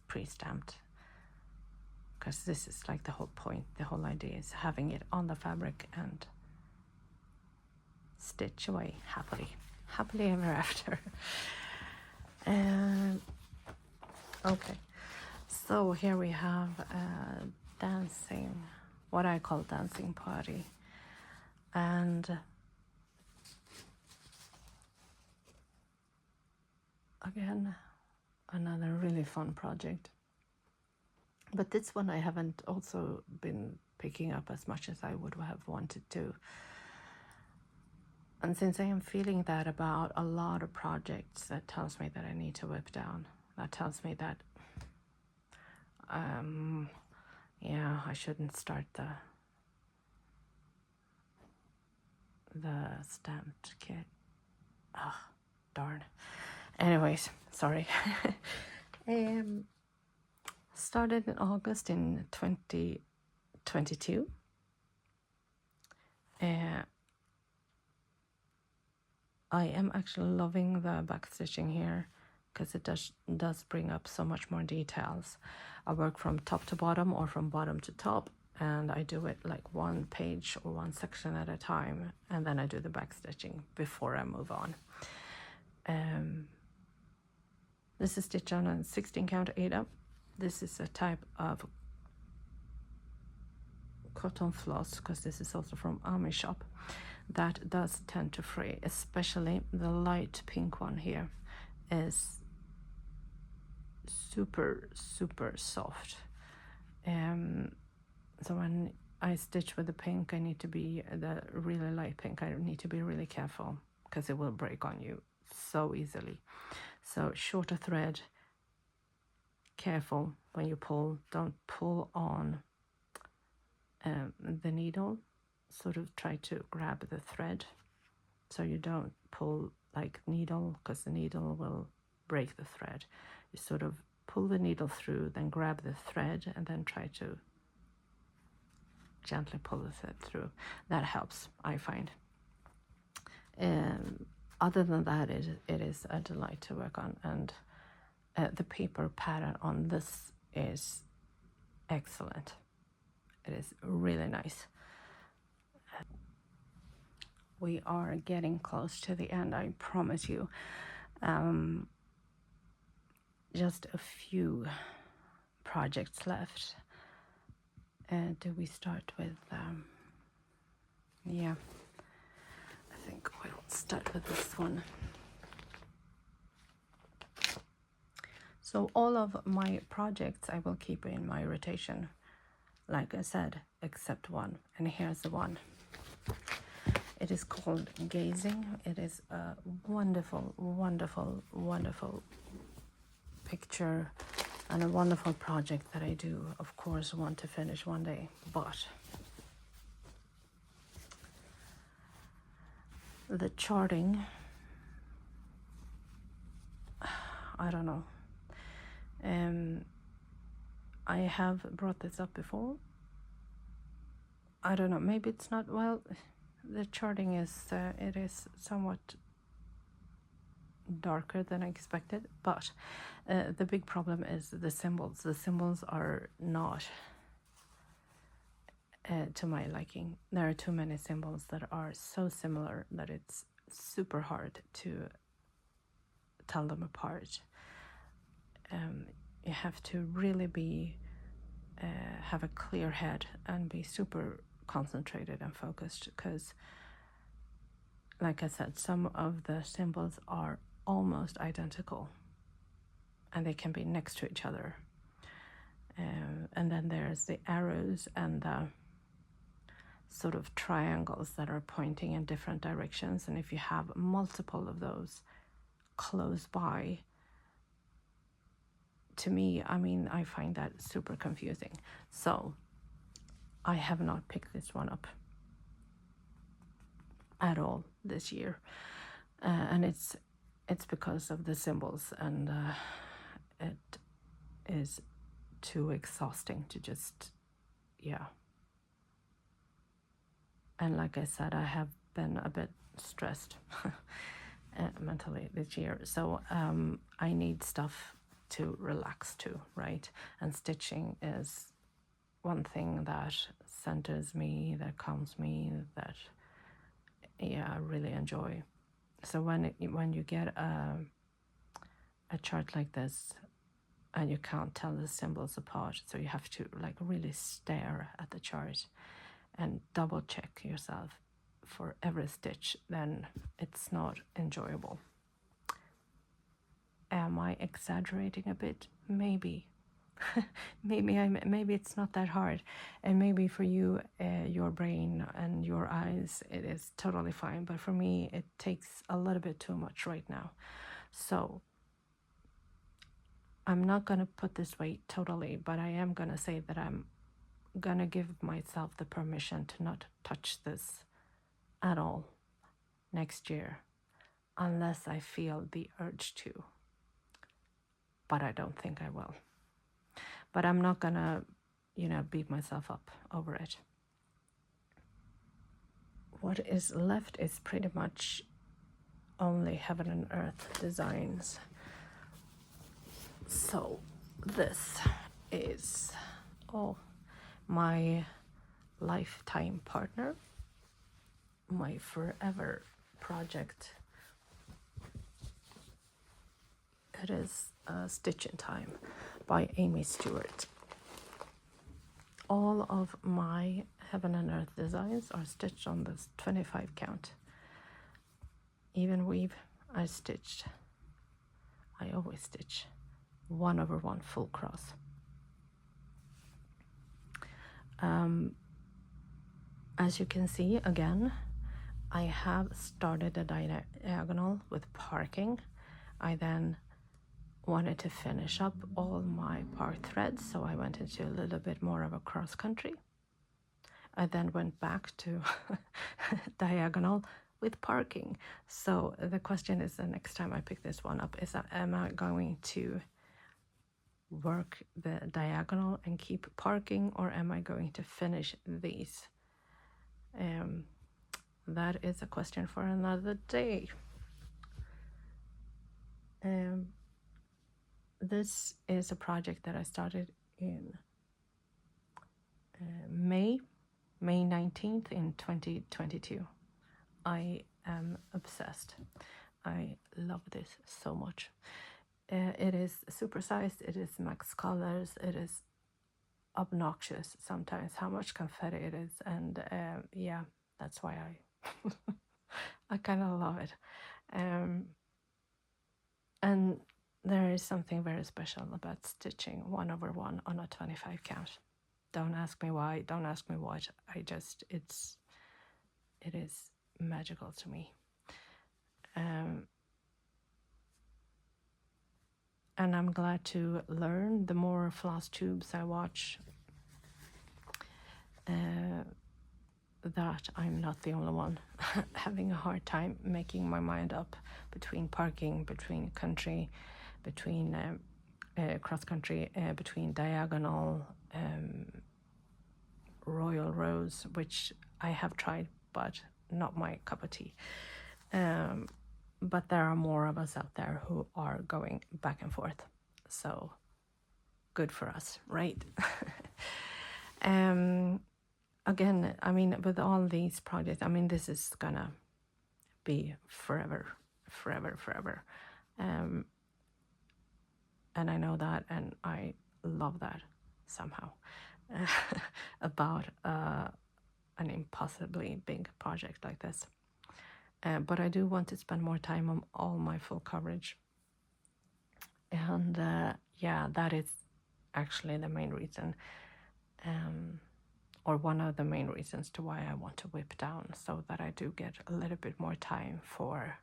S1: pre-stamped, because this is like the whole point. The whole idea is having it on the fabric and stitch away happily ever after. Okay, so here we have a dancing, what I call dancing party, and again, another really fun project. But this one I haven't also been picking up as much as I would have wanted to. And since I am feeling that about a lot of projects, that tells me that I need to whip down. That tells me that, yeah, I shouldn't start the stamped kit. Ah, darn. Anyways, sorry. Started in August in 2022. I am actually loving the back stitching here, because it does bring up so much more details. I work from top to bottom or from bottom to top, and I do it like one page or one section at a time, and then I do the back stitching before I move on. This is stitched on a 16 count 8 up. This is a type of cotton floss, because this is also from Ami shop, that does tend to fray, especially the light pink one here is super soft. So when I stitch with the pink, I need to be the really light pink, I need to be really careful, because it will break on you so easily. So shorter thread, careful when you pull, don't pull on the needle, sort of try to grab the thread, so you don't pull like needle, because the needle will break the thread. You sort of pull the needle through, then grab the thread, and then try to gently pull the thread through. That helps, I find. Other than that, it is a delight to work on, and the paper pattern on this is excellent. It is really nice. We are getting close to the end, I promise you. Just a few projects left. Do we start with, yeah, I think we'll start with this one. So all of my projects I will keep in my rotation, like I said, except one. And here's the one. It is called Gazing. It is a wonderful, wonderful, wonderful picture and a wonderful project that I do, of course, want to finish one day. But the charting, I don't know. I have brought this up before. I don't know, maybe it's not, well, the charting is, it is somewhat darker than I expected, but the big problem is the symbols. The symbols are not to my liking. There are too many symbols that are so similar that it's super hard to tell them apart. You have to really be have a clear head and be super concentrated and focused, because like I said, some of the symbols are almost identical and they can be next to each other. And then there's the arrows and the sort of triangles that are pointing in different directions, and if you have multiple of those close by, to me, I mean, I find that super confusing. So I have not picked this one up at all this year, and it's because of the symbols, and it is too exhausting to just, yeah. And like I said, I have been a bit stressed mentally this year, so I need stuff to relax to, right? And stitching is one thing that centers me, that calms me, that, yeah, I really enjoy. So when you get a chart like this and you can't tell the symbols apart, so you have to like really stare at the chart and double check yourself for every stitch, then it's not enjoyable. Am I exaggerating a bit? Maybe. maybe it's not that hard, and maybe for you, your brain and your eyes, it is totally fine, but for me it takes a little bit too much right now. So I'm not gonna put this weight totally, but I am gonna say that I'm gonna give myself the permission to not touch this at all next year unless I feel the urge to, but I don't think I will. But I'm not gonna, beat myself up over it. What is left is pretty much only Heaven and Earth designs. So this is my lifetime partner, my forever project. It is Stitch in Time by Amy Stewart. All of my Heaven and Earth designs are stitched on this 25 count. Even weave, I always stitch 1/1 full cross. As you can see, again, I have started a diagonal with parking. I then wanted to finish up all my part threads, so I went into a little bit more of a cross country. I then went back to diagonal with parking. So the question is, the next time I pick this one up, is am I going to work the diagonal and keep parking, or am I going to finish these? That is a question for another day. This is a project that I started in May 19th in 2022. I am obsessed. I love this so much. It is supersized, it is max colors, it is obnoxious sometimes how much confetti it is, and yeah, that's why I I kind of love it. And there is something very special about stitching 1/1 on a 25 count. Don't ask me why, don't ask me what. It is magical to me. And I'm glad to learn the more Flosstubes I watch, that I'm not the only one having a hard time making my mind up between parking, between country, between cross country, between diagonal, royal rows, which I have tried, but not my cup of tea. But there are more of us out there who are going back and forth, so good for us, right? Again, I mean, with all these projects, I mean, this is gonna be forever. And I know that, and I love that somehow about an impossibly big project like this. But I do want to spend more time on all my full coverage. And yeah, that is actually the main reason, or one of the main reasons to why I want to whip down, so that I do get a little bit more time for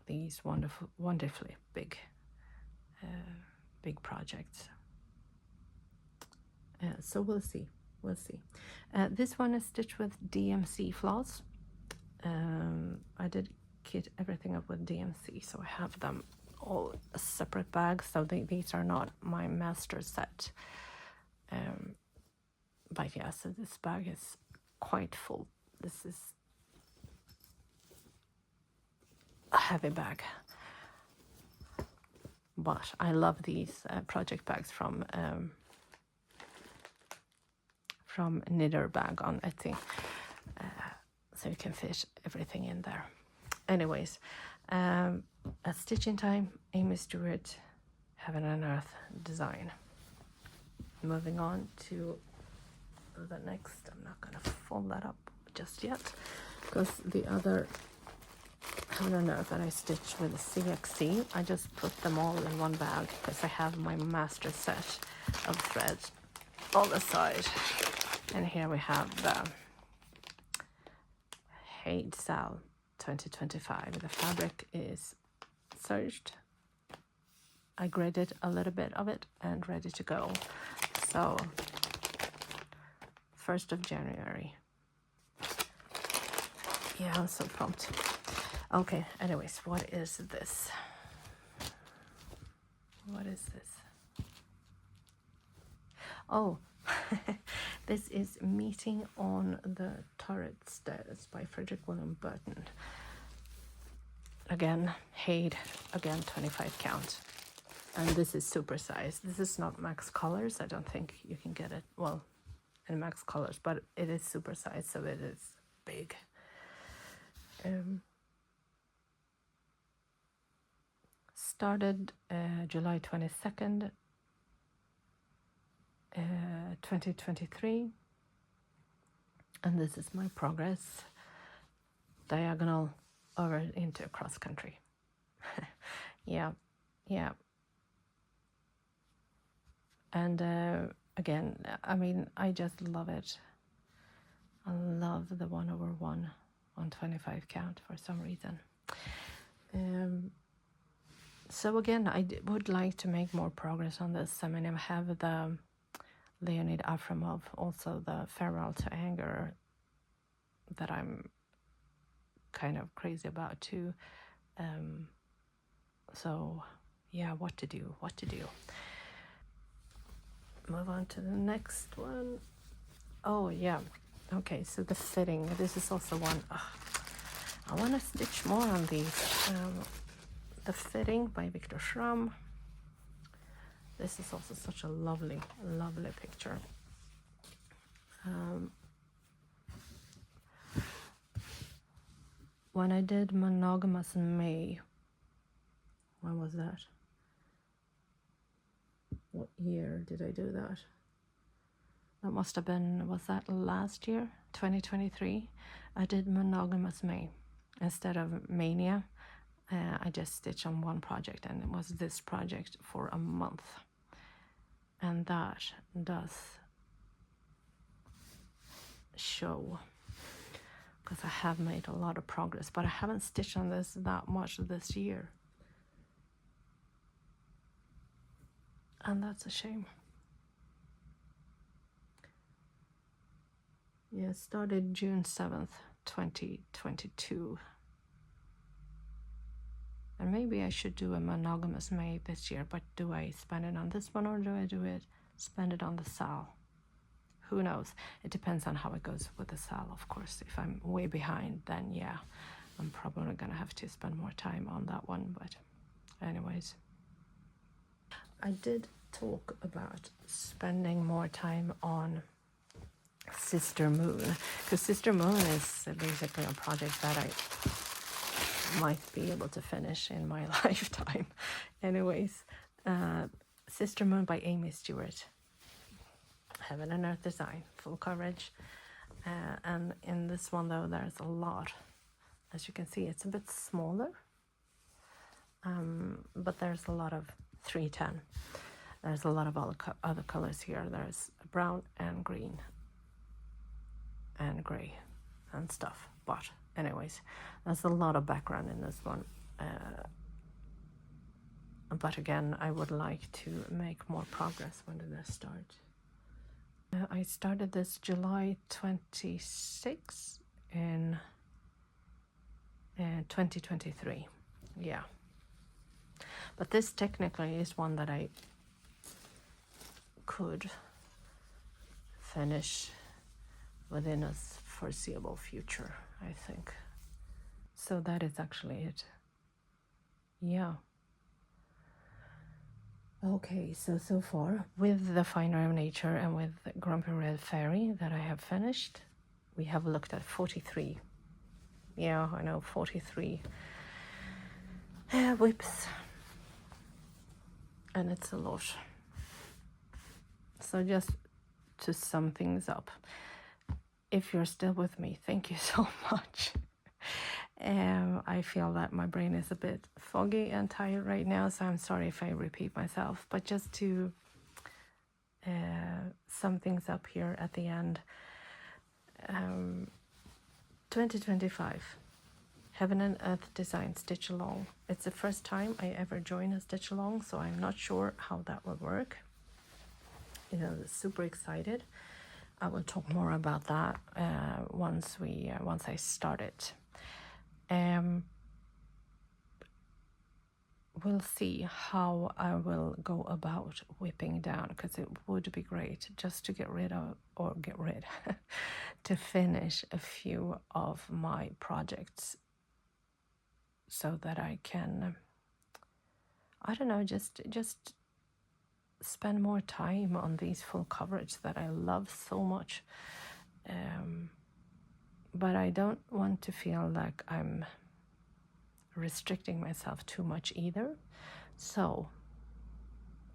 S1: these wonderfully big projects. So we'll see. This one is stitched with DMC floss. I did kit everything up with DMC, so I have them all a separate bag, so these are not my master set. But yeah, so this bag is quite full. This is a heavy bag, but I love these project bags from Knitted Bag on Etsy, so you can fit everything in there. Anyways, at stitching time, Amy Stewart, Heaven and Earth design. Moving on to the next. I'm not gonna fold that up just yet, because the other Heaven and Earth that I stitched with the CXC, I just put them all in one bag because I have my master set of threads on the side. And here we have the Haid Sal 2025. The fabric is serged. I gridded a little bit of it and ready to go. So 1st of January. Yeah, I'm so pumped. Okay, anyways, what is this? Oh, this is Meeting on the Turret Stairs by Frederick William Burton. Again, Haid, again 25 count. And this is supersized. This is not max colors. I don't think you can get it, well, in max colors, but it is supersized, so it is big. Started July 22nd, 2023, and this is my progress, diagonal over into cross country. yeah. And again, I mean, I just love it. I love the 1/1 on 25 count for some reason. So again, I would like to make more progress on this. I mean, I have the Leonid Afremov, also the Farewell to Anger, that I'm kind of crazy about too. So yeah, what to do. Move on to the next one. Oh yeah, okay, so the fitting, this is also one. I want to stitch more on these. The Fitting by Victor Schramm. This is also such a lovely picture. When I did Monogamous in May, when was that? What year did I do that? That must have been, was that last year, 2023? I did Monogamous May instead of Mania. I just stitched on one project, and it was this project for a month. And that does show, because I have made a lot of progress, but I haven't stitched on this that much this year. And that's a shame. Yeah, it started June 7th, 2022. And maybe I should do a Monogamous May this year, but do I spend it on this one, or do I spend it on the Sal? Who knows? It depends on how it goes with the Sal, of course. If I'm way behind, then yeah, I'm probably gonna have to spend more time on that one. But anyways, I did talk about spending more time on Sister Moon, because Sister Moon is basically a project that I might be able to finish in my lifetime. Anyways, Sister Moon by Amy Stewart. Heaven and Earth design, full coverage. And in this one though, there's a lot. As you can see, it's a bit smaller. But there's a lot of 310. There's a lot of other colors here. There's brown and green and gray and stuff. But anyways, there's a lot of background in this one. But again, I would like to make more progress. When did I start? I started this July 26 in 2023. Yeah. But this technically is one that I could finish within a foreseeable future, I think. So that is actually it. Yeah. Okay, so far with the Finder of Nature and with Grumpy Red Fairy that I have finished, we have looked at 43. Yeah, I know, 43 whips. And it's a lot. So just to sum things up, if you're still with me, thank you so much. I feel that my brain is a bit foggy and tired right now, so I'm sorry if I repeat myself, but just to sum things up here at the end. 2025, Heaven and Earth Design Stitch Along. It's the first time I ever join a stitch along, so I'm not sure how that will work. You know, super excited. I will talk more about that once I start it. We'll see how I will go about whipping down, because it would be great just to to finish a few of my projects, so that I can, I don't know, just spend more time on these full coverage that I love so much. But I don't want to feel like I'm restricting myself too much either. So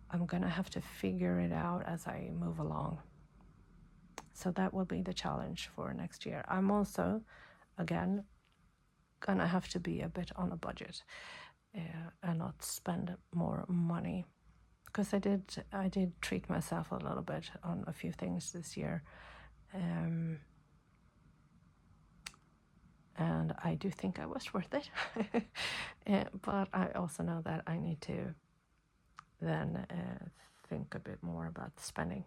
S1: I'm gonna have to figure it out as I move along. So that will be the challenge for next year. I'm also, again, gonna have to be a bit on a budget and not spend more money, because I did treat myself a little bit on a few things this year. And I do think I was worth it. But I also know that I need to then think a bit more about spending.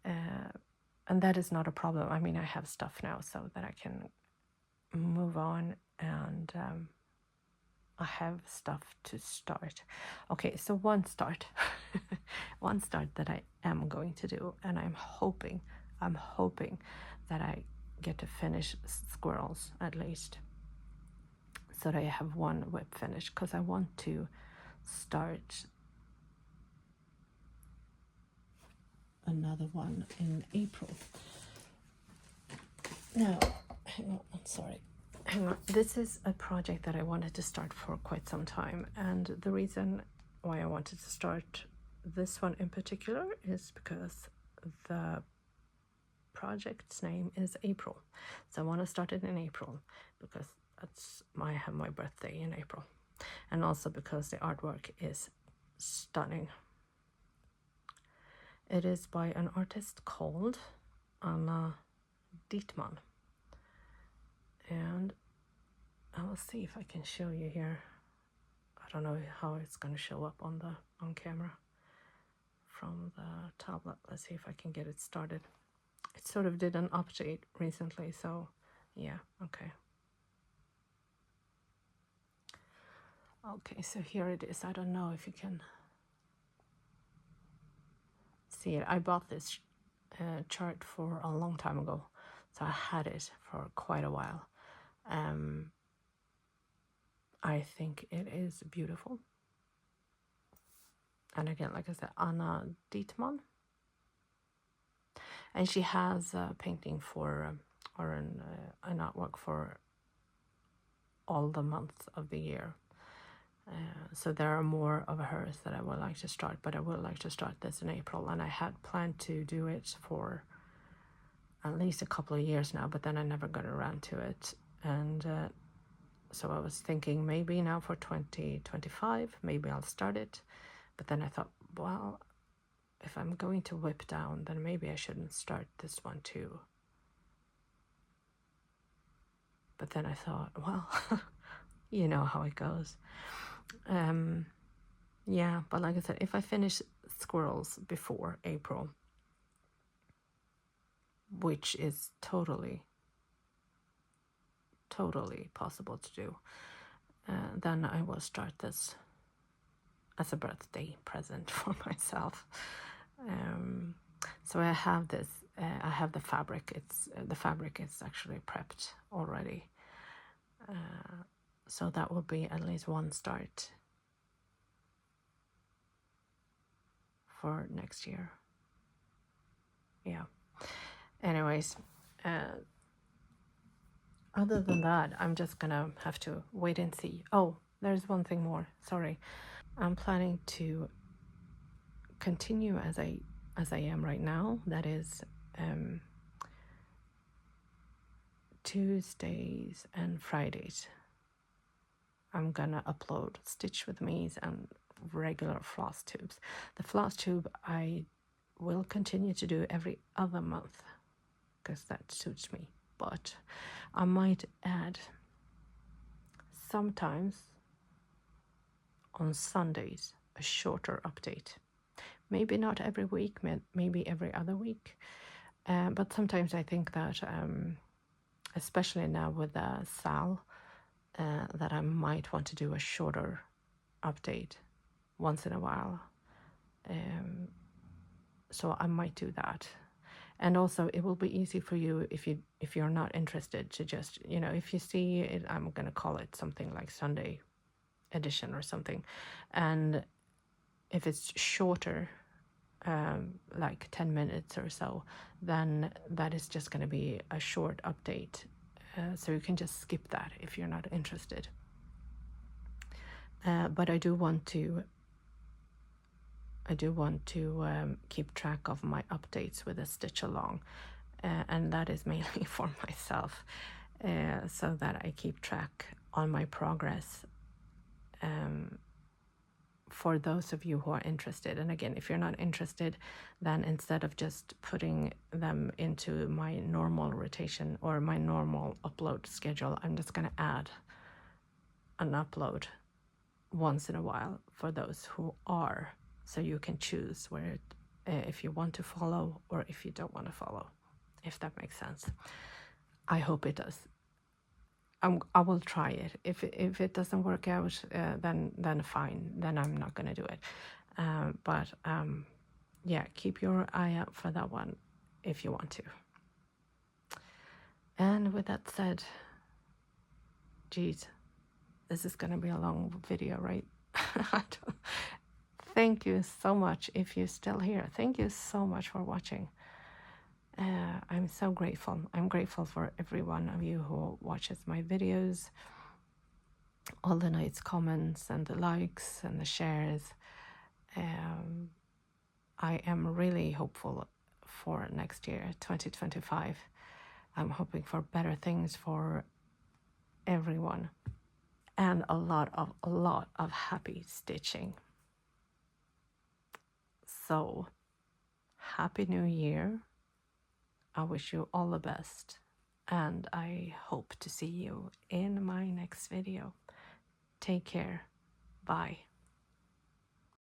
S1: And that is not a problem. I mean, I have stuff now so that I can move on, and I have stuff to start. Okay, so one start that I am going to do, and I'm hoping that I get to finish Squirrels at least, so that I have one whip finished, because I want to start another one in April. Now, hang on, I'm sorry. Hang on. This is a project that I wanted to start for quite some time, and the reason why I wanted to start
S2: this one in particular is because the project's name is April. So I want to start it in April because I have my birthday in April. And also because the artwork is stunning. It is by an artist called Anna Dietman. And I will see if I can show you here. I don't know how it's going to show up on camera from the tablet. Let's see if I can get it started. It sort of did an update recently, so yeah, okay. Okay, so here it is. I don't know if you can see it. I bought this chart for a long time ago, so I had it for quite a while. I think it is beautiful. And again, like I said, Anna Dietman. And she has a painting for, or an artwork for all the months of the year. So there are more of hers that I would like to start, but I would like to start this in April. And I had planned to do it for at least a couple of years now, but then I never got around to it. And so I was thinking maybe now for 2025, maybe I'll start it. But then I thought, well, if I'm going to whip down, then maybe I shouldn't start this one too. But then I thought, well, you know how it goes. Yeah, but like I said, if I finish Squirrels before April, which is totally possible to do, then I will start this as a birthday present for myself. So I have this. I have the fabric. The fabric is actually prepped already. So that will be at least one start for next year. Yeah. Anyways, other than that, I'm just gonna have to wait and see. Oh, there's one thing more. Sorry. I'm planning to continue as I am right now. That is Tuesdays and Fridays. I'm gonna upload Stitch with Me's and regular Flosstubes. The Flosstube I will continue to do every other month because that suits me. But I might add sometimes on Sundays a shorter update. Maybe not every week, maybe every other week. But sometimes I think that, especially now with Sal, that I might want to do a shorter update once in a while. So I might do that. And also it will be easy for you if you're not interested to just, if you see it, I'm going to call it something like Sunday edition or something. And if it's shorter, like 10 minutes or so, then that is just going to be a short update. So you can just skip that if you're not interested. But I do want to keep track of my updates with a stitch along, and that is mainly for myself, so that I keep track on my progress. For those of you who are interested, and again, if you're not interested, then instead of just putting them into my normal rotation or my normal upload schedule, I'm just going to add an upload once in a while for those who are, so you can choose where if you want to follow or if you don't want to follow, if that makes sense. I hope it does. I will try it. If it doesn't work out, then fine. Then I'm not going to do it. But yeah, keep your eye out for that one if you want to. And with that said, geez, this is going to be a long video, right? Thank you so much if you're still here. Thank you so much for watching. I'm so grateful. I'm grateful for every one of you who watches my videos, all the nice comments and the likes and the shares. I am really hopeful for next year, 2025. I'm hoping for better things for everyone and a lot of happy stitching. So, Happy New Year. I wish you all the best, and I hope to see you in my next video. Take care. Bye.